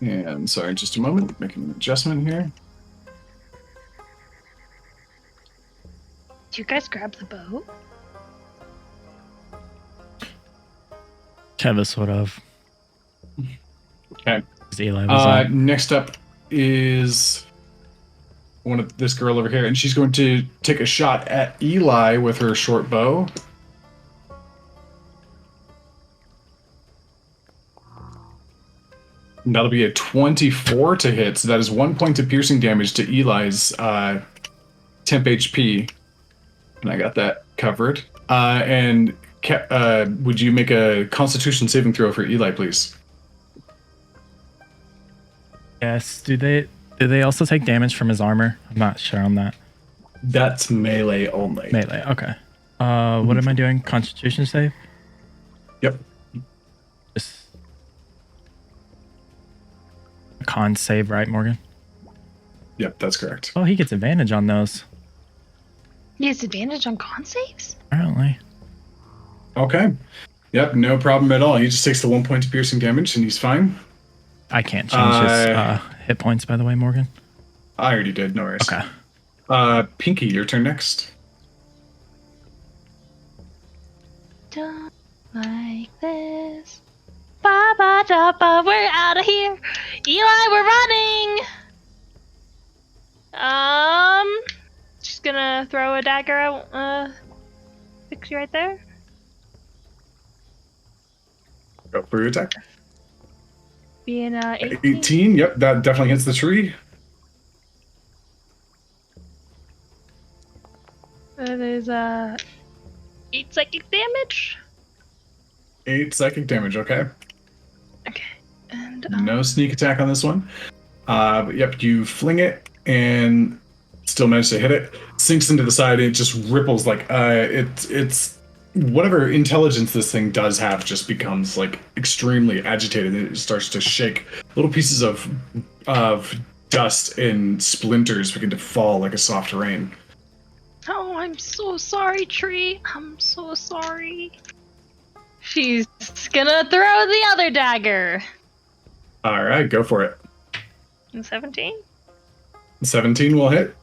And sorry, just a moment, making an adjustment here. Did you guys grab the boat? Kevis would have. Okay. 'Cause Eli was on. Next up is one of this girl over here, and she's going to take a shot at Eli with her short bow. And that'll be a 24 to hit, so that is 1 point of piercing damage to Eli's temp HP. And I got that covered. And would you make a Constitution saving throw for Eli, please? Yes. Do they also take damage from his armor? I'm not sure on that. That's melee only. Melee. Okay. What am I doing? Constitution save? Yep. Just a con save, right, Morgan? Yep, that's correct. Oh, he gets advantage on those. He has advantage on con saves? Apparently. Okay. Yep, no problem at all. He just takes the 1 point of piercing damage and he's fine. I can't change his hit points, by the way, Morgan. I already did, no worries. Okay. Pinky, your turn next. Don't like this. Ba ba da ba, we're out of here. Eli, we're running. She's gonna throw a dagger at Pixie right there. Go for your attack. Being 18. 18, yep, that definitely hits the tree. There's 8 psychic damage. 8 psychic damage, okay. Okay, and No sneak attack on this one. But yep, you fling it and still manage to hit it. Sinks into the side and it just ripples like it's whatever intelligence this thing does have just becomes like extremely agitated. It starts to shake. Little pieces of dust and splinters begin to fall like a soft rain. Oh, I'm so sorry, Tree. I'm so sorry. She's gonna throw the other dagger. All right, go for it. 17? 17 will hit.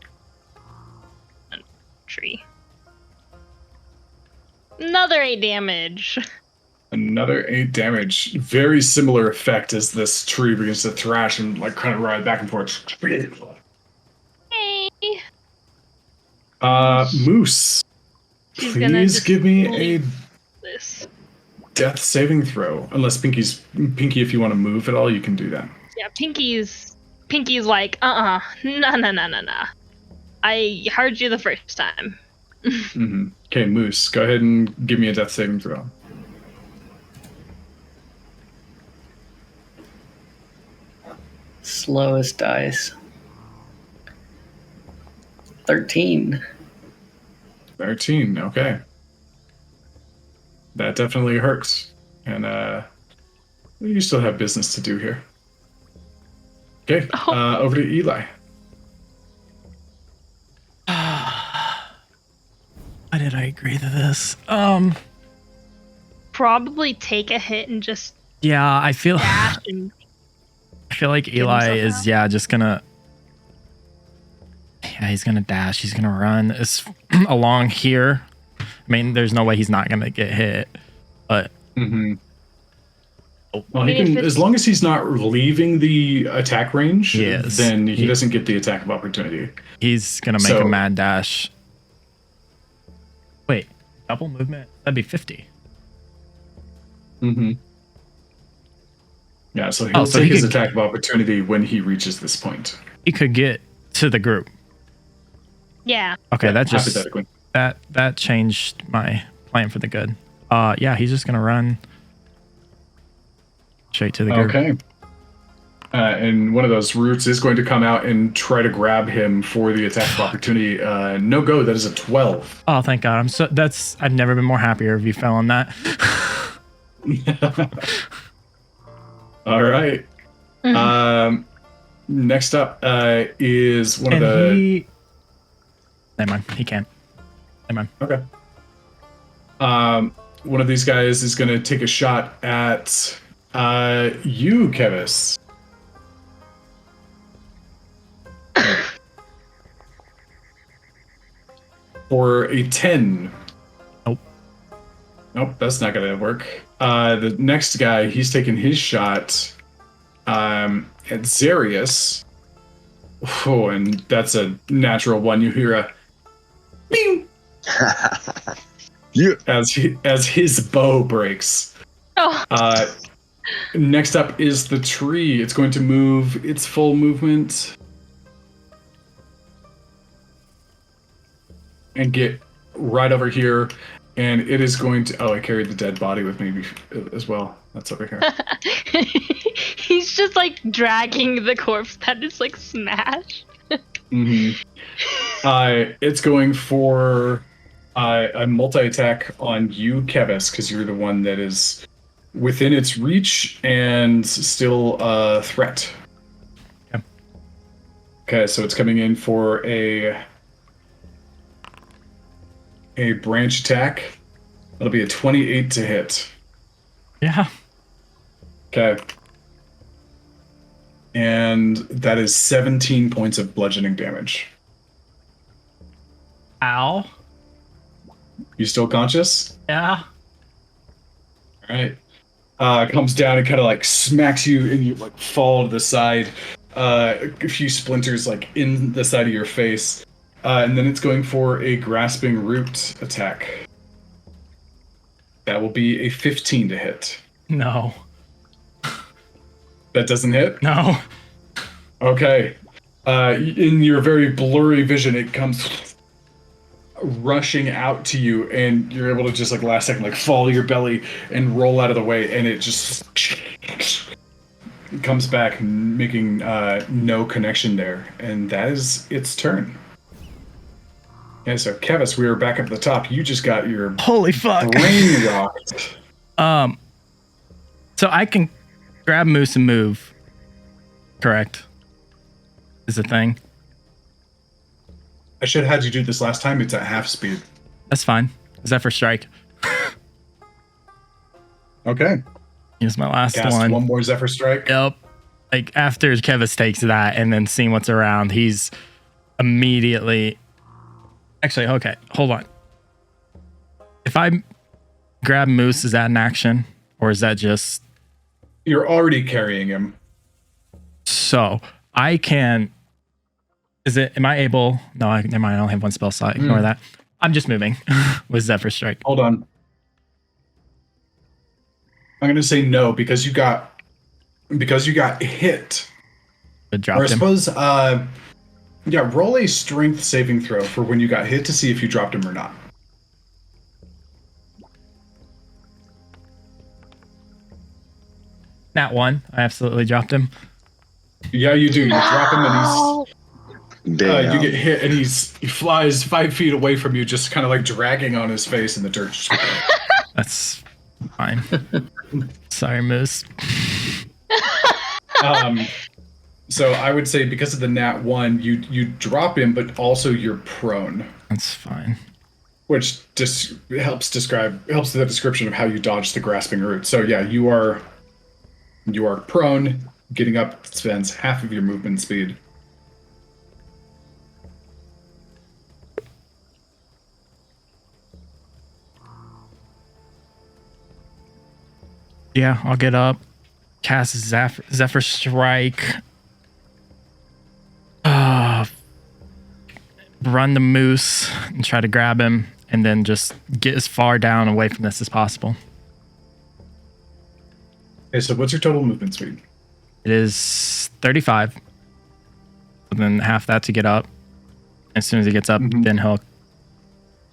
Tree. Another 8 damage. Another 8 damage. Very similar effect as this tree begins to thrash and like kind of ride back and forth. Hey. Moose. She's gonna Please just give me a leave this. death saving throw. Unless Pinky, if you want to move at all, you can do that. Yeah, Pinky's like, no. I heard you the first time. Mm-hmm. Okay, Moose, go ahead and give me a death saving throw. Slowest dice. 13. 13, okay. That definitely hurts. And you still have business to do here. Okay, over to Eli. Why did I agree to this? Probably take a hit and just Yeah, I feel dash and like Eli himself is out. just gonna. Yeah, he's gonna dash. He's gonna run along here. I mean, there's no way he's not gonna get hit. But Mm-hmm. Well, I mean, he if can, it's- as long as he's not leaving the attack range, Yes. then he doesn't get the attack of opportunity. he's gonna make So- a mad dash. Wait, double movement? That'd be 50. Mm-hmm. Yeah, so he'll so take he his could- attack of opportunity when he reaches this point. He could get to the group. yeah. Okay, Yeah, that just hypothetically. that changed my plan for the good. Yeah, he's just gonna run straight to the group. Okay. And one of those roots is going to come out and try to grab him for the attack of opportunity. No go. That is a 12. Oh, thank God! I've never been more happier if you fell on that. All right. Next up is one of And the. he. Never mind. He can't. Never mind. Okay. One of these guys is going to take a shot at you, Kevis. For a 10. Nope. Nope, that's not going to work. The next guy, he's taking his shot at Zarius. Oh, and that's a natural one. You hear a bing You as his bow breaks. Oh, Next up is the tree. It's going to move its full movement and get right over here. And it is going to... Oh, I carried the dead body with me as well. That's over here. he's just like dragging the corpse that is like smashed. Mm-hmm. It's going for a multi-attack on you, Kevis, because you're the one that is within its reach and still a threat. Okay. Okay, so it's coming in for a branch attack. That'll be a 28 to hit. Yeah. Okay. And that is 17 points of bludgeoning damage. Ow. You still conscious? Yeah. All right. Comes down and kind of like smacks you, and you like fall to the side. A few splinters like in the side of your face, and then it's going for a grasping root attack. That will be a 15 to hit. No. That doesn't hit? No. Okay. In your very blurry vision, it comes rushing out to you, and you're able to just like last second like fall to your belly and roll out of the way, and it just comes back, making no connection there, and that is its turn. Okay, so Kevis, we are back up at the top. You just got your Holy fuck. brain rocked. So I can grab Moose and move. Correct. Is the thing. I should have had you do this last time. It's at half speed. That's fine. Zephyr Strike. Okay. Use my last Cast one. one more Zephyr Strike. Yep. Like after Kevis takes that and then seeing what's around, he's immediately. Actually, okay, hold on. If I grab Moose, is that an action? Or is that just. You're already carrying him. So I can. Is it. Am I able. No, never mind. I only have one spell slot. Ignore that. I'm just moving with Zephyr Strike. Hold on. I'm going to say no because you got hit. But Or I dropped him. suppose, roll a strength saving throw for when you got hit to see if you dropped him or not. Nat 1. I absolutely dropped him. Yeah, you do. You drop him and he's Damn. you get hit and he flies 5 feet away from you, just kind of like dragging on his face in the dirt. That's fine. Sorry, Moose. So I would say because of the nat 1, you drop him, but also you're prone, That's fine. which just helps the description of how you dodge the grasping root. So yeah, you are prone. Getting up spends half of your movement speed. Yeah, I'll get up. Cast Zephyr Strike. Run the Moose and try to grab him, and then just get as far down away from this as possible. Okay, so what's your total movement speed? It is 35. And then half that to get up. As soon as he gets up, then he'll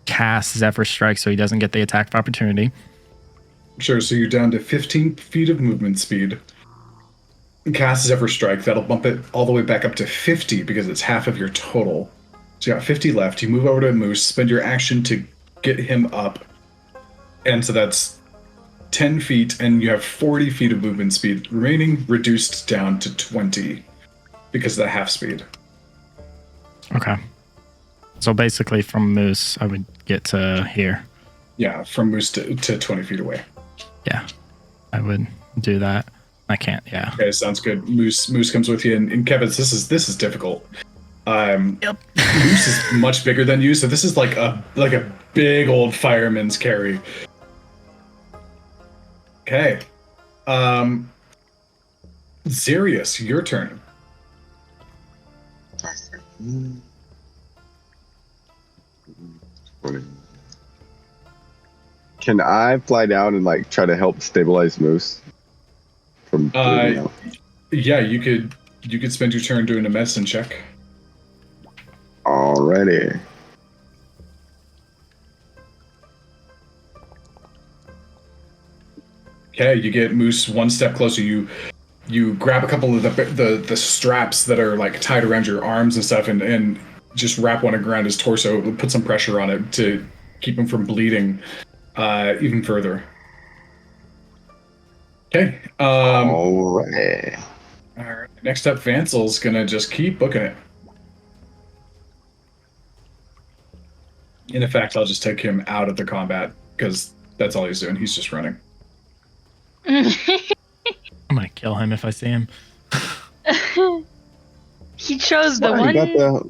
cast Zephyr Strike so he doesn't get the attack of opportunity. Sure, so you're down to 15 feet of movement speed. Cast Zephyr Strike, that'll bump it all the way back up to 50 because it's half of your total. So you got 50 left. You move over to Moose, spend your action to get him up. And so that's 10 feet, and you have 40 feet of movement speed remaining, reduced down to 20 because of the half speed. Okay. So basically from Moose, I would get to here. Yeah, from Moose to 20 feet away. Yeah, I would do that. I can't, yeah. Okay, sounds good. Moose comes with you, and Kevin, this is difficult. Yep. Moose is much bigger than you, so this is like a big old fireman's carry. Okay. Xerius, your turn. Can I fly down and like try to help stabilize Moose from bleeding out? Yeah, you could spend your turn doing a medicine check. Alrighty. Okay, you get Moose one step closer. You grab a couple of the straps that are like tied around your arms and stuff, and just wrap one around his torso, put some pressure on it to keep him from bleeding even further. Okay. All right. All right. Next up, Vansel's gonna just keep booking it. In effect, I'll just take him out of the combat because that's all he's doing. He's just running. I'm gonna kill him if I see him. He chose the Why one. you got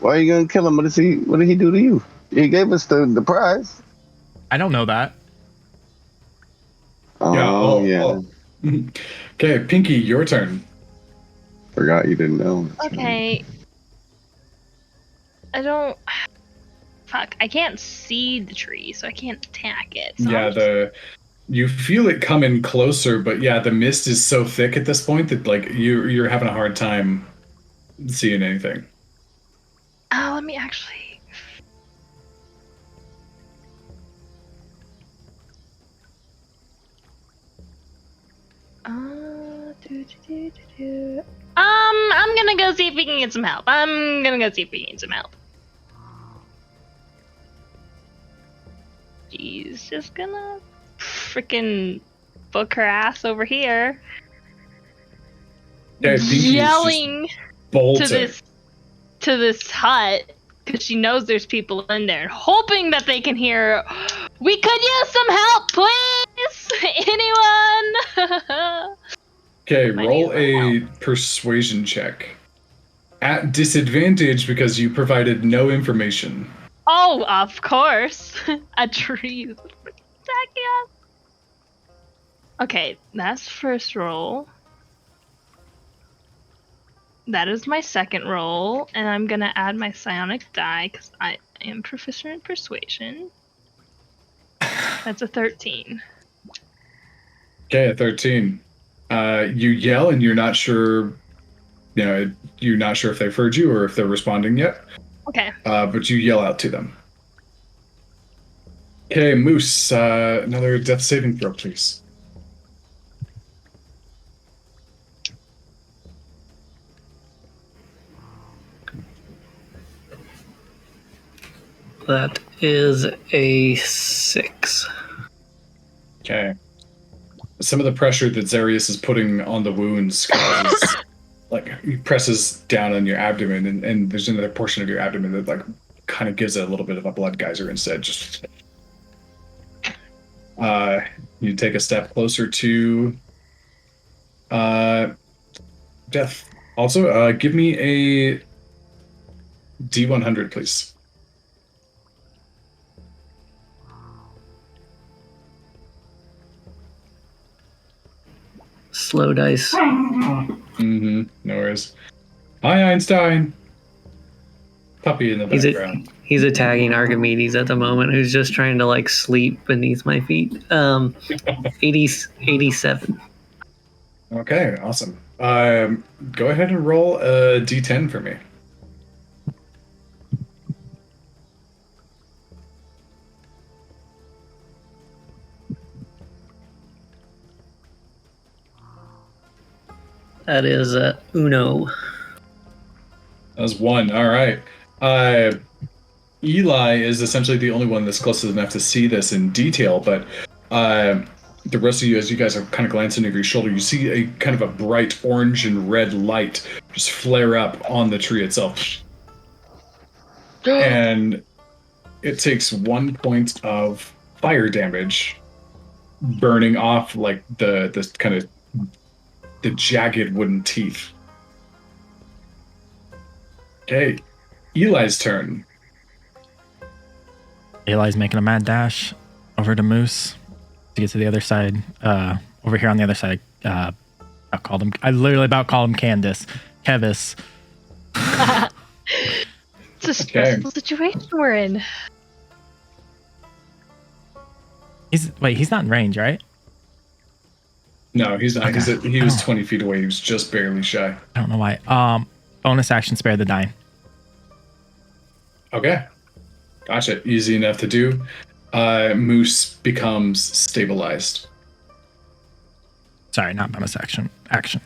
why are you gonna kill him? What did he do to you? He gave us the prize. I don't know that. Oh yeah. Okay, Pinky, your turn. Forgot you didn't know. Okay. I don't. Fuck. I can't see the tree, so I can't attack it. So Yeah, I'm just- you feel it coming closer, but yeah, the mist is so thick at this point that like you're having a hard time seeing anything. Oh, let me actually. I'm gonna go see if we can get some help. She's just gonna freaking book her ass over here, Okay, Pinky is just yelling bolting. to this hut because she knows there's people in there, hoping that they can hear. We could use some help, please. Anyone? Okay, Might roll need a persuasion check. At disadvantage because you provided no information. Oh, of course. A tree is attacking us. Okay, that's first roll. That is my second roll, and I'm gonna add my psionic die because I am proficient in persuasion. That's a 13. Okay, a 13. You yell and you're not sure, you're not sure if they've heard you or if they're responding yet. Okay. But you yell out to them. Okay, Moose, another death saving throw, please. That is a 6. Okay. Some of the pressure that Zarius is putting on the wounds causes, like, he presses down on your abdomen, and there's another portion of your abdomen that, like, kind of gives it a little bit of a blood geyser instead. Just, you take a step closer to, death. Also, give me a D100, please. Slow dice. Mm-hmm. No worries. Hi, Einstein. Puppy in the background. He's attacking Archimedes at the moment, who's just trying to like sleep beneath my feet. 87. Okay, awesome. Go ahead and roll a D10 for me. That is Uno. That was 1. All right. Eli is essentially the only one that's close enough to see this in detail, but the rest of you, as you guys are kind of glancing over your shoulder, you see a kind of a bright orange and red light just flare up on the tree itself. And it takes 1 point of fire damage, burning off like the kind of the jagged wooden teeth. Okay, Eli's turn. Eli's making a mad dash over to Moose to get to the other side. Over here on the other side. I literally about called him Candace. Kevis. It's a stressful situation we're in. He's not in range, right? No, he's not. Okay. He was 20 feet away. He was just barely shy. I don't know why. Bonus action, spare the dying. Okay. Gotcha. Easy enough to do. Moose becomes stabilized. Sorry, not bonus action. Action.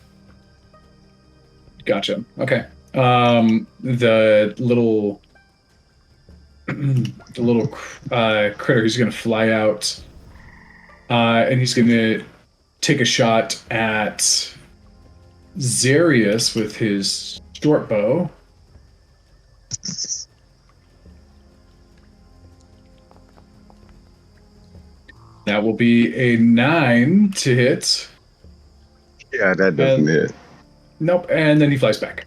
Gotcha. Okay. The little critter, he's going to fly out, and he's going to take a shot at Zarius with his short bow. That will be a 9 to hit. Yeah, that doesn't hit. Nope, and then he flies back.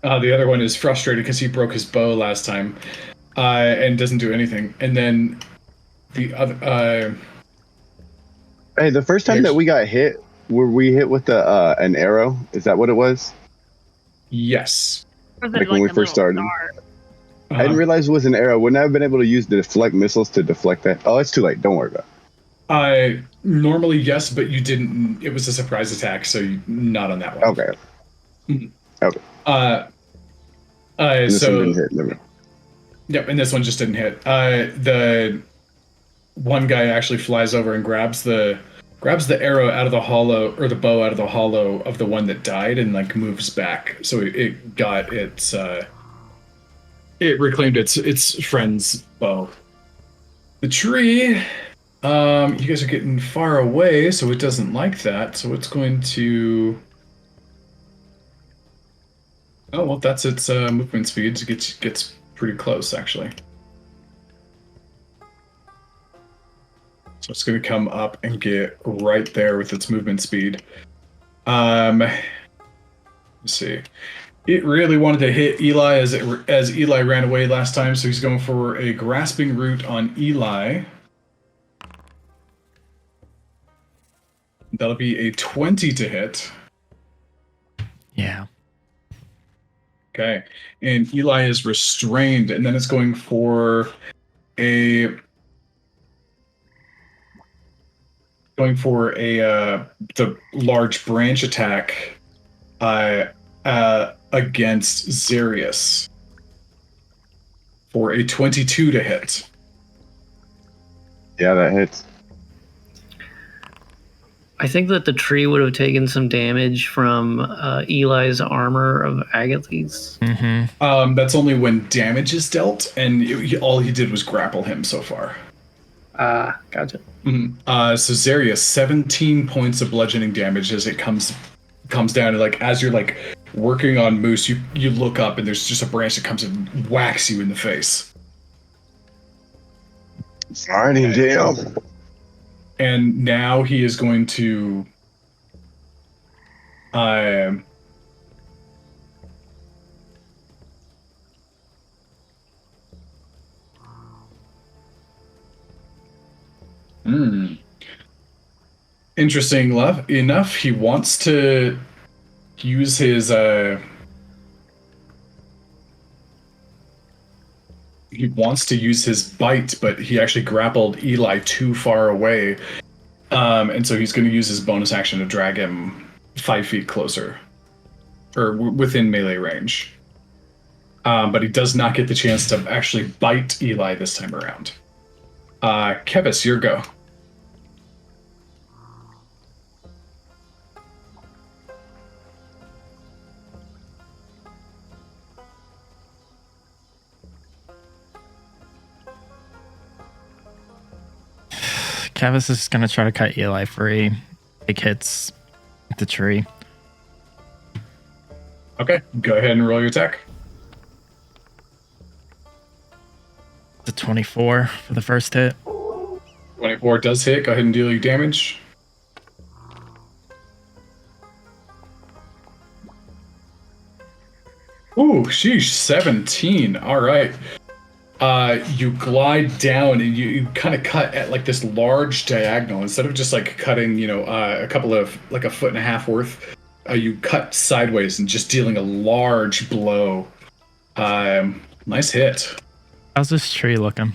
The other one is frustrated because he broke his bow last time and doesn't do anything. And then the other... Hey, the first time that we got hit, were we hit with an arrow? Is that what it was? Yes. Was it Like when we a first little started. dart? I didn't realize it was an arrow. Wouldn't I have been able to use the deflect missiles to deflect that? Oh, it's too late. Don't worry about it. Normally, yes, but you didn't. It was a surprise attack, so not on that one. Okay. Okay. And this so one didn't hit. Never mind. Yep, and this one just didn't hit. The one guy actually flies over and grabs the arrow out of the hollow, or the bow out of the hollow of the one that died, and like moves back. So it got its it reclaimed its friend's bow. The tree, you guys are getting far away, so it doesn't like that. So it's going to. Oh well, that's its movement speed. It gets pretty close actually. So it's going to come up and get right there with its movement speed. Let's see. It really wanted to hit Eli as Eli ran away last time, so he's going for a grasping root on Eli. That'll be a 20 to hit. Yeah. Okay. And Eli is restrained, and then it's going for the large branch attack against Zarius for a 22 to hit. Yeah, that hits. I think that the tree would have taken some damage from Eli's armor of Agathes. Mm-hmm. That's only when damage is dealt, and all he did was grapple him so far. Gotcha. Mm-hmm. So Zarius, 17 points of bludgeoning damage as it comes down, and like as you're like working on Moose, you look up and there's just a branch that comes and whacks you in the face. Alrighty, jail. And now he is going to interesting enough, he wants to use his bite, but he actually grappled Eli too far away. And so he's going to use his bonus action to drag him 5 feet closer, or within melee range. But he does not get the chance to actually bite Eli this time around. Kevis, your go. Kevis is going to try to cut Eli free. Take hits at the tree. Okay, go ahead and roll your attack. It's a 24 for the first hit. 24 does hit. Go ahead and deal your damage. Ooh, sheesh, 17. All right. You glide down and you kind of cut at like this large diagonal instead of just like cutting, a couple of like a foot and a half worth. You cut sideways and just dealing a large blow. Nice hit. How's this tree looking?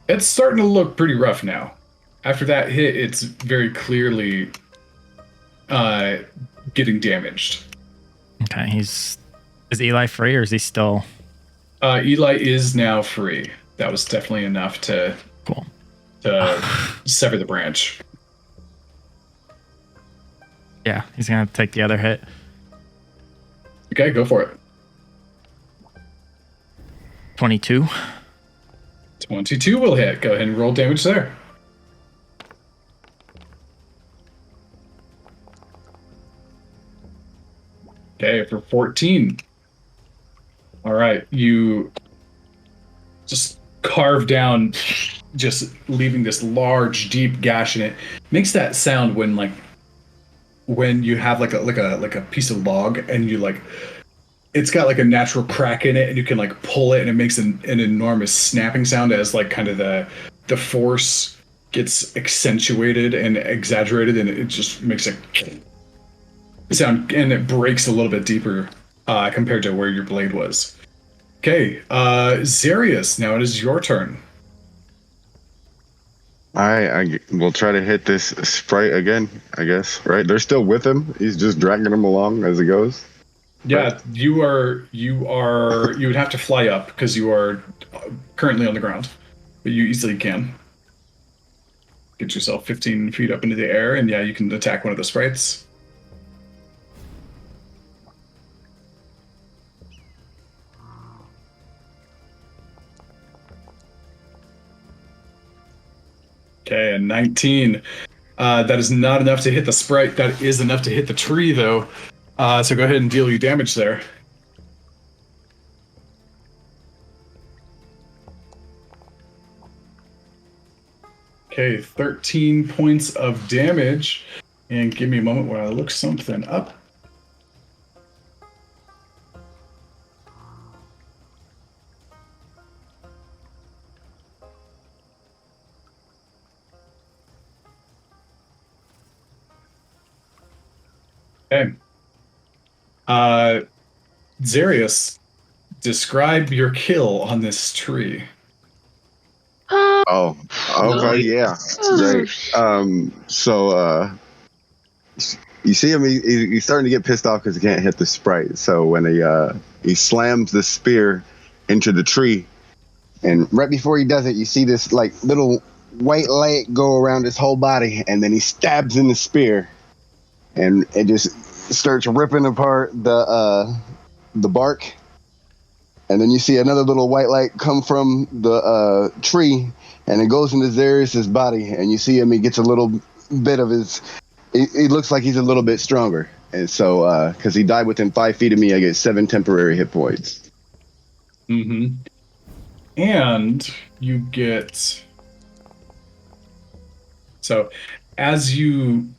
It's starting to look pretty rough now. After that hit, it's very clearly getting damaged. Okay, is Eli free or is he still? Eli is now free. That was definitely enough to sever the branch. Yeah, he's gonna take the other hit. Okay, go for it. 22. 22 will hit. Go ahead and roll damage there. Okay, for 14. All right, you just carve down, just leaving this large, deep gash in it. Makes that sound when you have like a piece of log and you like it's got like a natural crack in it and you can like pull it and it makes an enormous snapping sound as like kind of the force gets accentuated and exaggerated and it just makes a sound and it breaks a little bit deeper compared to where your blade was. Okay, Zarius, now it is your turn. I will try to hit this sprite again, I guess, right? They're still with him. He's just dragging him along as he goes. Yeah, you would have to fly up because you are currently on the ground, but you easily can get yourself 15 feet up into the air, and yeah, you can attack one of the sprites. Okay, a 19. That is not enough to hit the sprite. That is enough to hit the tree, though. So go ahead and deal you damage there. Okay, 13 points of damage. And give me a moment while I look something up. Okay. Zarius, describe your kill on this tree. Oh, okay, yeah, great. So you see him. He's starting to get pissed off because he can't hit the sprite. So when he slams the spear into the tree, and right before he does it, you see this like little white light go around his whole body, and then he stabs in the spear, and it just starts ripping apart the bark. And then you see another little white light come from the tree, and it goes into Zarius's body. And you see him; he gets a little bit of his. He looks like he's a little bit stronger. And so, because he died within 5 feet of me, I get 7 temporary hit points. Mm-hmm. And you get. So, as you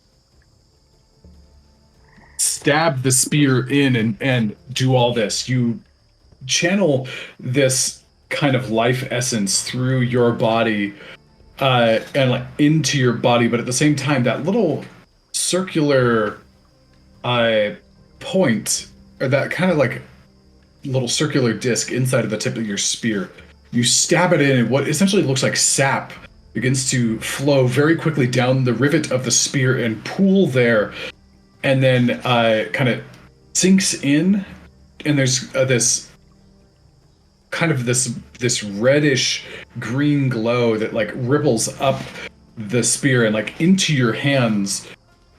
stab the spear in and do all this, you channel this kind of life essence through your body and like into your body, but at the same time that little circular point, or that kind of like little circular disc inside of the tip of your spear, you stab it in and what essentially looks like sap begins to flow very quickly down the rivet of the spear and pool there, and then kind of sinks in, and there's this kind of this reddish green glow that like ripples up the spear and like into your hands,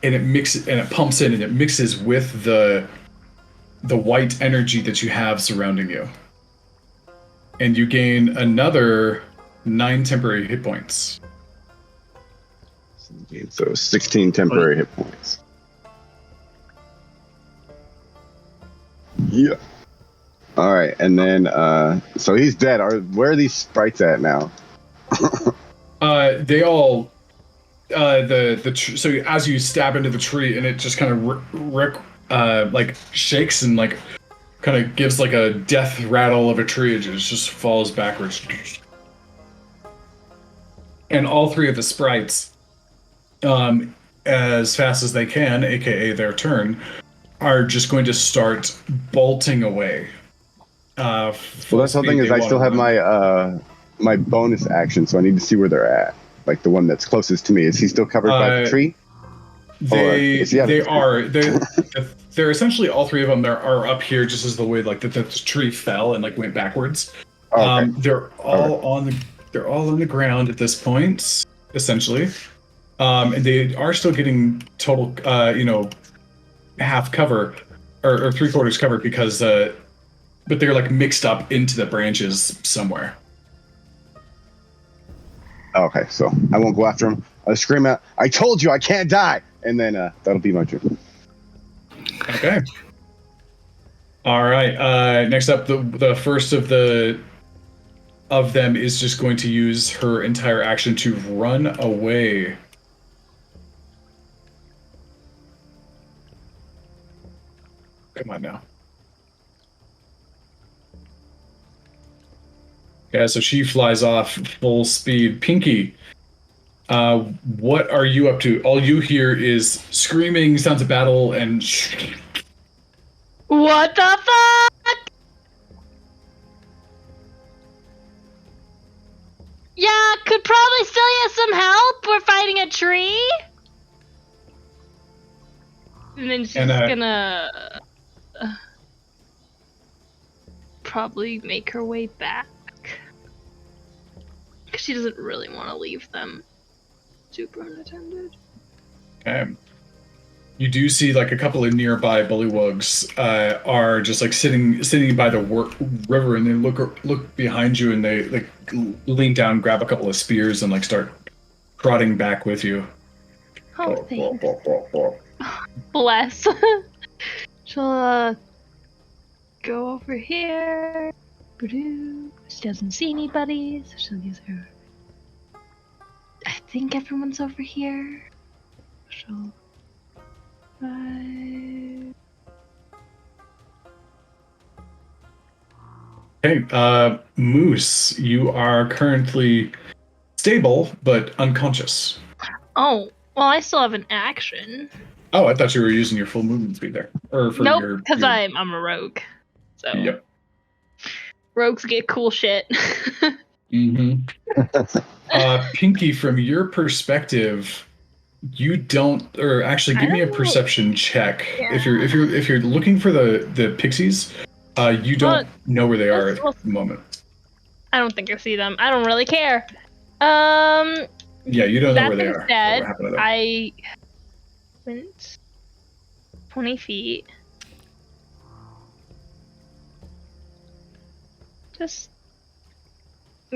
and it pumps in and it mixes with the white energy that you have surrounding you, and you gain another 9 temporary hit points. So 16 temporary hit points. Yeah. All right, and then so he's dead. Where are these sprites at now? They all so as you stab into the tree and it just kind of like shakes and like kind of gives like a death rattle of a tree. It just falls backwards. And all 3 of the sprites, as fast as they can, aka their turn, are just going to start bolting away. Well, that's the thing is I still have my bonus action, so I need to see where they're at. Like the one that's closest to me. Is he still covered by the tree? They're essentially all 3 of them. Are up here just as the way like the tree fell and like went backwards. Oh, okay. They're all on the ground at this point, essentially, and they are still getting total half cover or 3/4 cover because but they're like mixed up into the branches somewhere. Okay, so I won't go after him. I'll scream out, "I told you I can't die!" And then that'll be my turn. Okay. All right. Next up, the first of them is just going to use her entire action to run away. Come on now. Yeah, so she flies off full speed. Pinky, what are you up to? All you hear is screaming, sounds of battle, and What the fuck? Yeah, could probably still use some help. We're fighting a tree. And then she's gonna probably make her way back. Because she doesn't really want to leave them super unattended. Okay. You do see like a couple of nearby bullywugs are just like sitting by the river, and they look behind you, and they like lean down, grab a couple of spears, and like start trotting back with you. Oh, thanks. Bless. She'll go over here. She doesn't see anybody, so she'll use her. I think everyone's over here. She'll. Okay, Moose, you are currently stable but unconscious. Oh, well, I still have an action. Oh, I thought you were using your full movement speed there. Or for Nope, your because I'm a rogue. So Yep. rogues get cool shit. Mm-hmm. Pinky, from your perspective, you don't, or actually, give me a perception check. Yeah. If you're looking for the pixies, you don't know where they are at the moment. I don't think I see them. I don't really care. Yeah, you don't know where they are. Instead, What happened to them? I went 20 feet. Just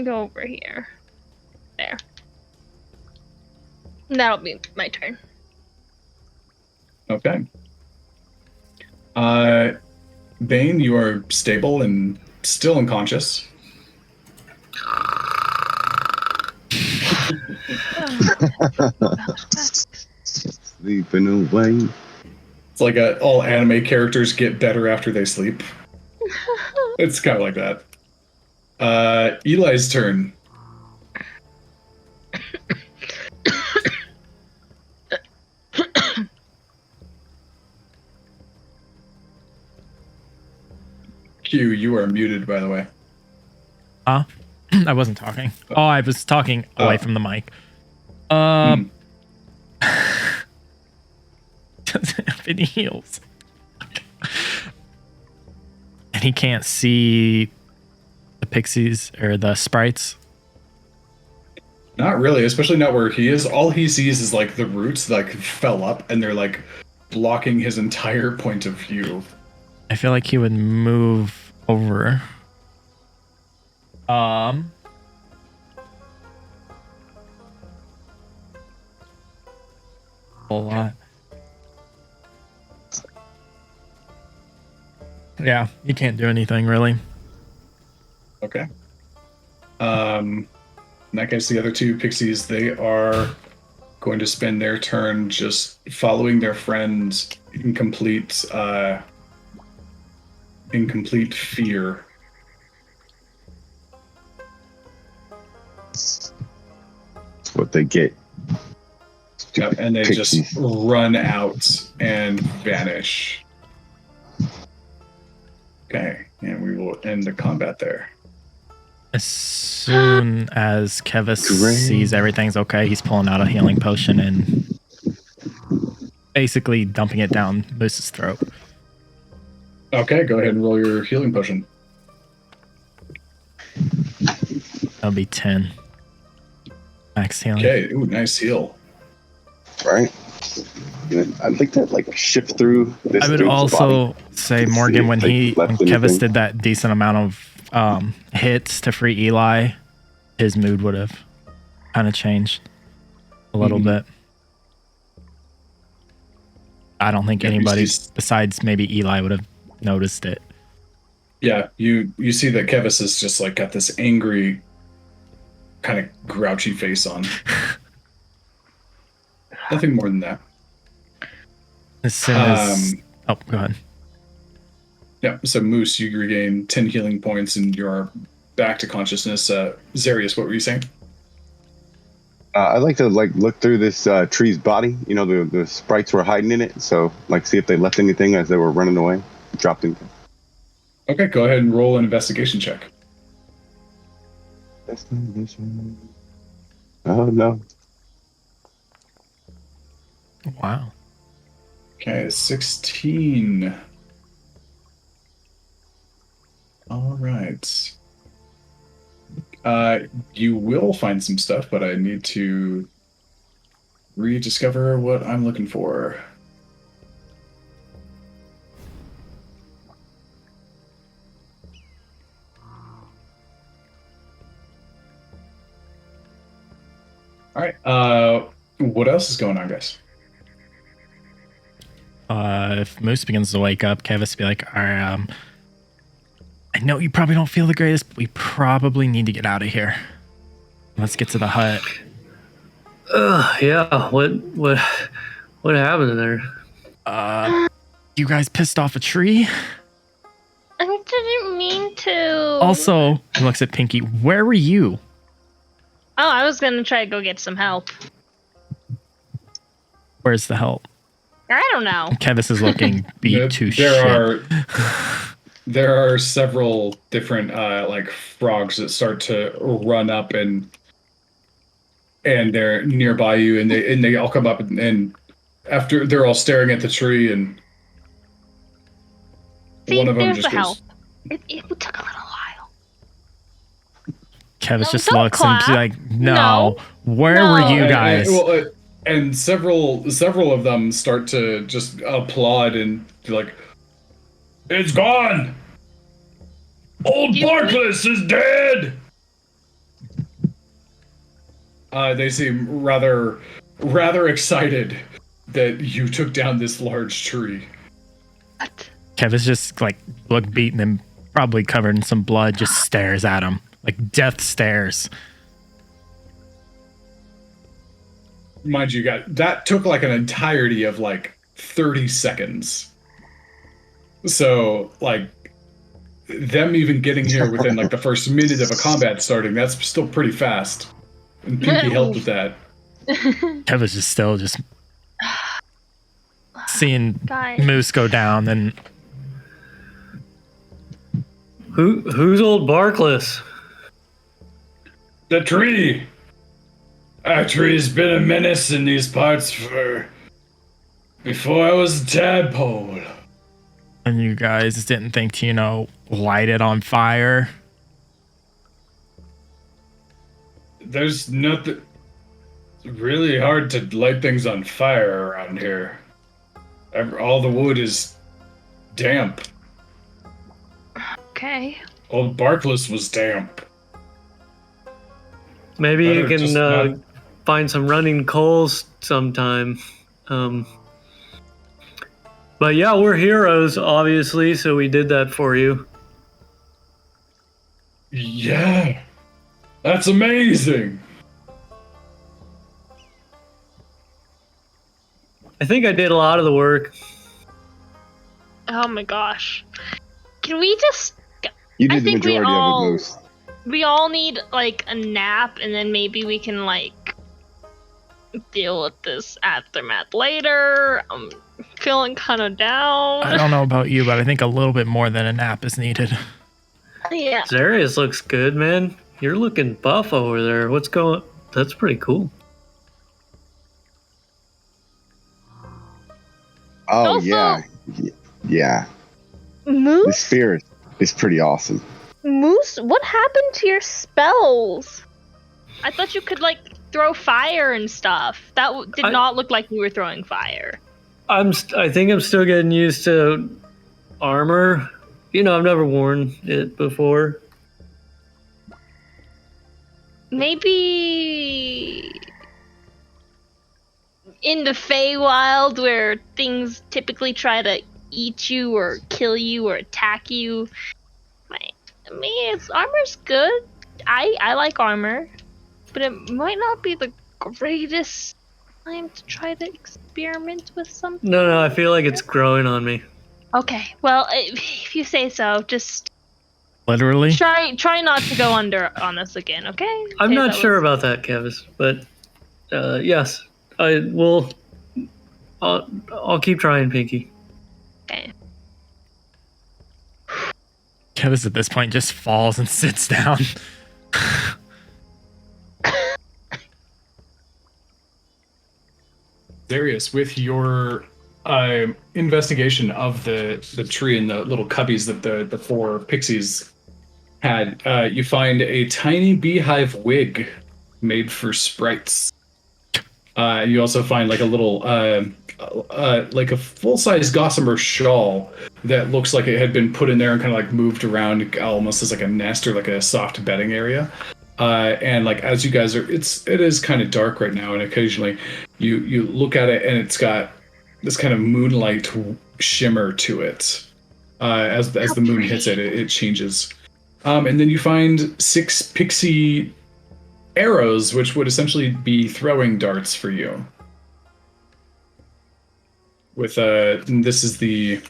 go over here. There. That'll be my turn. Okay. Bane, you are stable and still unconscious. Sleeping away. It's like all anime characters get better after they sleep. It's kind of like that. Eli's turn. Q, you are muted, by the way. I wasn't talking. Oh, I was talking away from the mic. Doesn't have any heals. And he can't see the pixies or the sprites. Not really, especially not where he is. All he sees is like the roots like fell up, and they're like blocking his entire point of view. I feel like he would move over. A lot. Yeah, you can't do anything really. Okay. In that case, the other two pixies, they are going to spend their turn just following their friends in complete fear. That's what they get. Yep, and they Pixies. just run out and vanish. Okay, and we will end the combat there. As soon as Kevis Great. sees everything's okay, he's pulling out a healing potion and basically dumping it down Moose's throat. Okay, go ahead and roll your healing potion. That'll be 10. Max healing. Okay, ooh, nice heal. Right? I'd like to like shift through this. I would dude's also body. say, See Morgan, if when they left Kevis anything. did that decent amount of hits to free Eli, his mood would have kind of changed a little bit. I don't think Yeah, anybody he's- besides maybe Eli would have noticed it. Yeah, you see that Kevis has just like got this angry, kind of grouchy face on. Nothing more than that. As soon as oh, go ahead. Yeah, so Moose, you regain 10 healing points and you're back to consciousness. Zarius, what were you saying? I'd like to look through this tree's body. You know, the sprites were hiding in it, so see if they left anything as they were running away, dropped anything. Okay, go ahead and roll an investigation check. Oh no. Wow. Okay, 16. All right. You will find some stuff, but I need to rediscover what I'm looking for. All right. What else is going on, guys? If Moose begins to wake up, Kevis be like, all right, I know you probably don't feel the greatest, but we probably need to get out of here. Let's get to the hut. Yeah. What happened there? You guys pissed off a tree? I didn't mean to. Also, he looks at Pinky. Where were you? Oh, I was gonna try to go get some help. Where's the help? I don't know. Kevis is looking beat to shit. There are several different like frogs that start to run up and they're nearby you and they all come up and after they're all staring at the tree and See, one of them there's just the help. goes, It took a little while. Kevis No, just don't looks and clap. she's like, no. No. Where were you guys? And several of them start to just applaud and be like, "It's gone! Old Barkless is dead!" They seem rather excited that you took down this large tree. What? Kevis just look beaten and probably covered in some blood, just stares at him. Like death stares. Mind you, that took an entirety of 30 seconds. So them even getting here within the first minute of a combat starting, that's still pretty fast. And Pinky helped with that. Kevin's just still seeing Guys. Moose go down. Then Who's old Barkless? The tree! Our tree's been a menace in these parts before I was a tadpole. and you guys didn't think to light it on fire. There's nothing. It's really hard to light things on fire around here. All the wood is damp. Okay. Old Barkless was damp. Maybe you Better just can find some running coals sometime. But yeah, we're heroes, obviously, so we did that for you. Yeah. That's amazing. I think I did a lot of the work. Oh my gosh. Can we just? You I did the think we majority all- of it, Moose. We all need a nap, and then maybe we can deal with this aftermath later. I'm feeling kind of down. I don't know about you, but I think a little bit more than a nap is needed. Yeah. Zarius looks good, man. You're looking buff over there. What's going? That's pretty cool. Oh Also- yeah, yeah. The Moose. spear is pretty awesome. Moose. What happened to your spells? I thought you could throw fire and stuff. That did not look like you were throwing fire. I think I'm still getting used to armor. I've never worn it before. Maybe in the Feywild, where things typically try to eat you or kill you or attack you, I mean, armor's good. I like armor, but it might not be the greatest time to try to experiment with something. No, I feel like it's growing on me. Okay, well, if you say so, just Literally. try not to go under on us again, okay? I'm Okay, not that sure was- about that, Kevis, but yes, I will. I'll keep trying, Pinky. Okay. Kevis at this point just falls and sits down. Darius, with your investigation of the tree and the little cubbies that the four pixies had, you find a tiny beehive wig made for sprites. You also find like a little, like a full-size gossamer shawl that looks like it had been put in there and kind of like moved around almost as like a nest or like a soft bedding area. And like as you guys are, it is kind of dark right now, and occasionally you look at it and it's got this kind of moonlight shimmer to it. As the moon hits it, it changes. And then you find 6 pixie arrows, which would essentially be throwing darts for you. With this is the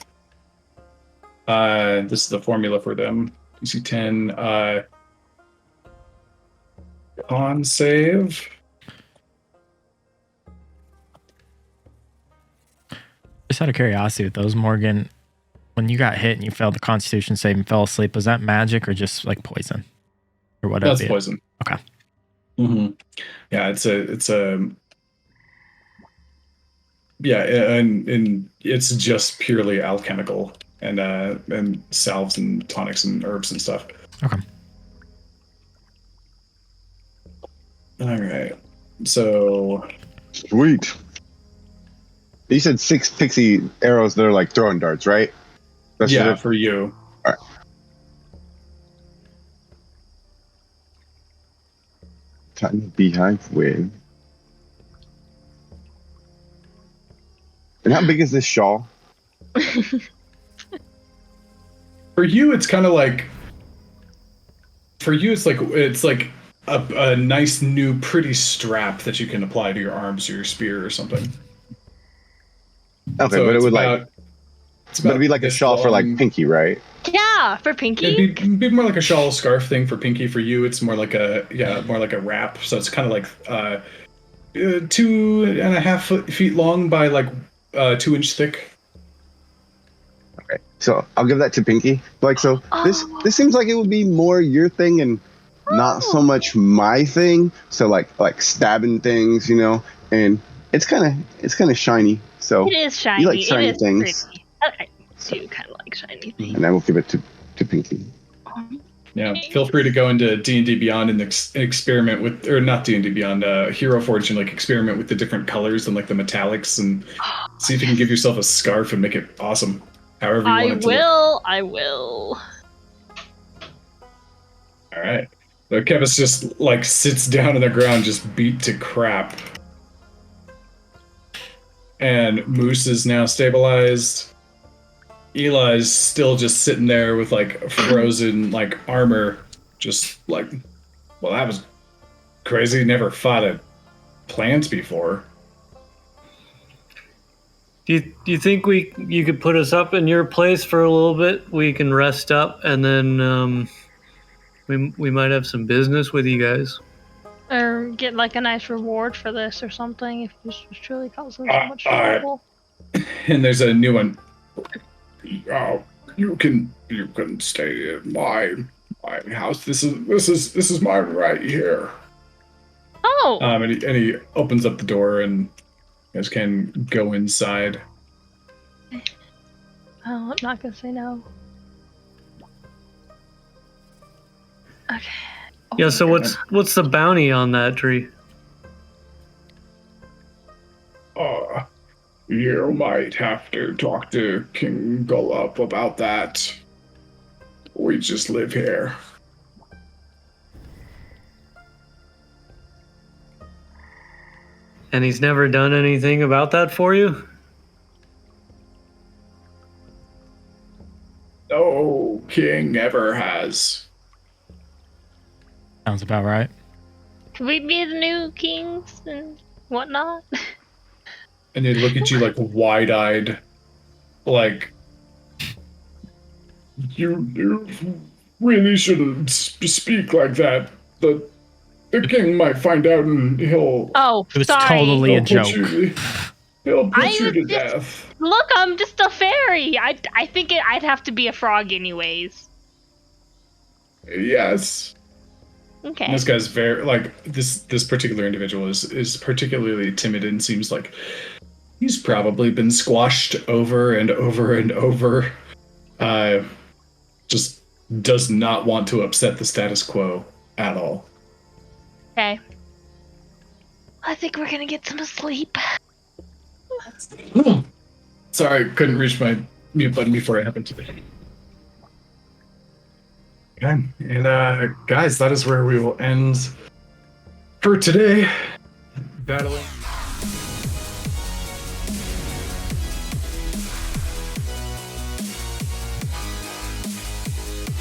formula for them. DC 10 con save. Just out of curiosity, with those, Morgan, when you got hit and you failed the Constitution save and fell asleep, was that magic or just like poison, or what? That's poison. Okay. Mm-hmm. Yeah, it's a yeah, and it's just purely alchemical and salves and tonics and herbs and stuff. Okay. All right. So Sweet. You said 6 pixie arrows that are like throwing darts, right? That's yeah, what it- for you. All right. Tiny beehive wig. And how big is this shawl? For you, it's kind of like. For you, it's like a nice new pretty strap that you can apply to your arms or your spear or something. Okay, So but it it's would about- like, it's but it'd be about like a this shawl for like long. Pinky, right? Yeah, for Pinky. It'd be more like a shawl scarf thing for Pinky. For you, it's more like a wrap. So it's kind of like 2.5 feet long by like 2 inch thick. Okay, so I'll give that to Pinky. Like, so this seems like it would be more your thing and not so much my thing. So like stabbing things, you know, and it's kind of shiny. So It is shiny. you like shiny it is things. pretty. I do kind of like shiny things. And I will give it to Pinky. Yeah, feel free to go into D&D Beyond and experiment with, or not D&D Beyond, Hero Forge, and like experiment with the different colors and like the metallics and see if you can give yourself a scarf and make it awesome. However you want it to look. I will. All right. So Kevis just like sits down on the ground, just beat to crap. And Moose is now stabilized. Eli's still just sitting there with like frozen like armor, just like, well, that was crazy. Never fought a plant before. Do you think you could put us up in your place for a little bit? We can rest up, and then we might have some business with you guys. Or get like a nice reward for this or something if this was truly causing so much trouble. And there's a new one. Oh, you can stay in my house. This is mine right here. Oh! And he opens up the door and you guys can go inside. Oh, I'm not gonna say no. Okay. Yeah. So what's the bounty on that tree? You might have to talk to King Gullup about that. We just live here. And he's never done anything about that for you? No king ever has. Sounds about right. Could we be the new kings and whatnot? And they look at you like wide-eyed, like you really shouldn't speak like that. The king might find out, and he'll Oh, It was sorry. totally a put joke. he'll put I you was to just- death. Look, I'm just a fairy. I think I'd have to be a frog anyways. Yes. Okay. And this guy's very like this particular individual is particularly timid and seems like he's probably been squashed over and over and over. Just does not want to upset the status quo at all. Okay. I think we're gonna get some sleep. Sorry, couldn't reach my mute button before it happened today. Okay, and guys, that is where we will end for today. Battling.